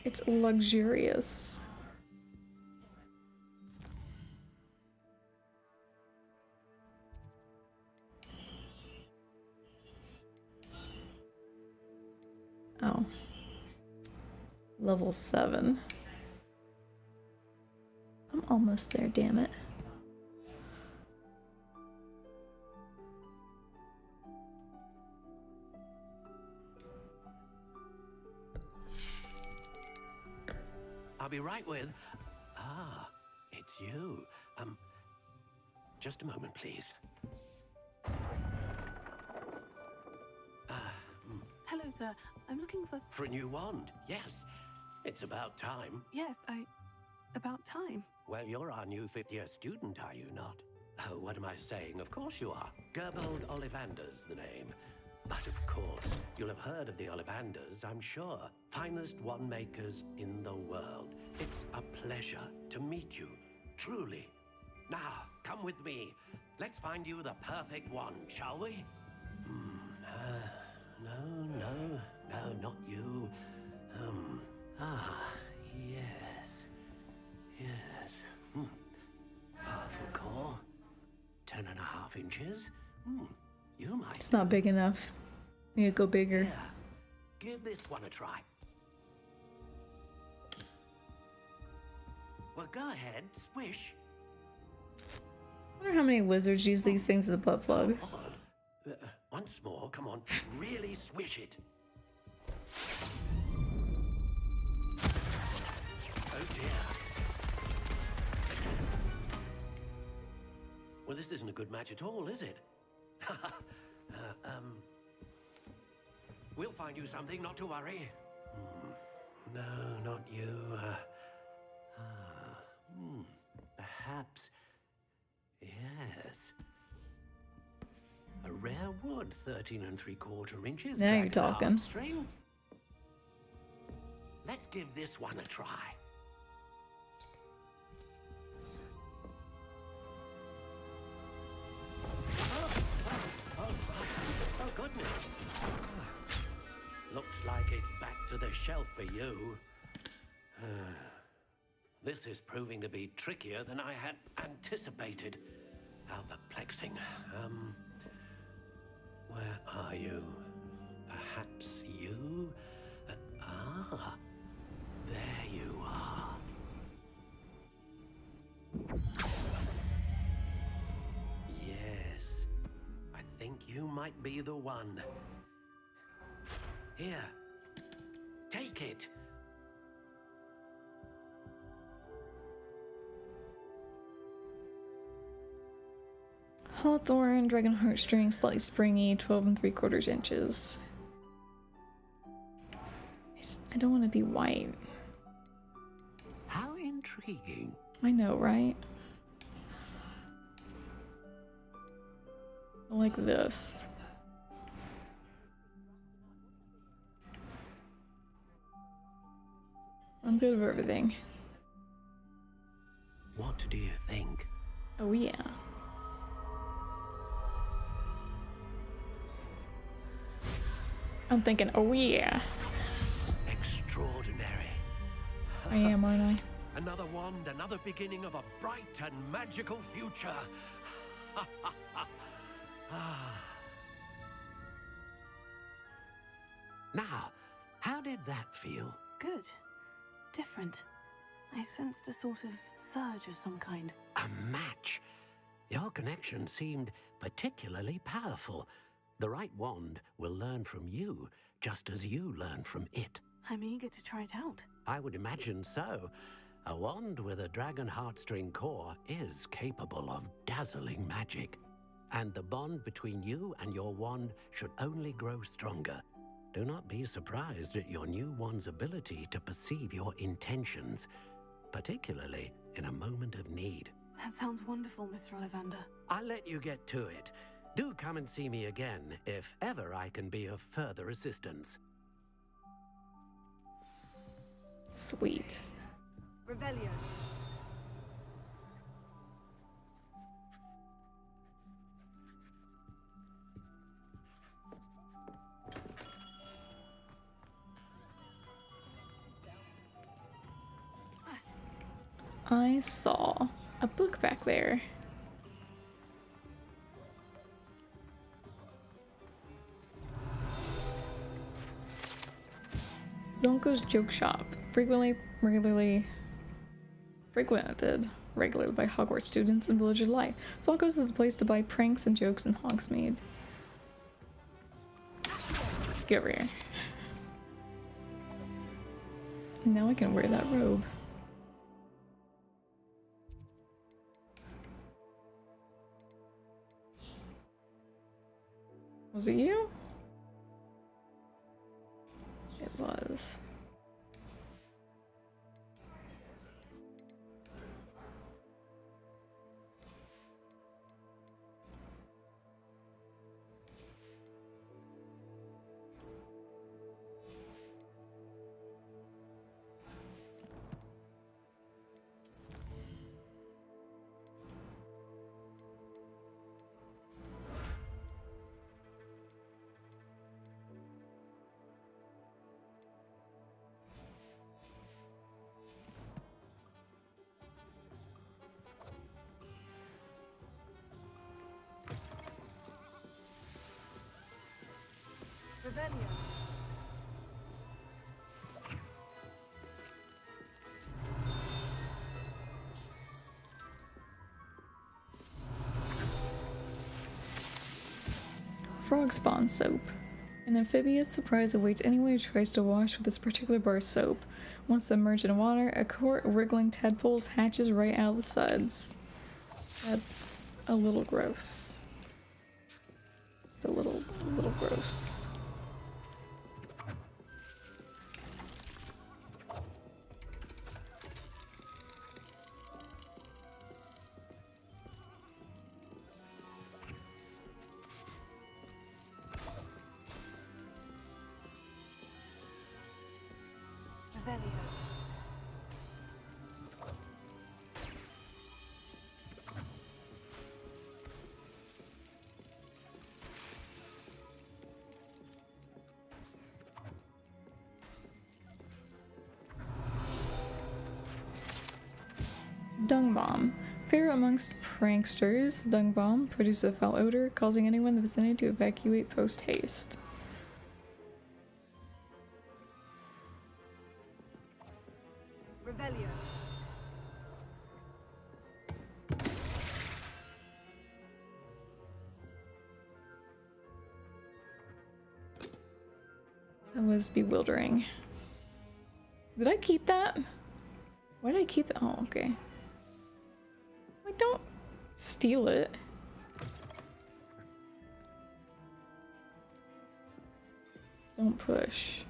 S1: It's luxurious. Oh. Level 7. I'm almost there, damn it.
S8: I'll be right with... Ah, it's you. Just a moment, please.
S9: Hello, sir. I'm looking for...
S8: For a new wand, yes. It's about time.
S9: Yes, about time.
S8: Well, you're our new 5th-year student, are you not? Oh, what am I saying? Of course you are. Gerbold Ollivander's the name. But of course, you'll have heard of the Ollivanders, I'm sure. Finest wand makers in the world. It's a pleasure to meet you, truly. Now, come with me. Let's find you the perfect wand, shall we? No, not you. Yes. Powerful core. 10.5 inches. You might.
S1: It's not big enough. We need to go bigger.
S8: Yeah. Give this one a try. Well, go ahead, swish.
S1: I wonder how many wizards use these things as a butt plug.
S8: Odd. Once more, come on, really swish it. Oh dear. Well, this isn't a good match at all, is it? We'll find you something, not to worry. No, not you. Perhaps. Yes. A rare wood, 13 3/4 inches.
S1: Now you're talking.
S8: String. Let's give this one a try. Oh, goodness. Looks like it's back to the shelf for you. This is proving to be trickier than I had anticipated. How perplexing. Where are you? Perhaps you? There you are. Yes, I think you might be the one. Here, take it.
S1: Hawthorn, dragon heartstring, slightly springy, 12 3/4 inches. I don't want to be white.
S8: How intriguing.
S1: I know, right? I like this. I'm good with everything.
S8: What do you think?
S1: Oh yeah. I'm thinking, oh yeah.
S8: Extraordinary.
S1: I am, aren't I?
S8: Another wand, another beginning of a bright and magical future. Now, how did that feel?
S9: Good. Different. I sensed a sort of surge of some kind.
S8: A match. Your connection seemed particularly powerful. The right wand will learn from you, just as you learn from it.
S9: I'm eager to try it out.
S8: I would imagine so. A wand with a dragon heartstring core is capable of dazzling magic. And the bond between you and your wand should only grow stronger. Do not be surprised at your new wand's ability to perceive your intentions, particularly in a moment of need.
S9: That sounds wonderful, Mr. Ollivander.
S8: I'll let you get to it. Do come and see me again if ever I can be of further assistance.
S1: Sweet.
S19: Revelio.
S1: I saw a book back there. Zonko's Joke Shop, frequented regularly by Hogwarts students in Village of Light. Zonko's is the place to buy pranks and jokes in Hogsmeade. Get over here. Now I can wear that robe. Was it you? It was.
S19: Revelio.
S1: frog spawn soap. An amphibious surprise awaits anyone who tries to wash with this particular bar of soap. Once submerged in water, a court of wriggling tadpoles hatches right out of the suds. That's a little gross. Just a little gross. Dung bomb. Fair amongst pranksters, dung bomb produces a foul odor, causing anyone in the vicinity to evacuate post-haste.
S19: Revelio.
S1: That was bewildering. Did I keep that? Why did I keep it? Oh, okay. Like, don't steal it. Don't push.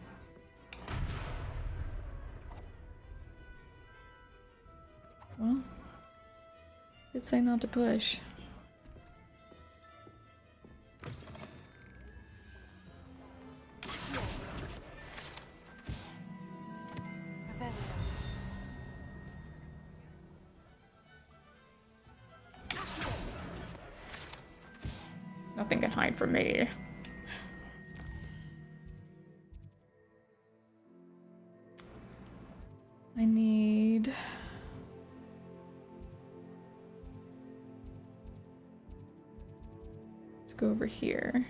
S1: Well, did say not to push. Nothing can hide from me. I need... to go over here.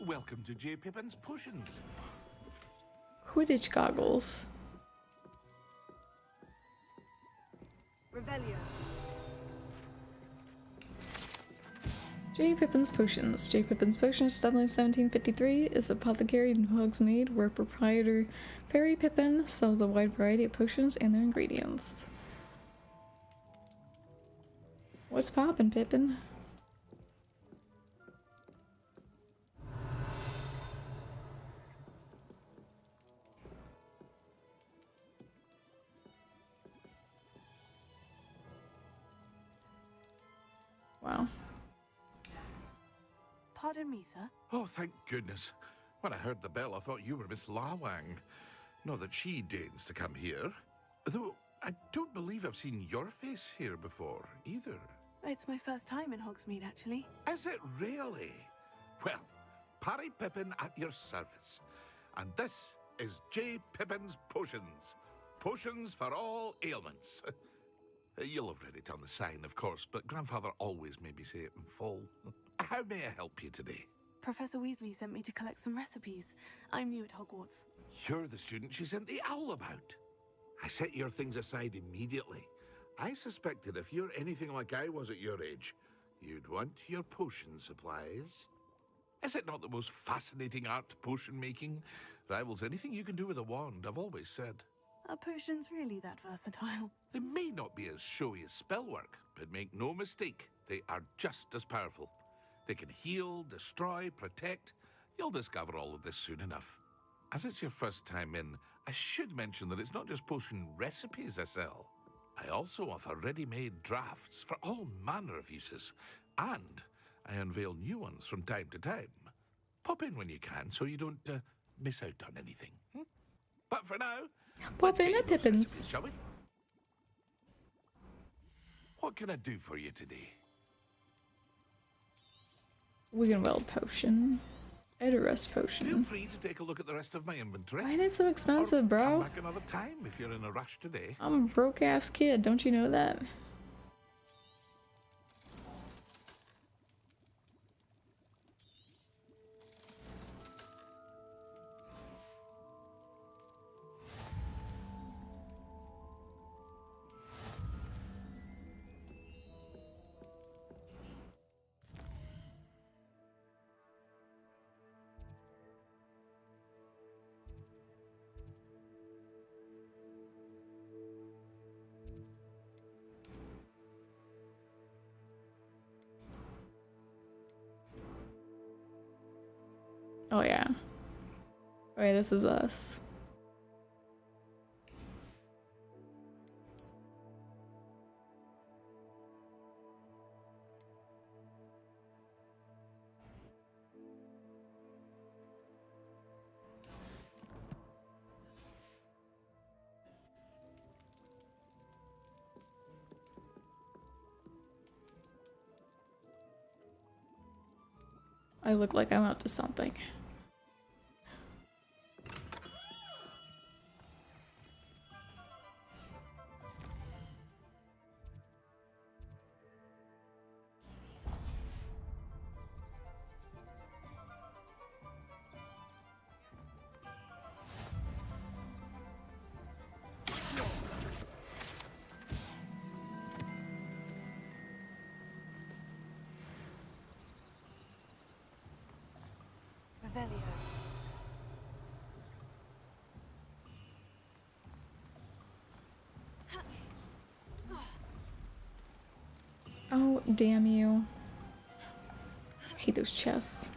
S7: Welcome to J. Pippin's Potions.
S1: Quidditch goggles.
S19: Revelio.
S1: J. Pippin's Potions. J. Pippin's Potions, established in 1753, is apothecary in Hogsmeade, where proprietor Fairy Pippin sells a wide variety of potions and their ingredients. What's poppin', Pippin? Wow.
S9: Pardon me, sir.
S7: Oh, thank goodness. When I heard the bell, I thought you were Miss Lawang. Not that she deigns to come here. Though, I don't believe I've seen your face here before, either.
S9: It's my first time in Hogsmeade, actually.
S7: Is it really? Well, Parry Pippin at your service. And this is J. Pippin's Potions. Potions for all ailments. You'll have read it on the sign, of course, but Grandfather always made me say it in full. How may I help you today?
S9: Professor Weasley sent me to collect some recipes. I'm new at Hogwarts.
S7: You're the student she sent the owl about. I set your things aside immediately. I suspected if you're anything like I was at your age, you'd want your potion supplies. Is it not the most fascinating art, potion making? Rivals anything you can do with a wand, I've always said.
S9: Are potions really that versatile?
S7: They may not be as showy as spellwork, but make no mistake, they are just as powerful. They can heal, destroy, protect. You'll discover all of this soon enough. As it's your first time in, I should mention that it's not just potion recipes I sell. I also offer ready-made drafts for all manner of uses, and I unveil new ones from time to time. Pop in when you can so you don't miss out on anything. But for now,
S1: Pop in at
S7: those
S1: Pippin's.
S7: recipes, shall we? What can I do for you today?
S1: Wiggenweld potion. Edorus
S7: Feel
S1: potion.
S7: free to take a look at the rest of my inventory.
S1: Why are they so expensive,
S7: Or
S1: bro?
S7: come back another time if you're in a rush today.
S1: I'm a broke ass kid, don't you know that? Oh yeah. Wait, this is us. I look like I'm up to something.
S9: Revelio.
S1: Oh, damn you. I hate those chests.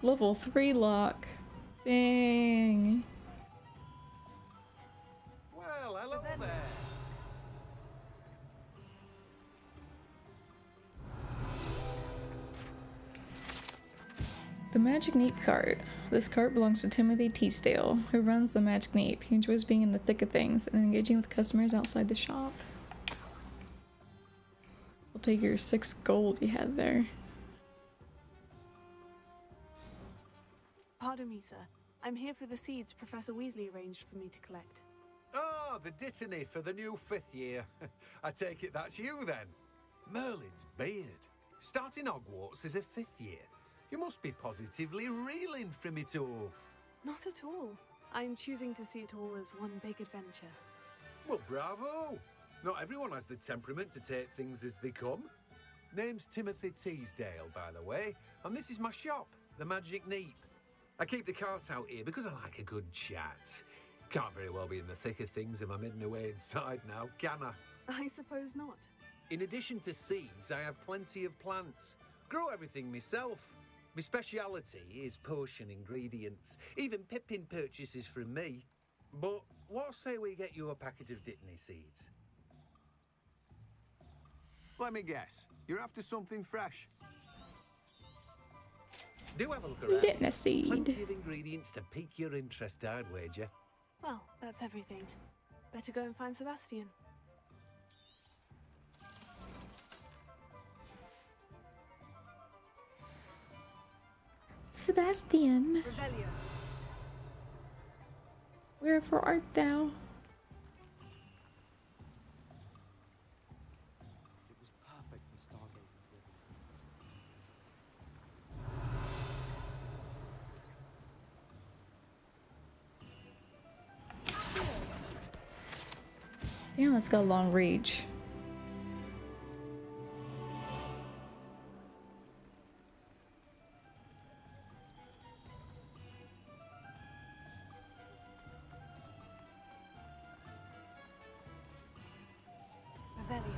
S1: Level 3 lock. Dang.
S20: Well, hello there.
S1: The Magic Neep cart. This cart belongs to Timothy Teasdale, who runs the Magic Neep. He enjoys being in the thick of things and engaging with customers outside the shop. I'll take your 6 gold you had there.
S9: Pardon me, sir. I'm here for the seeds Professor Weasley arranged for me to collect.
S20: Oh, the dittany for the new 5th year. I take it that's you then. Merlin's beard. Starting Hogwarts as a 5th year. You must be positively reeling from it all.
S9: Not at all. I'm choosing to see it all as one big adventure.
S20: Well, bravo. Not everyone has the temperament to take things as they come. Name's Timothy Teasdale, by the way, and this is my shop, the Magic Neep. I keep the cart out here because I like a good chat. Can't very well be in the thick of things if I'm hidden away inside now, can I?
S9: I suppose not.
S20: In addition to seeds, I have plenty of plants. Grow everything myself. My speciality is potion ingredients. Even Pippin purchases from me. But what say we get you a packet of Dittany seeds?
S4: Let me guess. You're after something fresh.
S20: Do have a look around.
S1: Dittany seed.
S20: Plenty of ingredients to pique your interest, I'd wager.
S9: Well, that's everything. Better go and find Sebastian.
S1: Sebastian,
S9: Revelio.
S1: wherefore art thou?
S14: It was perfect for stargazing.
S1: Damn, that's got long reach.
S9: Revelio.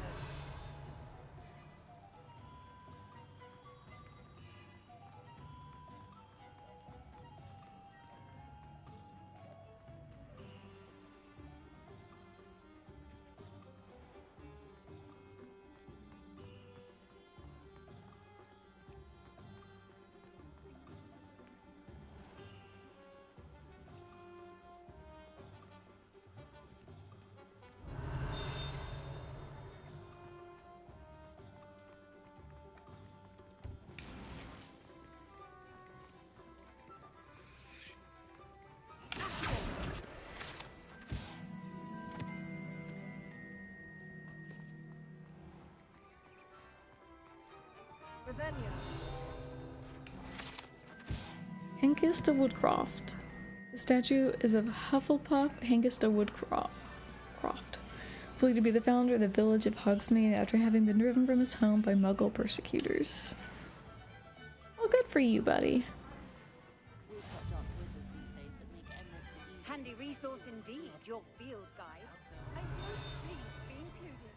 S1: Hengist of Woodcroft. The statue is of Hufflepuff Hengist of Woodcroft, believed to be the founder of the village of Hogsmeade after having been driven from his home by Muggle persecutors. Well, good for you, buddy.
S19: Handy resource indeed, your field guide. I'm most pleased to be included.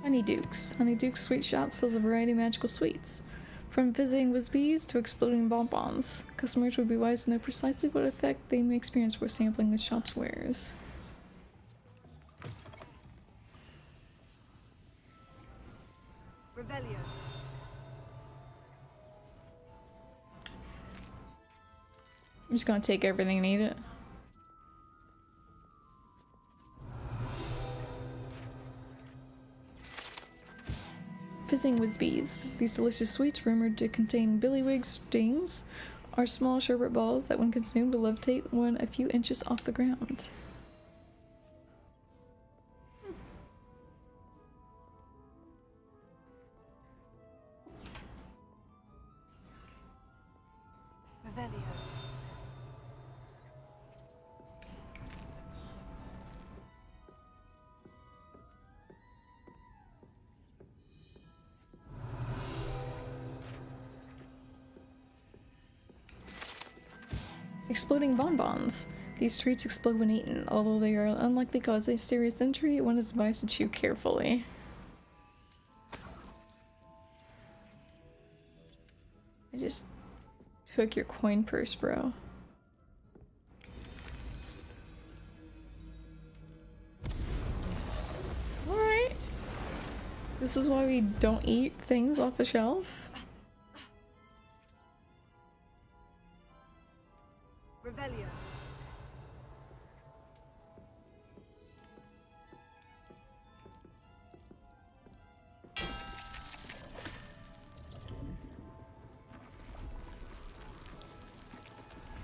S1: Honeydukes. Honeydukes Sweet Shop sells a variety of magical sweets. From visiting Whizbees to exploding bonbons, customers would be wise to know precisely what effect they may experience before sampling the shop's wares.
S19: Revelio.
S1: I'm just gonna take everything and eat it. Fizzing Whizbees. These delicious sweets, rumored to contain billywig stings, are small sherbet balls that, when consumed, will levitate one a few inches off the ground.
S19: Revelio.
S1: Exploding bonbons. These treats explode when eaten. Although they are unlikely to cause a serious injury, one is advised to chew carefully. I just took your coin purse, bro. Alright. This is why we don't eat things off the shelf.
S19: Revelio.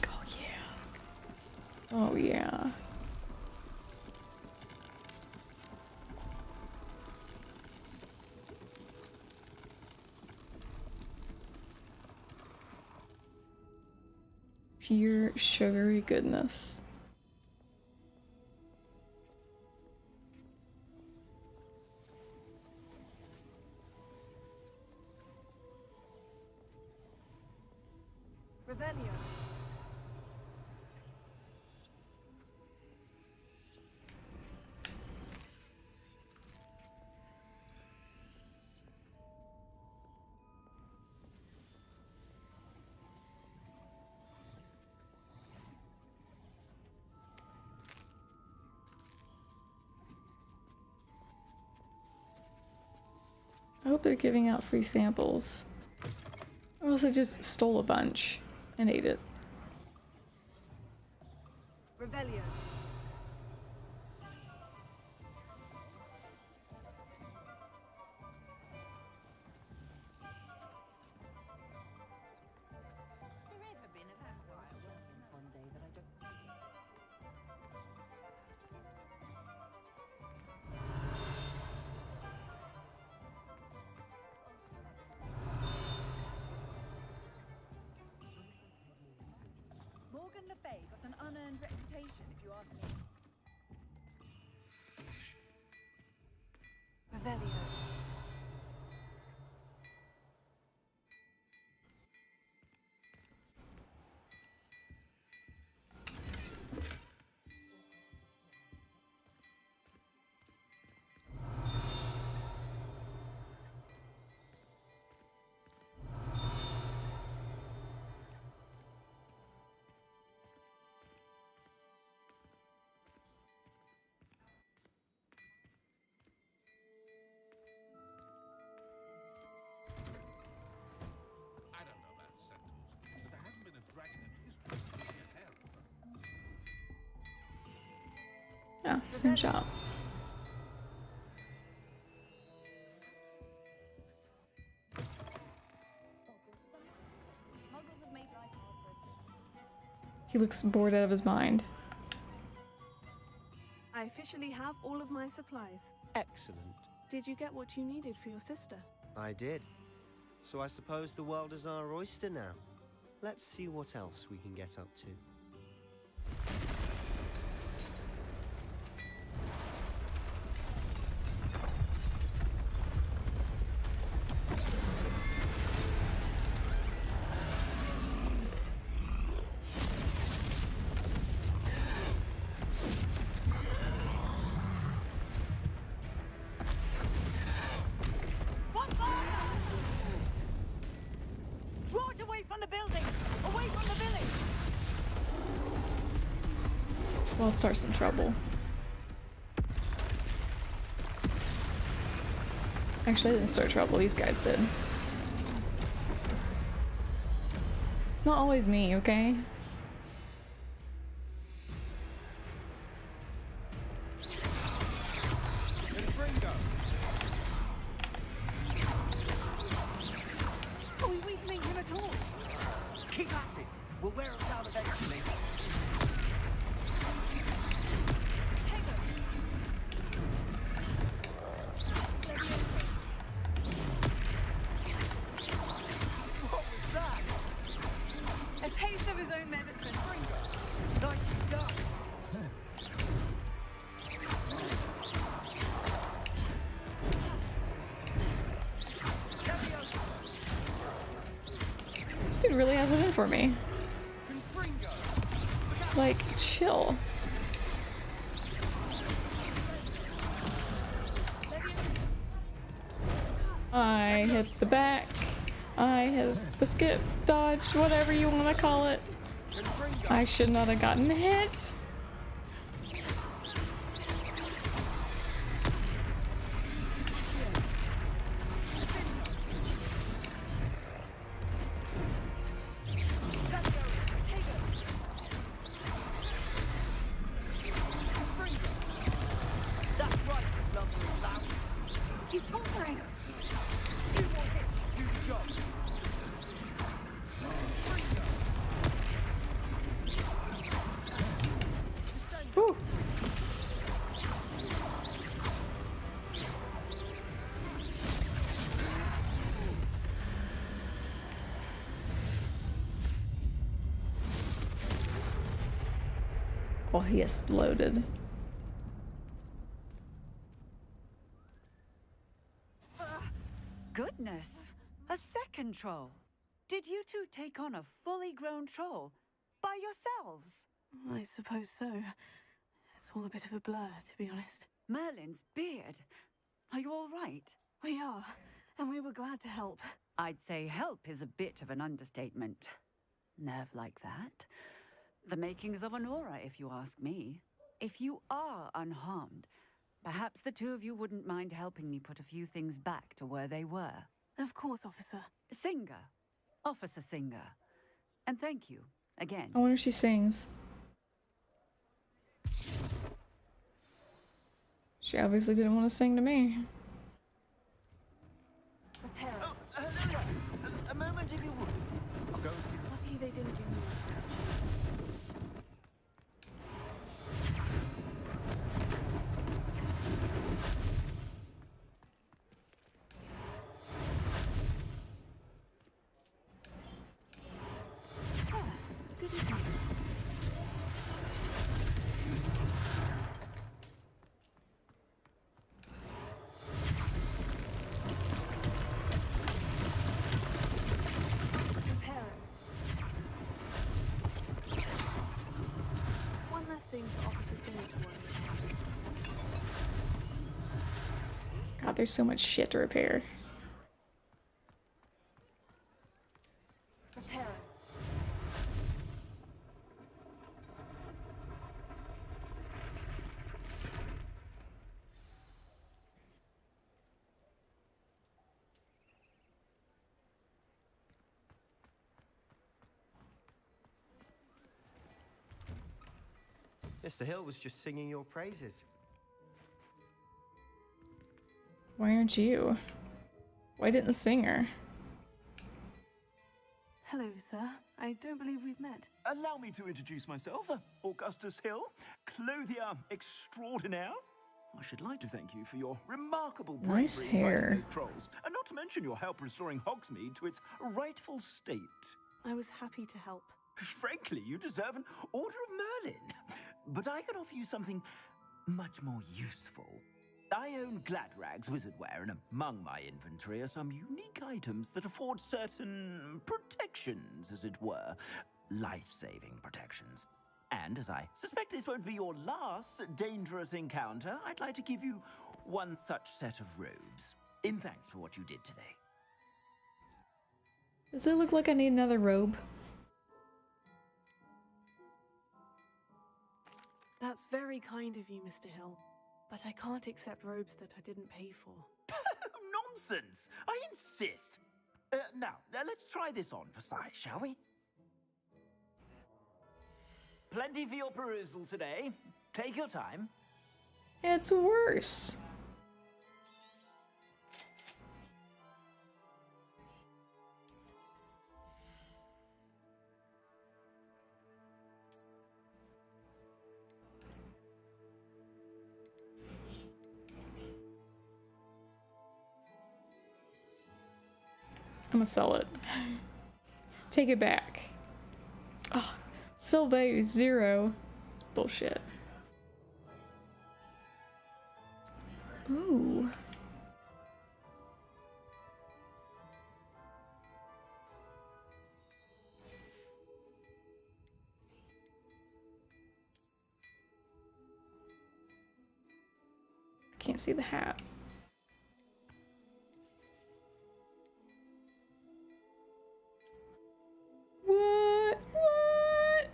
S1: Oh yeah. Oh yeah. Pure sugary goodness.
S19: Revelio.
S1: I hope they're giving out free samples. I also just stole a bunch and ate it.
S19: Revelio. Morgan Le Fay got an unearned reputation, if you ask me. Revelio.
S7: I don't know about centaurs, but there hasn't been a dragon in history to get your hair over.
S1: Yeah, same shop. He looks bored out of his mind.
S9: I officially have all of my supplies.
S21: Excellent.
S9: Did you get what you needed for your sister?
S21: I did. So I suppose the world is our oyster now. Let's see what else we can get up to.
S19: Draw it away from the building! Away from the village!
S1: Well, I'll start some trouble. Actually, I didn't start trouble, these guys did. It's not always me, okay?
S19: Are we weakening him at all? Keep at it! We'll wear him down eventually. What was that? A taste of his own medicine. Nicely done.
S1: This dude really has it in for me. Like, chill. I hit the back. I hit the skip, dodge, whatever you want to call it. I should not have gotten hit.
S19: That's right, you lumbering louse. He's faltering. Few more hits to do the job.
S1: Whew. Oh, he exploded.
S19: Goodness, a second troll. Did you two take on a fully grown troll by yourselves?
S9: I suppose so. It's all a bit of a blur, to be honest.
S19: Merlin's beard. Are you all right?
S9: We are, and we were glad to help.
S19: I'd say help is a bit of an understatement. Nerve like that. The makings of an aura, if you ask me. If you are unharmed, perhaps the two of you wouldn't mind helping me put a few things back to where they were.
S9: Of course, officer.
S19: Singer. Officer Singer. And thank you, again.
S1: I wonder if she sings. She obviously didn't want to sing to me.
S19: Prepare.
S12: Oh, hello there. A moment if you would. I'll go with you.
S9: Lucky they didn't do more French.
S19: Good as new.
S9: Prepare. One last thing for Officer Singer to worry about.
S1: God, there's so much shit to repair.
S9: Prepare.
S21: Mr. Hill was just singing your praises.
S1: Why aren't you? Why didn't the singer?
S9: Hello, sir. I don't believe we've met.
S10: Allow me to introduce myself, Augustus Hill, clothier extraordinaire. I should like to thank you for your remarkable
S1: Nice
S10: bravery in
S1: hair.
S10: fighting those trolls, and not to mention your help restoring Hogsmeade to its rightful state.
S9: I was happy to help.
S10: Frankly, you deserve an Order of Merlin. But I can offer you something much more useful. I own Gladrag's wizardware, and among my inventory are some unique items that afford certain protections, as it were. Life-saving protections. And as I suspect this won't be your last dangerous encounter, I'd like to give you one such set of robes, in thanks for what you did today.
S1: Does it look like I need another robe?
S9: That's very kind of you, Mr. Hill. But I can't accept robes that I didn't pay for.
S10: Nonsense! I insist! Now, let's try this on for size, shall we? Plenty for your perusal today. Take your time.
S1: It's worse. I'm gonna sell it. Take it back. Oh, sell value 0. It's bullshit. Ooh. I can't see the hat. What? What?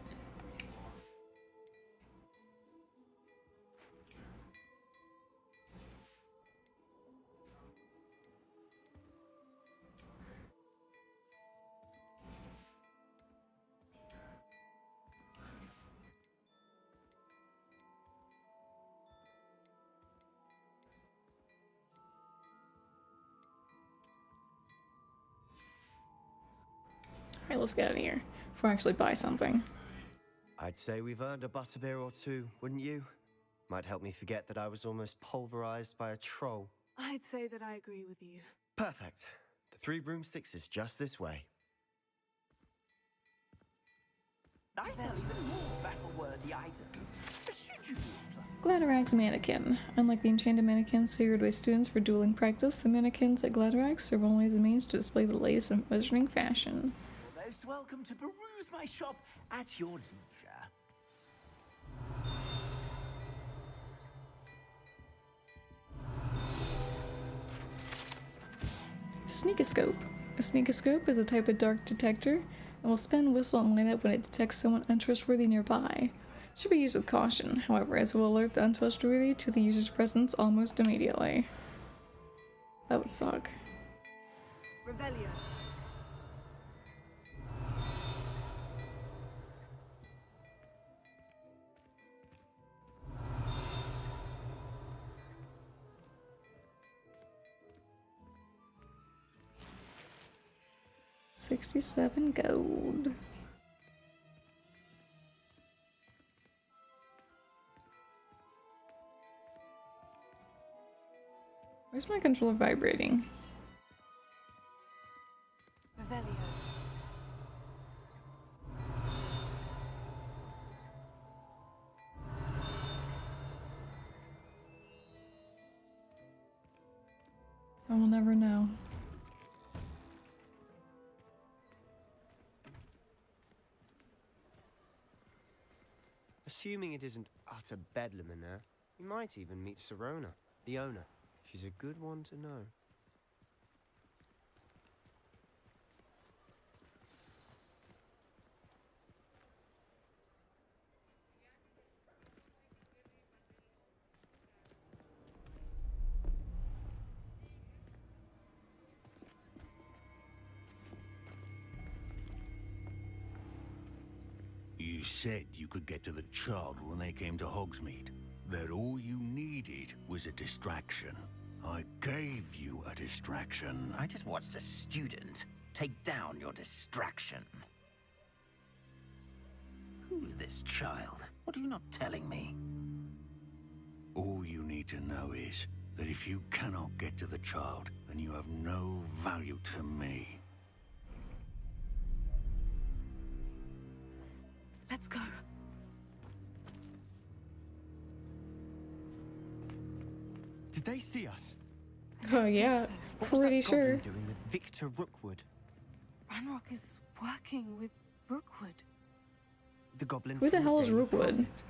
S1: Alright, let's get out of here before I actually buy something.
S21: I'd say we've earned a butterbeer or two, wouldn't you? Might help me forget that I was almost pulverized by a troll.
S9: I'd say that I agree with you.
S21: Perfect. The 3 broomsticks is just this way.
S10: I sell even more battle-worthy items. Should you
S1: Gladrag's mannequin. Unlike the enchanted mannequins favored by students for dueling practice, the mannequins at Gladrag serve only as a means to display the latest in wizarding fashion.
S10: You're most welcome to peruse my shop at your leisure.
S1: Sneakoscope. A sneakoscope is a type of dark detector and will spin, whistle, and light up when it detects someone untrustworthy nearby. It should be used with caution, however, as it will alert the untrustworthy to the user's presence almost immediately. That would suck.
S9: Revelio.
S1: $67 gold. Where's my controller vibrating?
S9: Revelio.
S1: I will never know.
S21: Assuming it isn't utter bedlam in there, you might even meet Serona, the owner. She's a good one to know.
S16: You said you could get to the child when they came to Hogsmeade. That all you needed was a distraction. I gave you a distraction.
S12: I just watched a student take down your distraction. Who's this child? What are you not telling me?
S16: All you need to know is that if you cannot get to the child, then you have no value to me.
S9: Let's go.
S5: Did they see us?
S1: Oh yeah,
S5: What was
S1: pretty
S5: that
S1: sure.
S5: goblin doing with Victor Rookwood?
S9: Ranrock is working with Rookwood.
S5: The goblin.
S1: Who the
S5: from
S1: hell is
S5: Daily
S1: Rookwood?
S5: Prophet.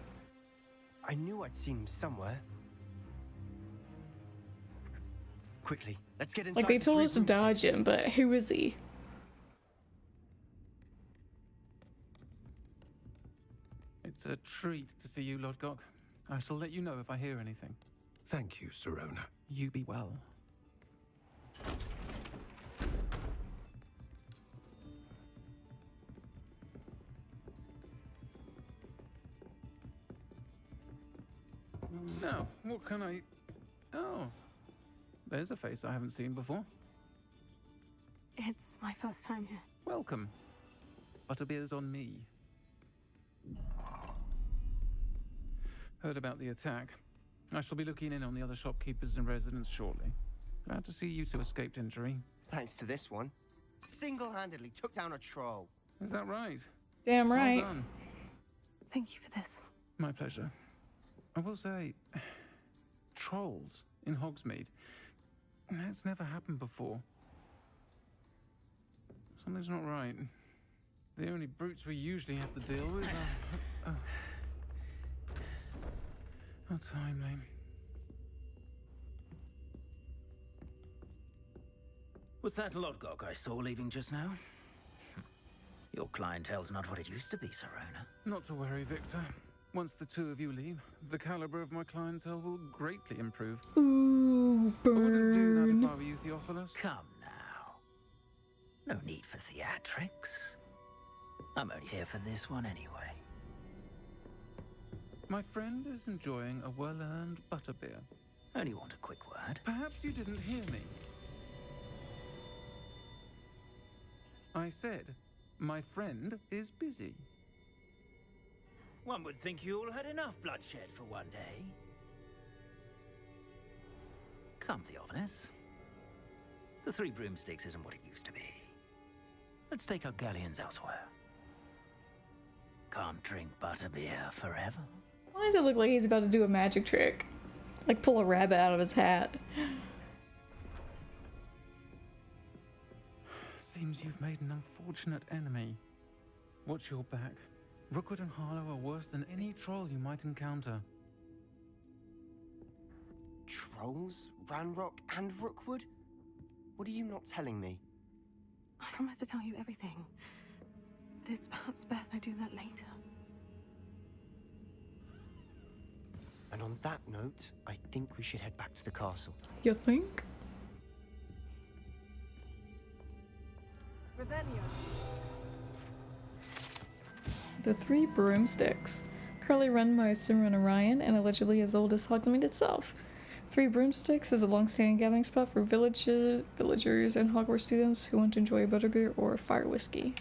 S5: I knew I'd seen him somewhere. Quickly, let's get inside.
S1: Like they
S5: the
S1: told
S5: three
S1: us to dodge
S5: broomsticks.
S1: him, but who is he?
S22: It's a treat to see you, Lodgok. I shall let you know if I hear anything.
S4: Thank you, Serona.
S22: You be well. Now, what can I... Oh, there's a face I haven't seen before.
S9: It's my first time here.
S22: Welcome. Butterbeer's on me. Heard about the attack. I shall be looking in on the other shopkeepers and residents shortly. Glad to see you two escaped injury.
S5: Thanks to this one. Single-handedly took down a troll.
S22: Is that right?
S1: Damn
S22: Well
S1: right.
S22: done.
S9: Thank you for this.
S22: My pleasure. I will say, trolls in Hogsmeade. That's never happened before. Something's not right. The only brutes we usually have to deal with are... How timely.
S12: Was that Lodgok I saw leaving just now? Your clientele's not what it used to be, Serona.
S22: Not to worry, Victor. Once the two of you leave, the caliber of my clientele will greatly improve.
S1: Ooh,
S22: I wouldn't do that
S1: burn.
S22: if I were you, Theophilus.
S12: Come now. No need for theatrics. I'm only here for this one anyway.
S22: My friend is enjoying a well-earned butterbeer.
S12: Only want a quick word.
S22: Perhaps you didn't hear me. I said, my friend is busy.
S12: One would think you all had enough bloodshed for one day. Come, Theophilus. The Three Broomsticks isn't what it used to be. Let's take our galleons elsewhere. Can't drink butterbeer forever.
S1: Why does it look like he's about to do a magic trick? Like pull a rabbit out of his hat.
S22: Seems you've made an unfortunate enemy. Watch your back. Rookwood and Harlow are worse than any troll you might encounter.
S5: Trolls, Ranrock, and Rookwood? What are you not telling me?
S9: I promise to tell you everything. But it's perhaps best I do that later.
S5: And on that note, I think we should head back to the castle.
S1: You think?
S9: Revelio.
S1: The Three Broomsticks. Currently run by Simran Orion and allegedly as old as Hogsmeade itself. Three Broomsticks is a long-standing gathering spot for villagers and Hogwarts students who want to enjoy butterbeer or fire whiskey.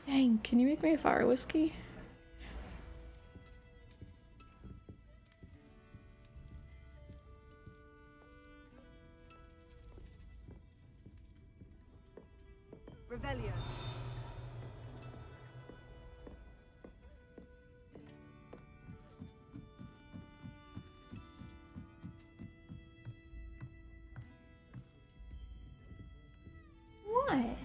S1: Dang, can you make me a fire whiskey?
S9: Revelio.
S1: What?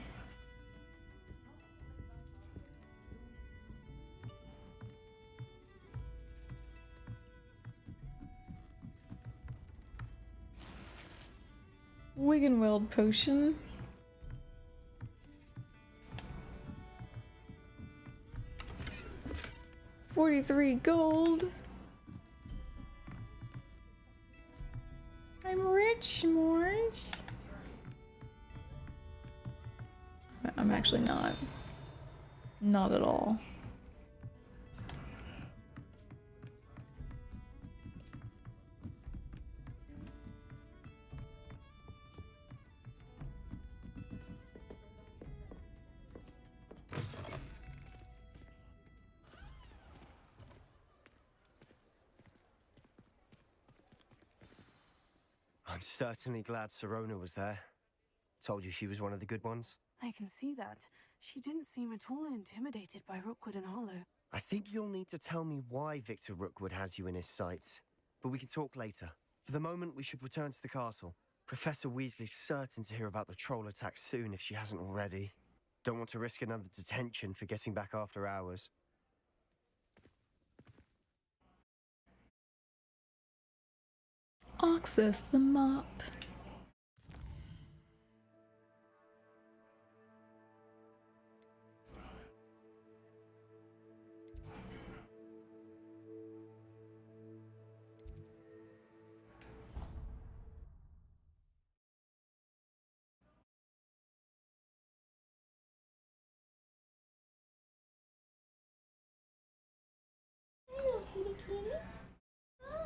S1: Wiggenweld potion. $43 gold. I'm rich, Morris. I'm actually not. Not at all.
S21: I'm certainly glad Sirona was there. Told you she was one of the good ones.
S9: I can see that. She didn't seem at all intimidated by Rookwood and Hollow.
S21: I think you'll need to tell me why Victor Rookwood has you in his sights. But we can talk later. For the moment, we should return to the castle. Professor Weasley's certain to hear about the troll attack soon if she hasn't already. Don't want to risk another detention for getting back after hours.
S1: Access the map.
S2: Hello, kitty kitty. Hi.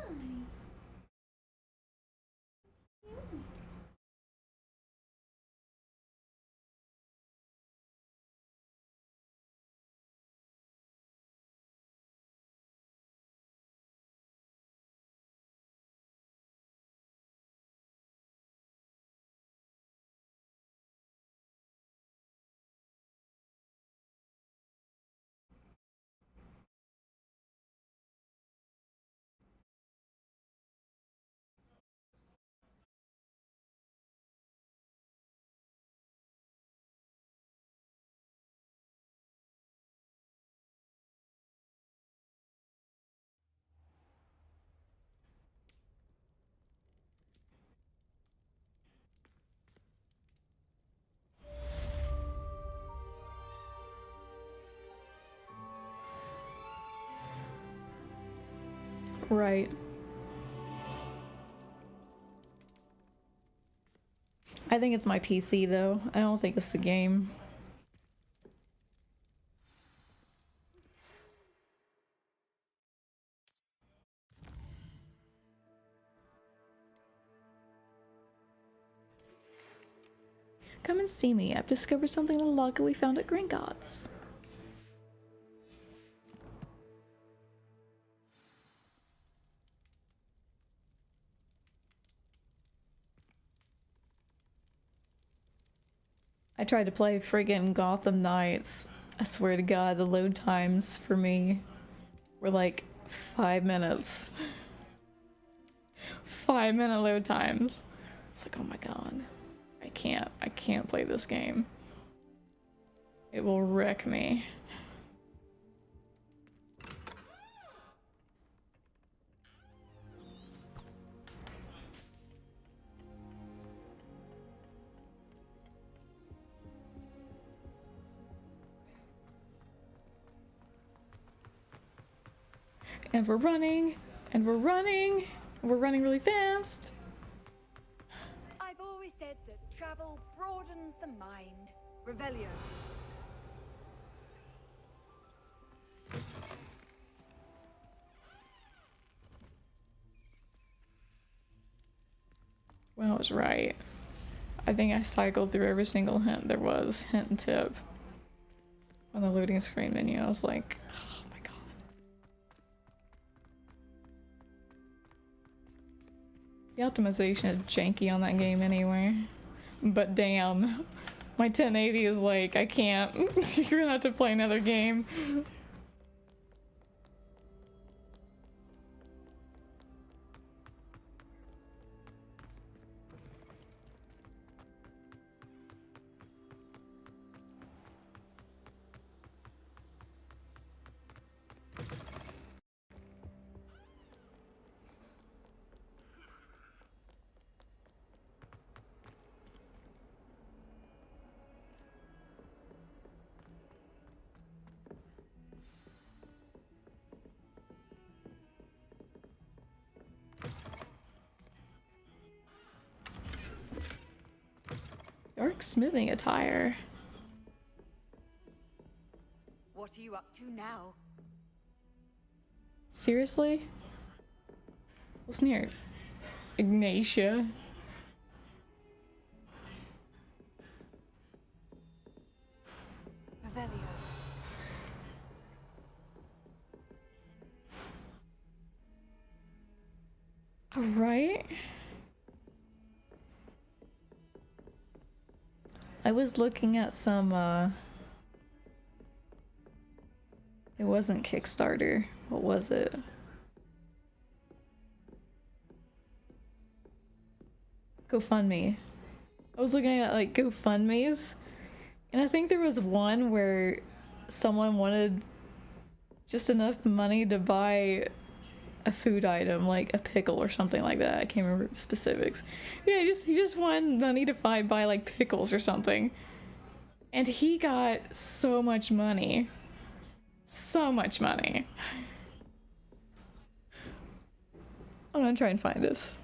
S1: Right. I think it's my PC though. I don't think it's the game. Come and see me. I've discovered something in the locket we found at Gringotts. I tried to play friggin' Gotham Knights. I swear to God, the load times for me were like 5 minutes. 5-minute load times. It's like, oh my God. I can't play this game. It will wreck me. And we're running, and we're running, and we're running really fast.
S17: I've always said that travel broadens the mind. Revelio.
S1: Well, I was right. I think I cycled through every single hint there was, hint and tip, on the loading screen menu. I was like, oh my God. The optimization is janky on that game anyway. But damn, my 1080 is like, I can't. You're gonna have to play another game. Dark smithing attire.
S17: What are you up to now?
S1: Seriously? What's near Ignatia?
S17: Revelio.
S1: Alright. I was looking at some, it wasn't Kickstarter. What was it? GoFundMe. I was looking at like GoFundMe's, and I think there was one where someone wanted just enough money to buy a food item, like a pickle or something like that. I can't remember the specifics. Yeah, he just wanted money to buy like pickles or something. And he got so much money. So much money. I'm gonna try and find this.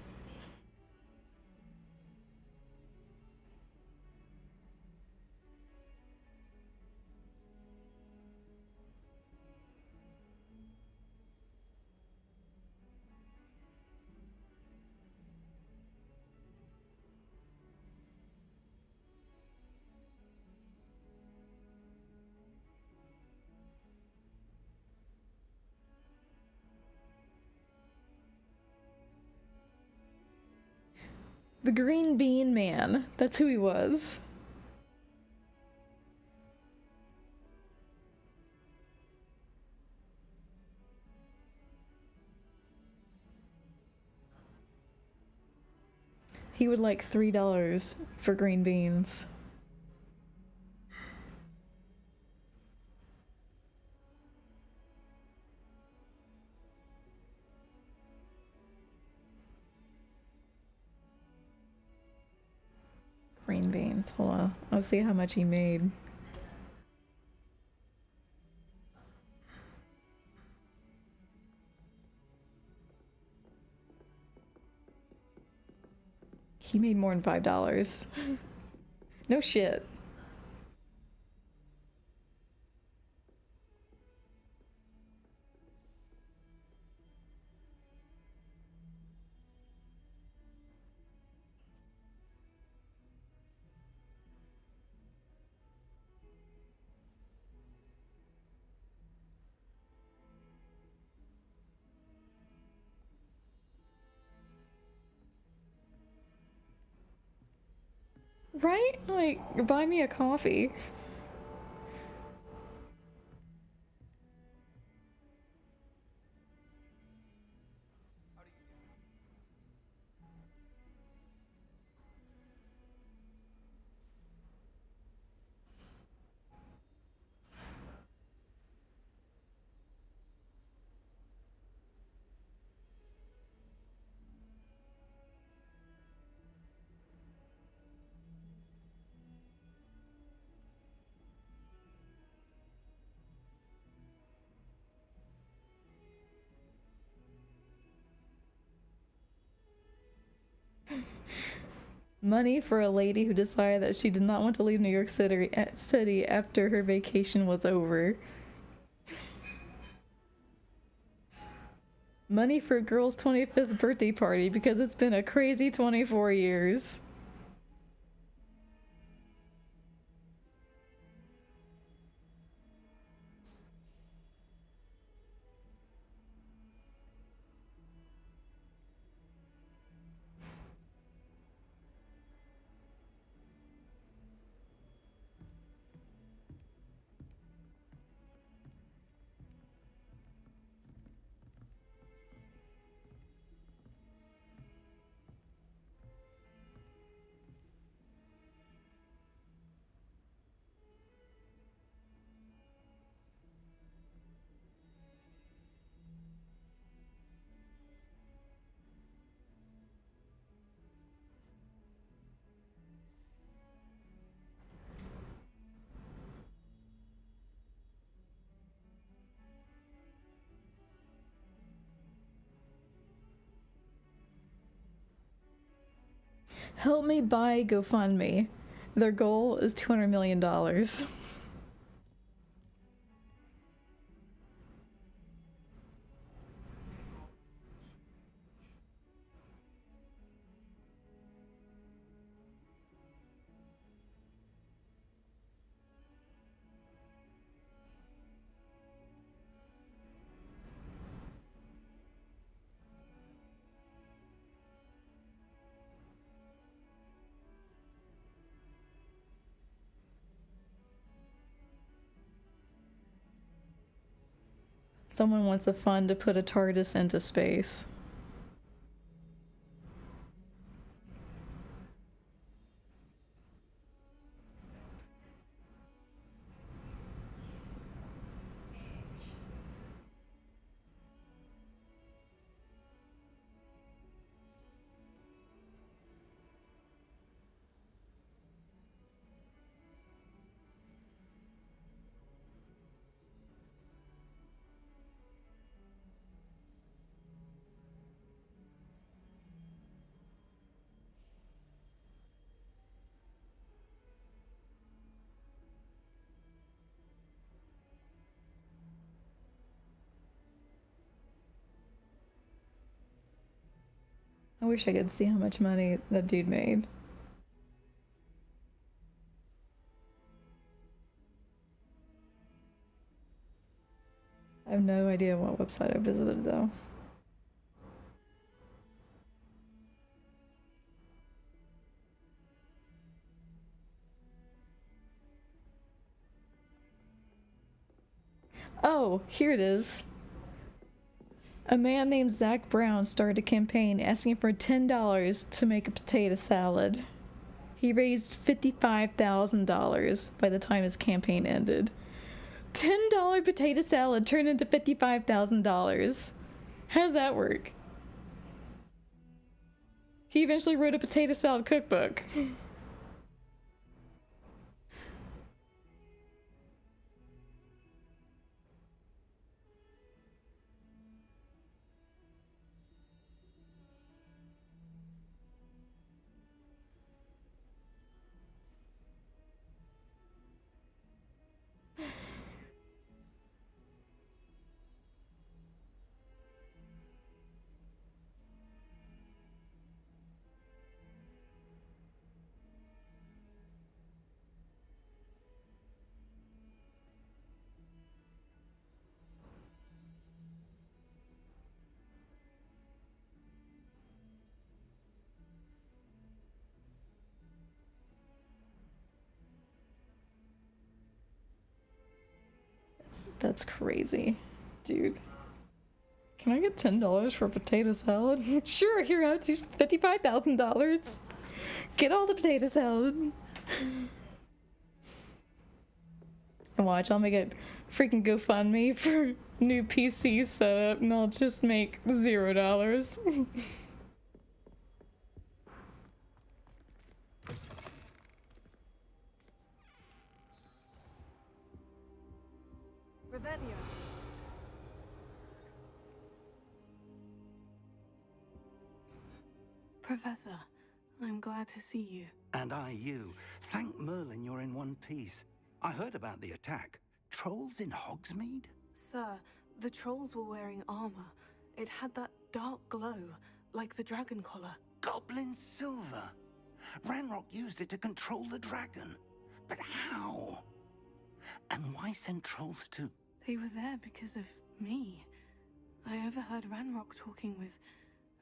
S1: The Green Bean Man. That's who he was. He would like $3 for green beans. Green beans. Hold on. I'll see how much he made. He made more than $5. No shit. Right? Like, buy me a coffee. Money for a lady who decided that she did not want to leave New York City after her vacation was over. Money for a girl's 25th birthday party because it's been a crazy 24 years. Help me buy GoFundMe. Their goal is $200 million. Someone wants a fund to put a TARDIS into space. I wish I could see how much money that dude made. I have no idea what website I visited though. Oh, here it is. A man named Zach Brown started a campaign asking for $10 to make a potato salad. He raised $55,000 by the time his campaign ended. $10 potato salad turned into $55,000. How does that work? He eventually wrote a potato salad cookbook. That's crazy, dude. Can I get $10 for a potato salad? Sure, here, it's $55,000. Get all the potato salad. And watch, I'll make a freaking GoFundMe for new PC setup, and I'll just make $0.
S9: Revelio. Professor, I'm glad to see you.
S12: And I you. Thank Merlin you're in one piece. I heard about the attack. Trolls in Hogsmeade?
S9: Sir, the trolls were wearing armor. It had that dark glow, like the dragon collar.
S12: Goblin silver. Ranrock used it to control the dragon. But how? And why send trolls too?
S9: They were there because of me. I overheard Ranrock talking with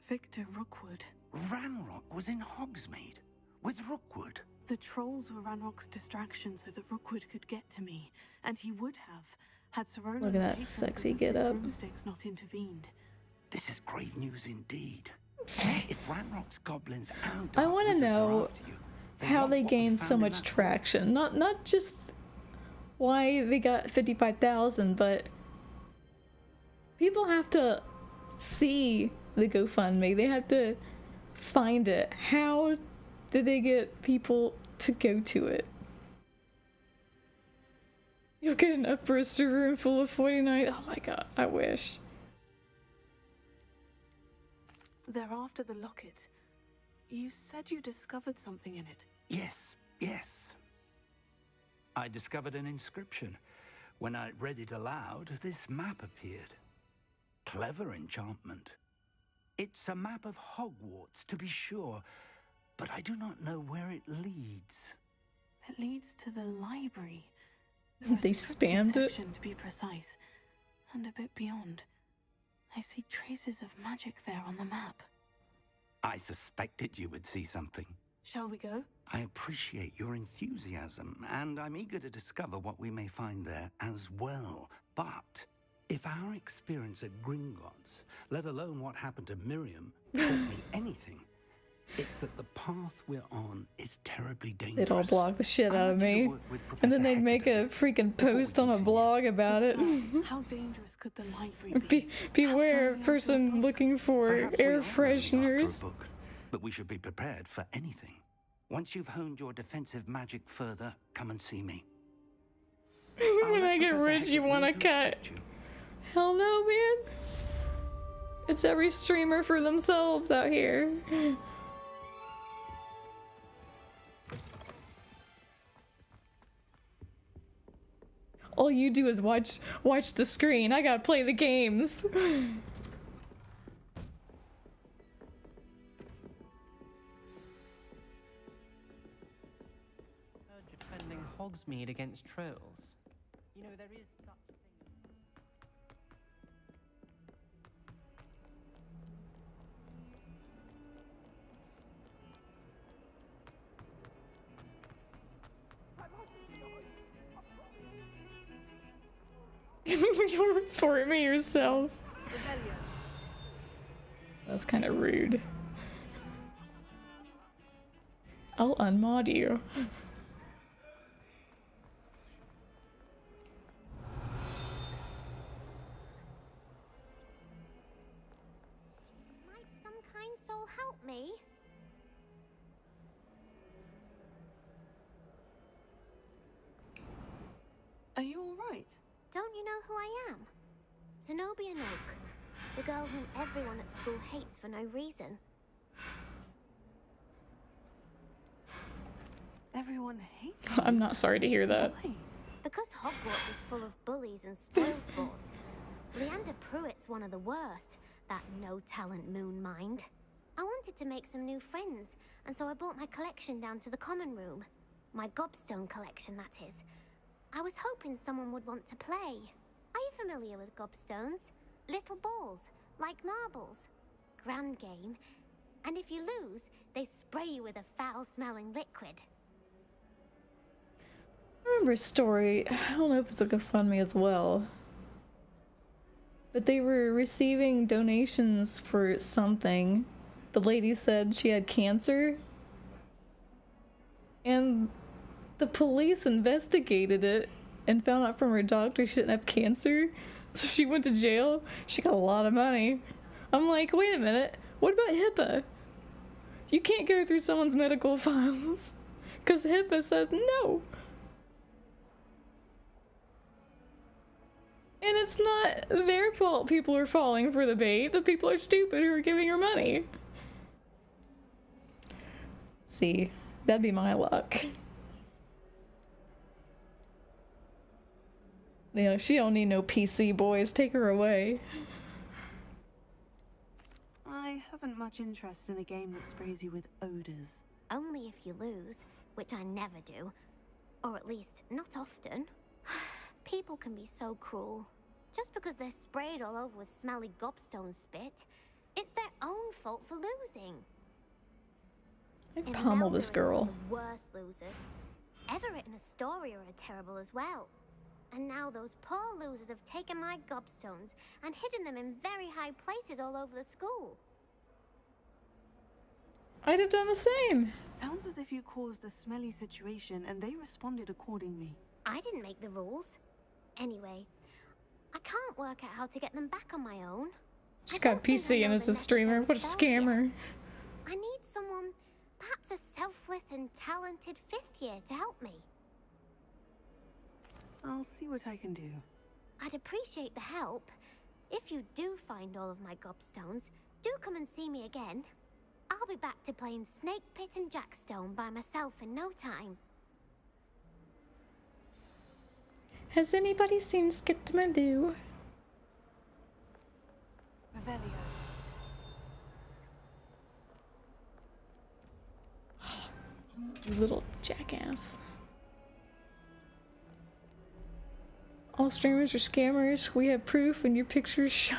S9: Victor Rookwood.
S12: Ranrock was in Hogsmeade with Rookwood.
S9: The trolls were Ranrock's distraction so that Rookwood could get to me, and he would have had Serona.
S1: Look at that sexy get up.
S9: Broomsticks not intervened.
S12: This is grave news indeed. If Ranrock's goblins and
S1: I want to
S12: wizards are
S1: know
S12: after you,
S1: how they
S12: want what we
S1: gained
S12: found
S1: so
S12: in
S1: much
S12: that
S1: traction. Not just why they got 55,000, but people have to see the GoFundMe. They have to find it. How did they get people to go to it? You'll get enough for a server room full of 49. Oh my god, I wish.
S9: They're after the locket. You said you discovered something in it.
S12: Yes, yes. I discovered an inscription. When I read it aloud, this map appeared. Clever enchantment. It's a map of Hogwarts, to be sure, but I do not know where it leads.
S9: It leads to the library.
S1: They spammed it.
S9: Section, to be precise, and a bit beyond. I see traces of magic there on the map.
S12: I suspected you would see something.
S9: Shall we go?
S12: I appreciate your enthusiasm, and I'm eager to discover what we may find there as well. But
S11: If our experience at Gringotts, let alone what happened to Miriam, taught me anything, it's that the path we're on is terribly dangerous.
S1: They'd all block the shit out of me. And then they'd make a freaking post on a blog about it.
S9: How dangerous could the library be?
S1: Beware, person looking for air fresheners.
S11: But we should be prepared for anything. Once you've honed your defensive magic further, come and see me.
S1: When I get rich, you want a cut. Hell no, man. It's every streamer for themselves out here. All you do is watch the screen. I gotta play the games.
S14: Defending Hogsmeade against trolls. You know, there is such a thing.
S1: You report me yourself. That's kind of rude. I'll unmod you.
S13: Might some kind soul help me?
S9: Are you alright?
S13: Don't you know who I am? Zenobia Noak, the girl whom everyone at school hates for no reason.
S9: Everyone hates
S1: I'm not sorry to hear that.
S13: Because Hogwarts is full of bullies and spoilsports. Leander Pruitt's one of the worst, that no-talent moon mind. I wanted to make some new friends, and so I brought my collection down to the common room. My gobstone collection, that is. I was hoping someone would want to play. Are you familiar with gobstones? Little balls, like marbles. Grand game. And if you lose, they spray you with a foul-smelling liquid.
S1: I remember a story, I don't know if it's a GoFundMe as well, but they were receiving donations for something. The lady said she had cancer, and the police investigated it and found out from her doctor she didn't have cancer, so she went to jail. She got a lot of money. I'm like, wait a minute, what about HIPAA? You can't go through someone's medical files, because HIPAA says no. And it's not their fault people are falling for the bait. The people are stupid who are giving her money. See, that'd be my luck. You know, she don't need no PC boys. Take her away.
S9: I haven't much interest in a game that sprays you with odors.
S13: Only if you lose, which I never do. Or at least, not often. People can be so cruel. Just because they're sprayed all over with smelly gobstone spit, it's their own fault for losing.
S1: I'd pummel this girl.
S13: The worst losers. Everett and Astoria are terrible as well. And now those poor losers have taken my gobstones and hidden them in very high places all over the school.
S1: I'd have done the same.
S9: Sounds as if you caused a smelly situation and they responded accordingly.
S13: I didn't make the rules. Anyway, I can't work out how to get them back on my own.
S1: She's got PC and is a streamer. What a scammer.
S13: I need someone, perhaps a selfless and talented 5th year to help me.
S9: I'll see what I can do.
S13: I'd appreciate the help. If you do find all of my gobstones, do come and see me again. I'll be back to playing Snake Pit and Jackstone by myself in no time.
S1: Has anybody seen Skiptamadoo?
S9: Revelio.
S1: You little jackass. All streamers are scammers. We have proof and your picture's shown.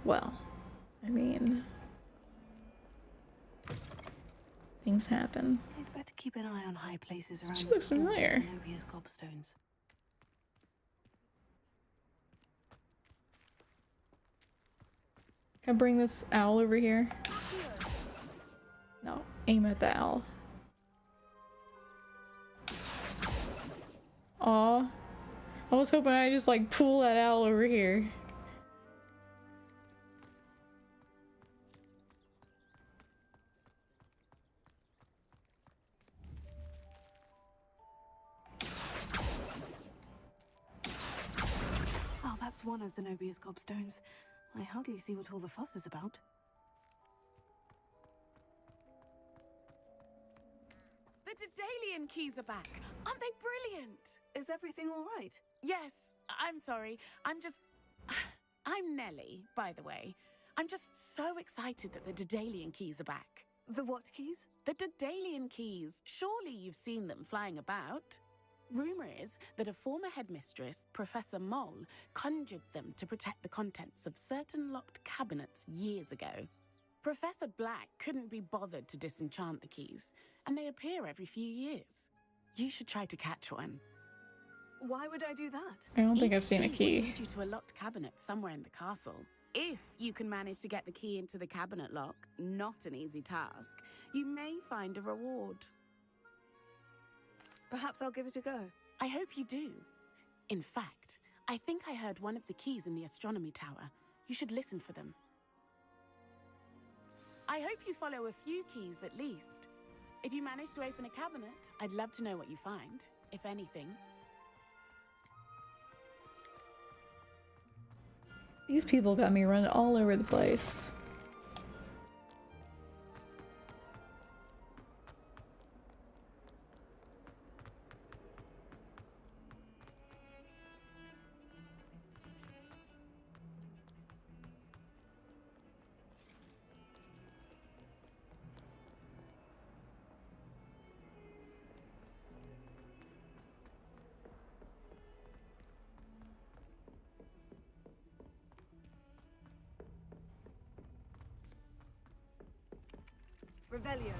S1: Well, I mean, things happen.
S9: It Better keep an eye on high places around
S1: She
S9: the
S1: looks
S9: school for
S1: familiar.
S9: Zenobia's gobstones.
S1: Can I bring this owl over here? No, aim at the owl. Aw. I was hoping I just like pull that owl over here.
S9: Oh, that's one of Zenobia's gobstones. I hardly see what all the fuss is about.
S6: The Daedalian keys are back. Aren't they brilliant?
S9: Is everything all right?
S6: Yes. I'm sorry. I'm Nellie, by the way. I'm just so excited that the Daedalian keys are back.
S9: The what keys?
S6: The Daedalian keys. Surely you've seen them flying about. Rumor is that a former headmistress, Professor Moll, conjured them to protect the contents of certain locked cabinets years ago. Professor Black couldn't be bothered to disenchant the keys, and they appear every few years. You should try to catch one.
S9: Why would I do that?
S1: I don't think
S6: Each
S1: I've seen a
S6: will
S1: key.
S6: lead you to a locked cabinet somewhere in the castle. If you can manage to get the key into the cabinet lock, not an easy task, you may find a reward.
S9: Perhaps I'll give it a go.
S6: I hope you do. In fact, I think I heard one of the keys in the astronomy tower. You should listen for them. I hope you follow a few keys at least. If you manage to open a cabinet, I'd love to know what you find, if anything.
S1: These people got me running all over the place.
S9: Revelio.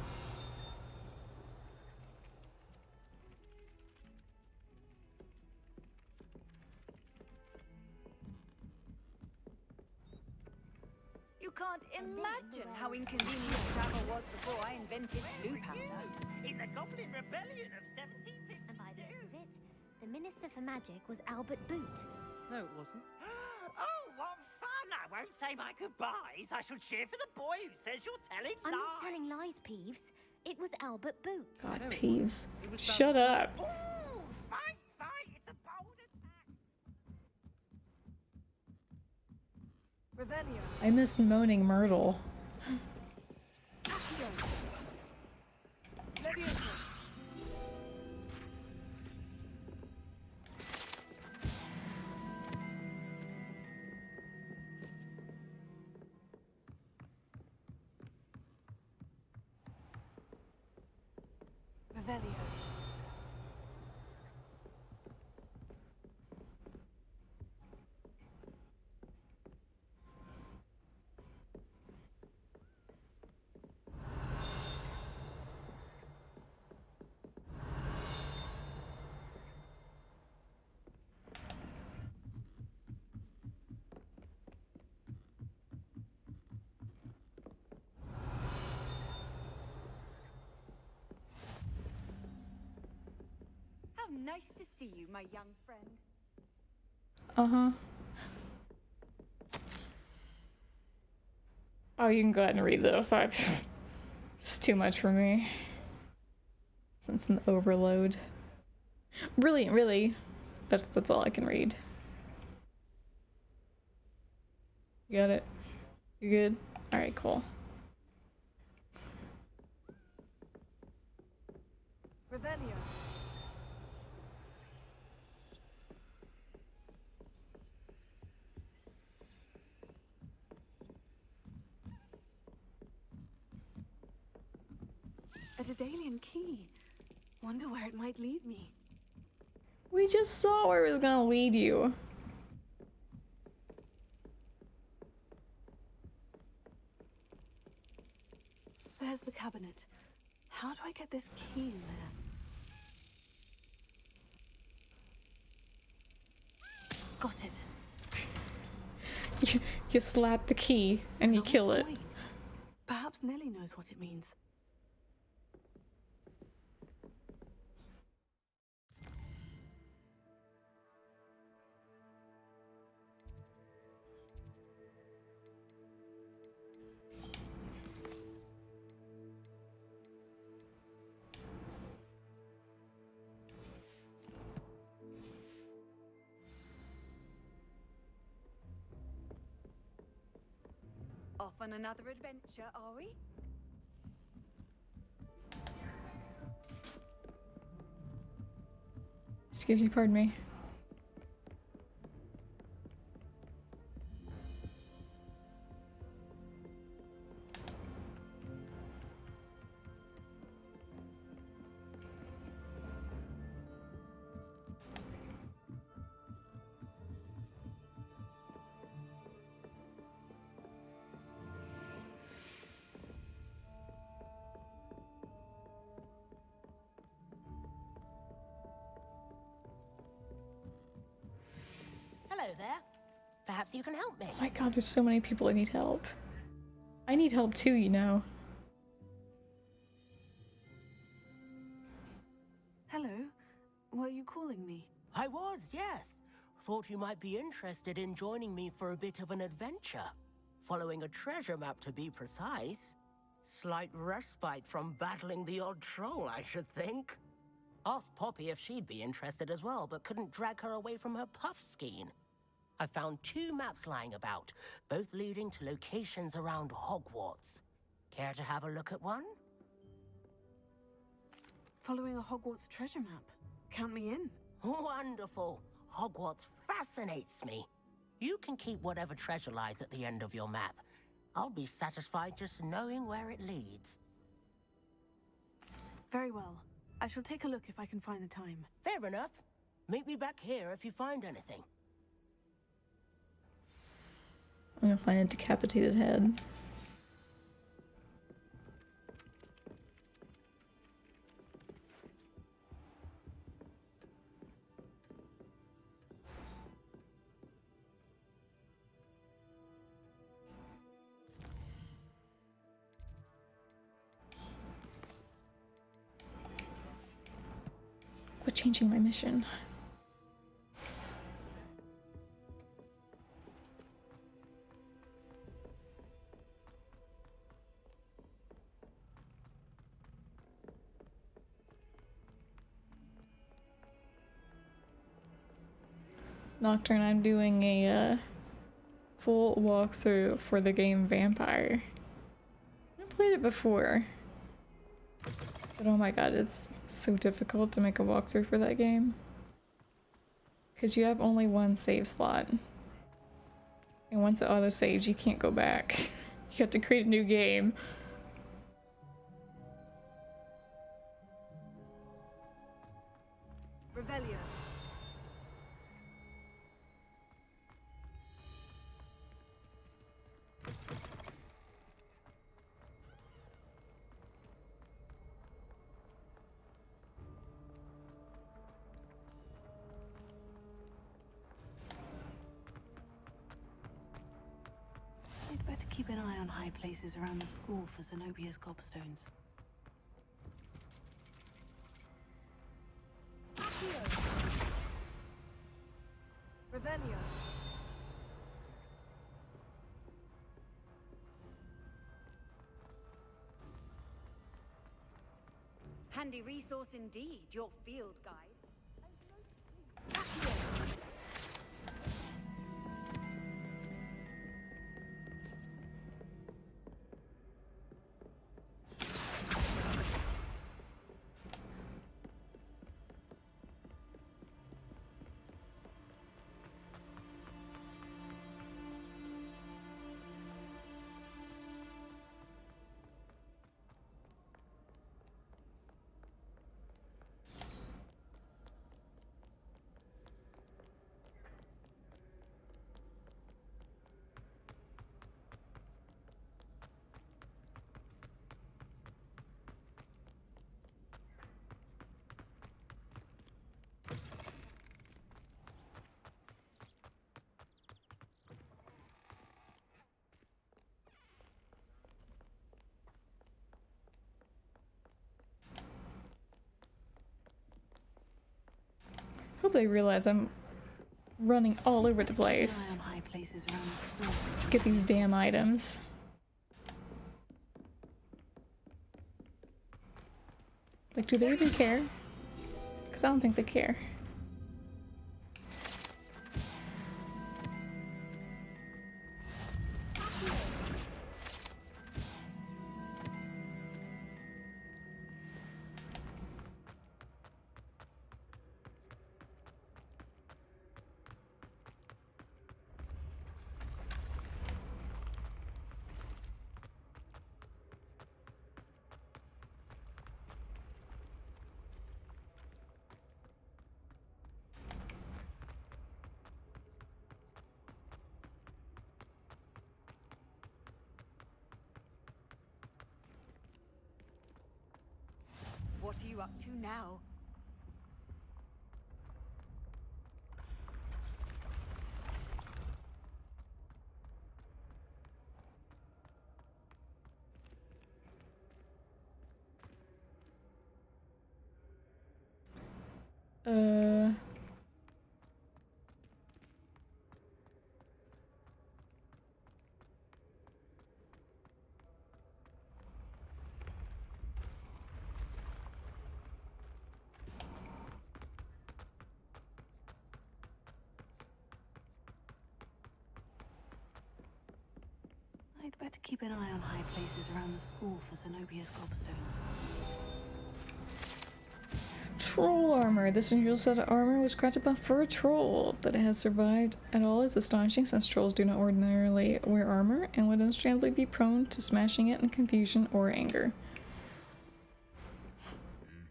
S17: You can't imagine how inconvenient travel was before I invented blue powder.
S12: In the Goblin Rebellion of 1752.
S13: And by the end of it, the Minister for Magic was Albert Boot.
S14: No, it wasn't.
S12: Oh, what fun! I won't say my goodbyes. I shall cheer for the boy who says you're telling
S13: I'm
S12: lies.
S13: not telling lies, Peeves. It was Albert Boot.
S1: God, Peeves. Shut up.
S12: Ooh, fight, fight! It's a bold attack.
S9: Revelio.
S1: I miss moaning Myrtle.
S9: Leviosa. Revelio.
S17: How nice to see you, my young friend.
S1: Uh-huh. Oh, you can go ahead and read this. It's too much for me. Since an overload. Brilliant, really. That's all I can read. You got it? You good? Alright, cool.
S9: Revelio. A Daedalian key. Wonder where it might lead me.
S1: We just saw where it was gonna lead you.
S9: There's the cabinet. How do I get this key in there? Got it.
S1: You slap the key and you kill it.
S9: Perhaps Nellie knows what it means.
S17: Off on another adventure, are we?
S1: Excuse me, pardon me.
S3: Hello there. Perhaps you can help me.
S1: Oh my god, there's so many people that need help. I need help too, you know.
S9: Hello? Were you calling me?
S3: I was, yes. Thought you might be interested in joining me for a bit of an adventure. Following a treasure map, to be precise. Slight respite from battling the odd troll, I should think. Asked Poppy if she'd be interested as well, but couldn't drag her away from her puff skein. I found 2 maps lying about, both leading to locations around Hogwarts. Care to have a look at one?
S9: Following a Hogwarts treasure map. Count me in.
S3: Wonderful. Hogwarts fascinates me. You can keep whatever treasure lies at the end of your map. I'll be satisfied just knowing where it leads.
S9: Very well. I shall take a look if I can find the time.
S3: Fair enough. Meet me back here if you find anything.
S1: I'm gonna find a decapitated head. Quit changing my mission. Nocturne, I'm doing a full walkthrough for the game Vampire. I've played it before. But oh my god, it's so difficult to make a walkthrough for that game. Because you have only one save slot. And once it auto-saves, you can't go back. You have to create a new game.
S17: Revelio.
S9: I'd better keep an eye on high places around the school for Zenobia's gobstones.
S17: Revelio. Handy resource indeed, your field guide.
S1: they realize I'm running all over the place
S9: On high places around the school.
S1: to get these damn items. Like, do they even care? Because I don't think they care.
S17: What are you up to now?
S9: I'd better keep an eye on high places around the school for Zenobia's gobstones.
S1: Troll armor. This unusual set of armor was granted by for a troll. That it has survived at all is astonishing, since trolls do not ordinarily wear armor and would understandably be prone to smashing it in confusion or anger.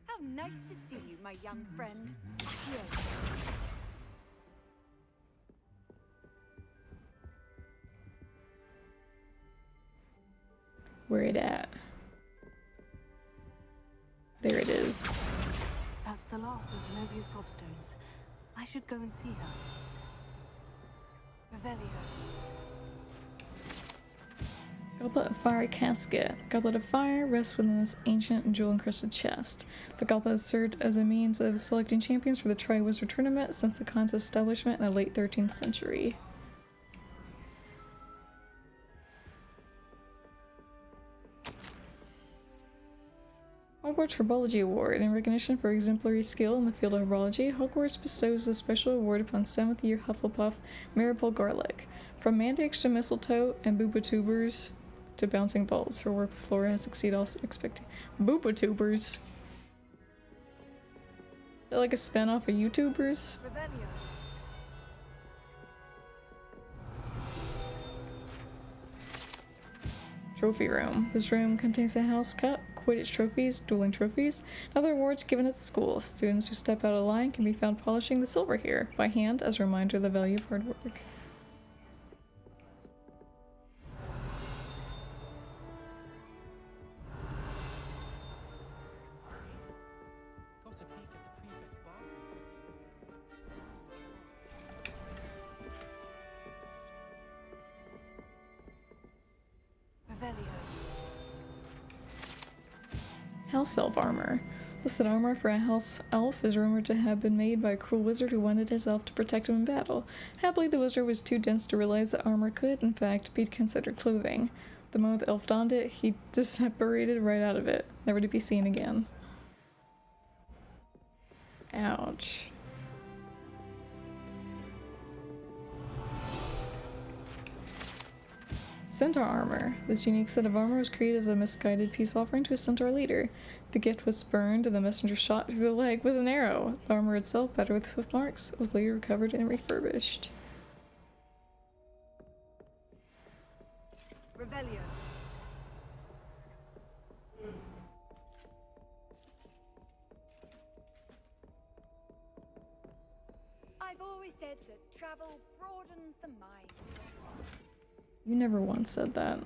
S17: How nice to see you, my young friend.
S1: Where it at? There it is.
S9: That's the last of Zenobia's gobstones. I should go and see her. Revelio.
S1: Goblet of Fire casket. Goblet of Fire rests within this ancient jewel-encrusted chest. The goblet has served as a means of selecting champions for the Tri-Wizard tournament since the contest's establishment in the late 13th century. Hogwarts Herbology Award. In recognition for exemplary skill in the field of herbology, Hogwarts bestows a special award upon 7th year Hufflepuff Maripol Garlic. From mandrakes to mistletoe and boobotubers to bouncing bulbs, her work with flora has exceeded all expectations. Boobotubers? Is that like a spin-off of YouTubers?
S17: Revelio.
S1: Trophy room. This room contains a house cut, Quidditch trophies, dueling trophies, and other awards given at the school. Students who step out of line can be found polishing the silver here by hand as a reminder of the value of hard work.
S14: Got a peek at the prefect's bathroom.
S9: Revelio.
S1: House elf armor. This set armor for a house elf is rumored to have been made by a cruel wizard who wanted his elf to protect him in battle. Happily, the wizard was too dense to realize that armor could, in fact, be considered clothing. The moment the elf donned it, he disapparated right out of it, never to be seen again. Ouch. Centaur armor. This unique set of armor was created as a misguided peace offering to a centaur leader. The gift was spurned and the messenger shot through the leg with an arrow. The armor itself, battered with hoof marks, was later recovered and refurbished.
S17: Revelio. I've always said that travel broadens the mind.
S1: You never once said that.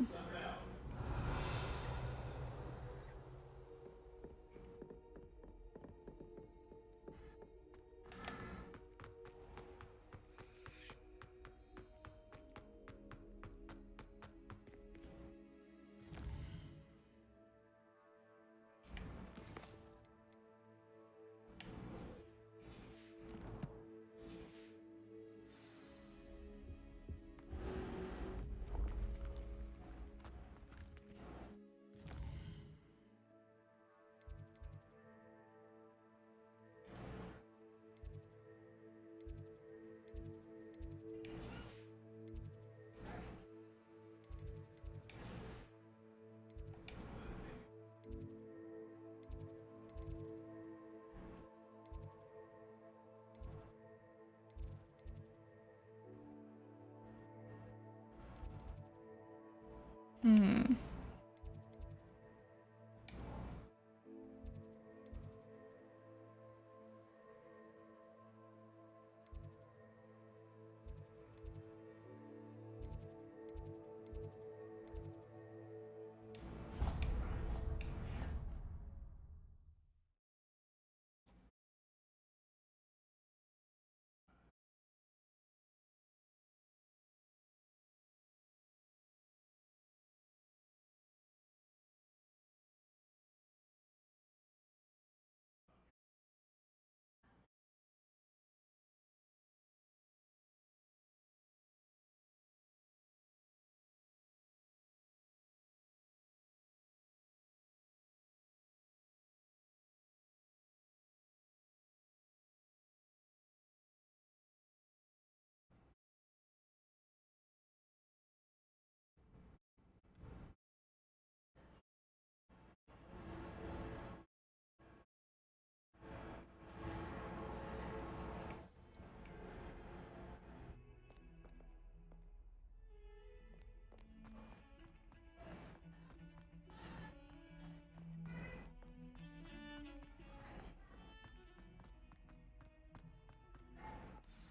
S1: Hmm.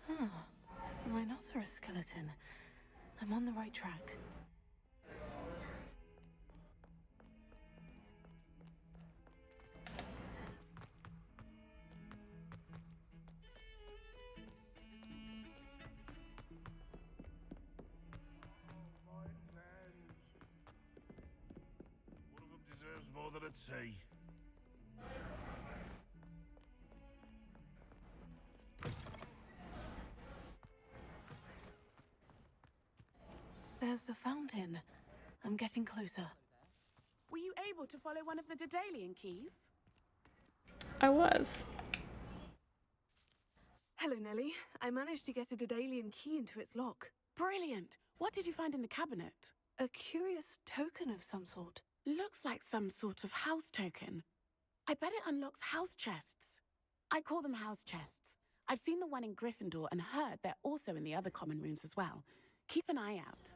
S9: Ah, a rhinoceros skeleton. I'm on the right track.
S15: One of them deserves more than I'd say.
S9: There's the fountain. I'm getting closer.
S6: Were you able to follow one of the Daedalian keys?
S1: I was.
S9: Hello, Nellie. I managed to get a Daedalian key into its lock.
S6: Brilliant! What did you find in the cabinet?
S9: A curious token of some sort.
S6: Looks like some sort of house token. I bet it unlocks house chests. I call them house chests. I've seen the one in Gryffindor and heard they're also in the other common rooms as well. Keep an eye out.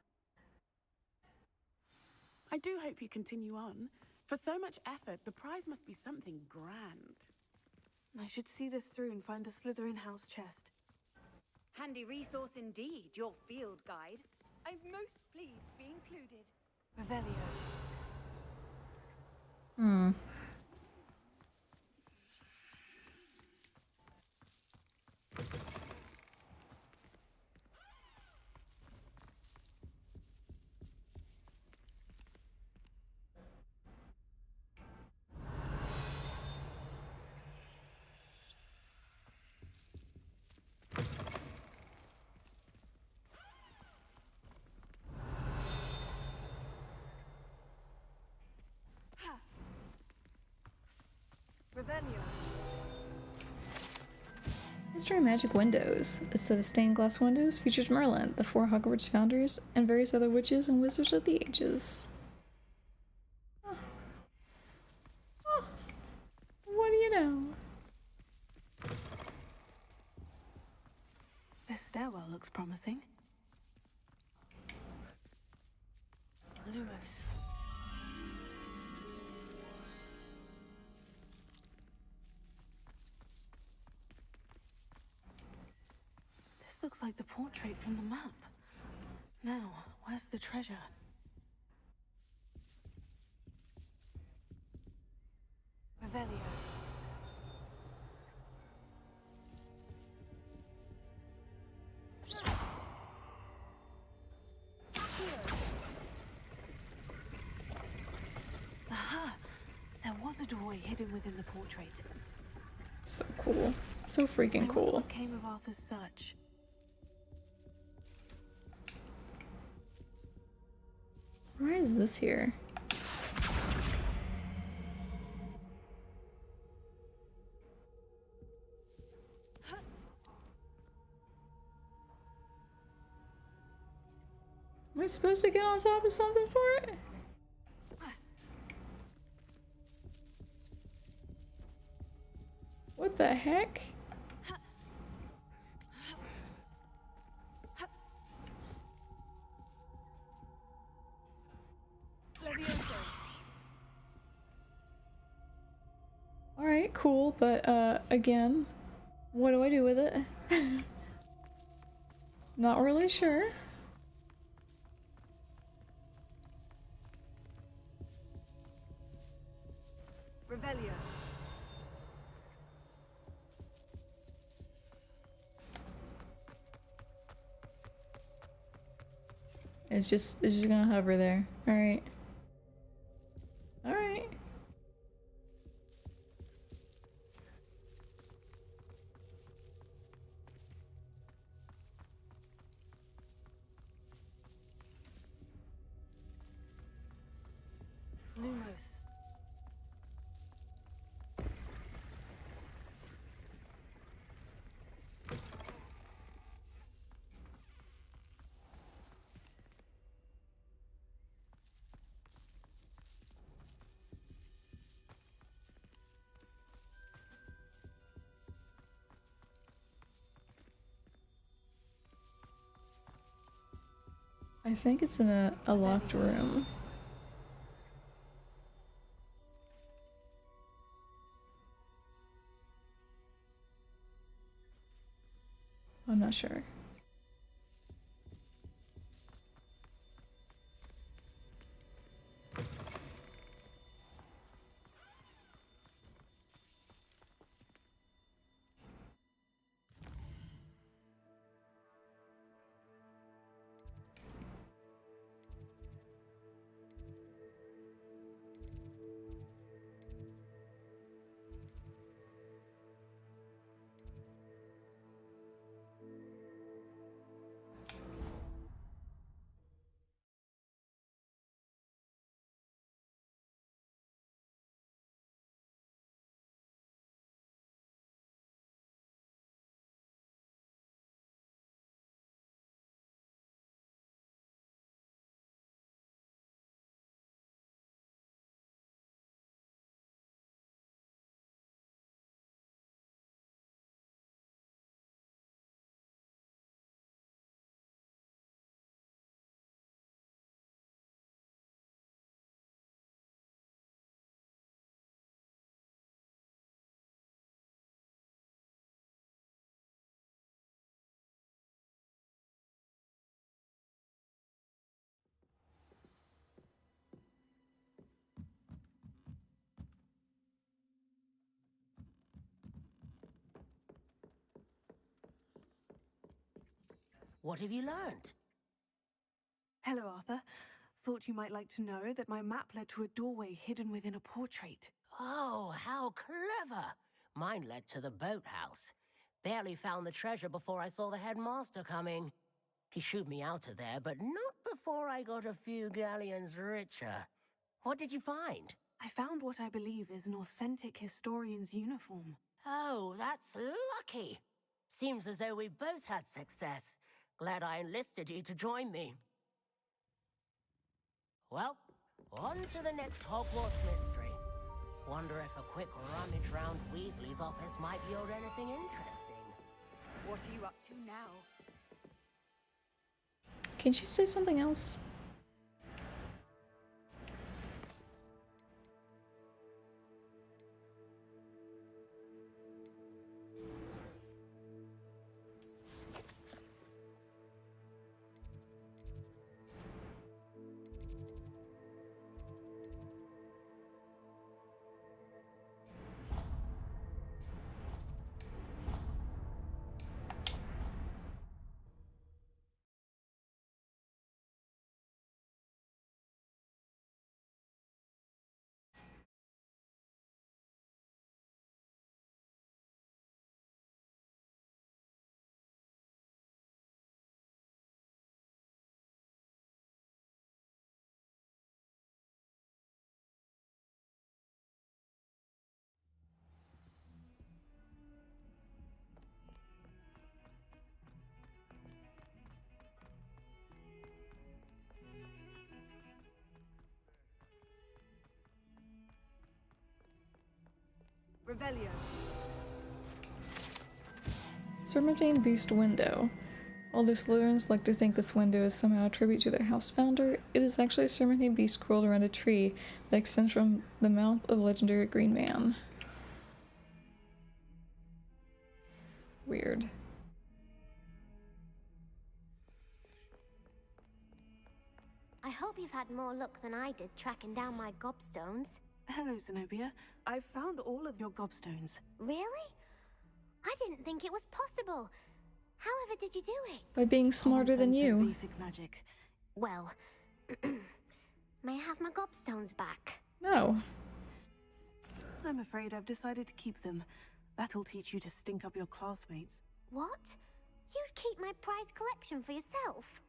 S6: I do hope you continue on. For so much effort, the prize must be something grand.
S9: I should see this through and find the Slytherin house chest.
S17: Handy resource indeed, your field guide. I'm most pleased to be included.
S9: Revelio.
S1: Hmm.
S9: Revelio.
S1: History Magic Windows. A set of stained glass windows features Merlin, the 4 Hogwarts founders, and various other witches and wizards of the ages. Oh. Oh. What do you know?
S9: This stairwell looks promising. Lumos. This looks like the portrait from the map. Now, where's the treasure? Revelio. Aha! There was a doorway hidden within the portrait.
S1: So cool. So freaking cool.
S9: What came of Arthur's search?
S1: Why is this here? Am I supposed to get on top of something for it? What the heck? Alright, cool, but again, what do I do with it? Not really sure.
S17: Revelio.
S1: It's just gonna hover there. Alright. Alright.
S17: Lumos.
S1: I think it's in a locked room. I'm not sure.
S3: What have you learned?
S9: Hello, Arthur. Thought you might like to know that my map led to a doorway hidden within a portrait.
S3: Oh, how clever! Mine led to the boathouse. Barely found the treasure before I saw the headmaster coming. He shooed me out of there, but not before I got a few galleons richer. What did you find?
S9: I found what I believe is an authentic historian's uniform.
S3: Oh, that's lucky. Seems as though we both had success. Glad I enlisted you to join me. Well, on to the next Hogwarts mystery. Wonder if a quick rummage round Weasley's office might yield anything interesting.
S17: What are you up to now?
S1: Can she say something else?
S17: Revelio.
S1: Serpentine Beast Window. Although Slytherins like to think this window is somehow a tribute to their house founder, it is actually a Serpentine Beast curled around a tree that extends from the mouth of the legendary Green Man. Weird.
S2: I hope you've had more luck than I did tracking down my gobstones.
S9: Hello, Zenobia. I've found all of your gobstones.
S2: Really? I didn't think it was possible. However did you do it?
S1: By being smarter than you.
S9: Basic magic.
S2: Well, may I have my gobstones back?
S1: No.
S9: I'm afraid I've decided to keep them. That'll teach you to stink up your classmates.
S2: What? You'd keep my prized collection for yourself?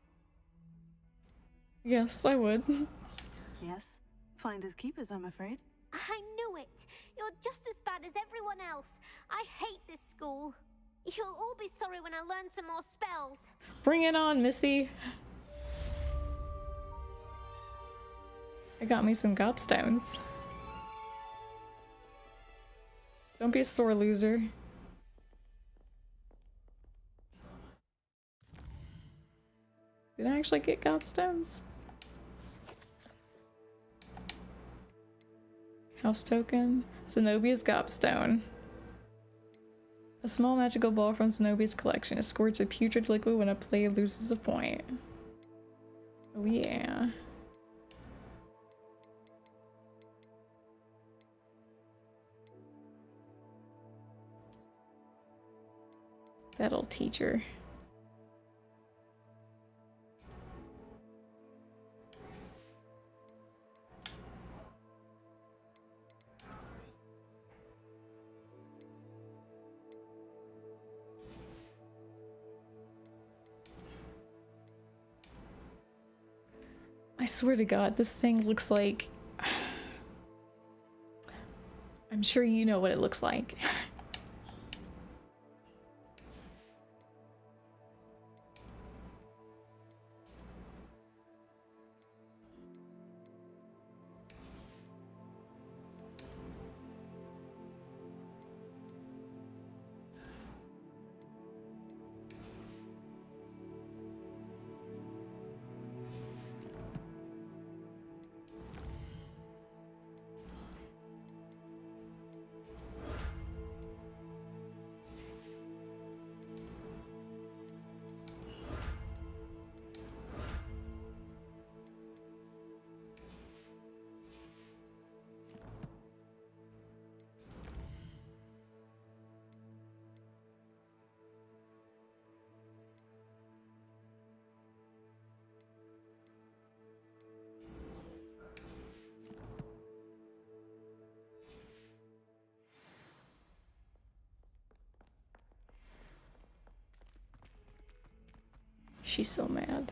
S1: Yes, I would.
S9: Yes. Finders keepers, I'm afraid.
S2: I knew it! You're just as bad as everyone else. I hate this school. You'll all be sorry when I learn some more spells.
S1: Bring it on, Missy. I got me some gobstones. Don't be a sore loser. Did I actually get gobstones? House token. Zenobia's gobstone. A small magical ball from Zenobia's collection. It squirts a putrid liquid when a player loses a point. Oh yeah. That old teacher. I swear to God, this thing looks like... I'm sure you know what it looks like. She's so mad.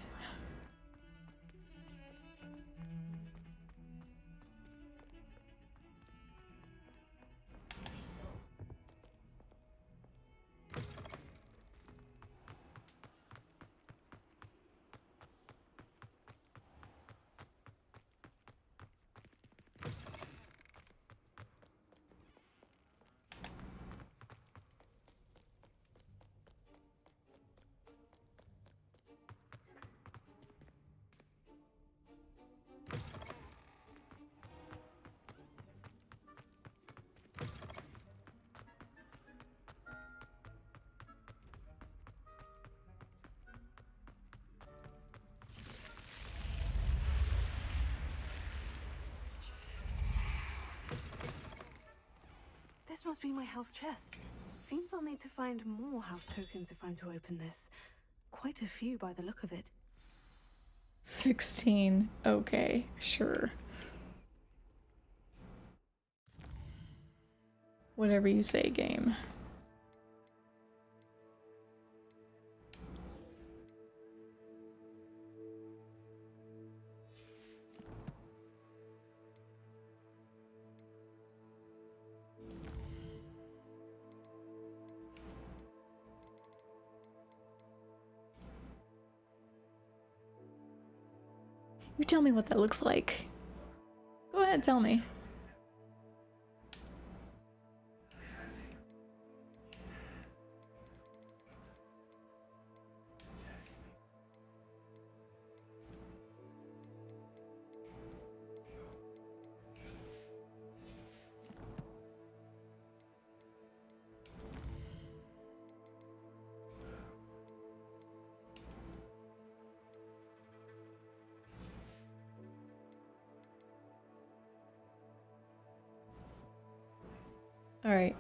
S9: This must be my house chest. Seems I'll need to find more house tokens if I'm to open this. Quite a few by the look of it.
S1: 16. Okay, sure. Whatever you say, game. You tell me what that looks like. Go ahead, tell me. Alright.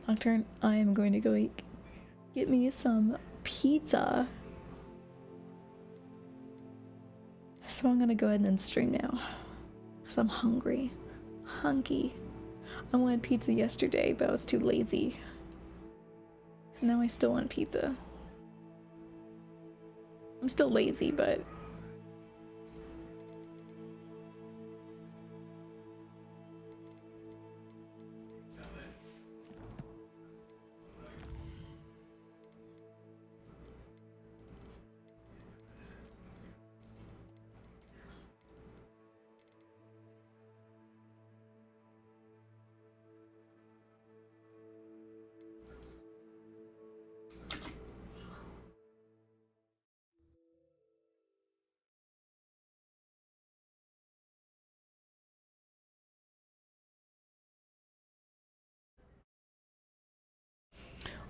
S1: Nocturne, I am going to go get me some pizza. So I'm gonna go ahead and end stream now. Because I'm hungry. Hunky. I wanted pizza yesterday, but I was too lazy. So now I still want pizza. I'm still lazy, but...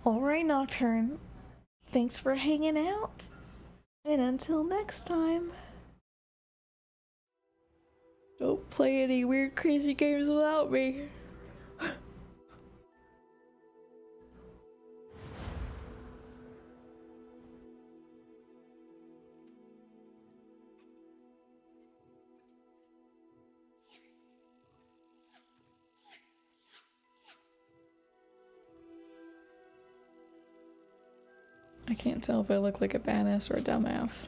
S1: Alright, Nocturne. Thanks for hanging out. And until next time. Don't play any weird, crazy games without me. I can't tell if I look like a badass or a dumbass.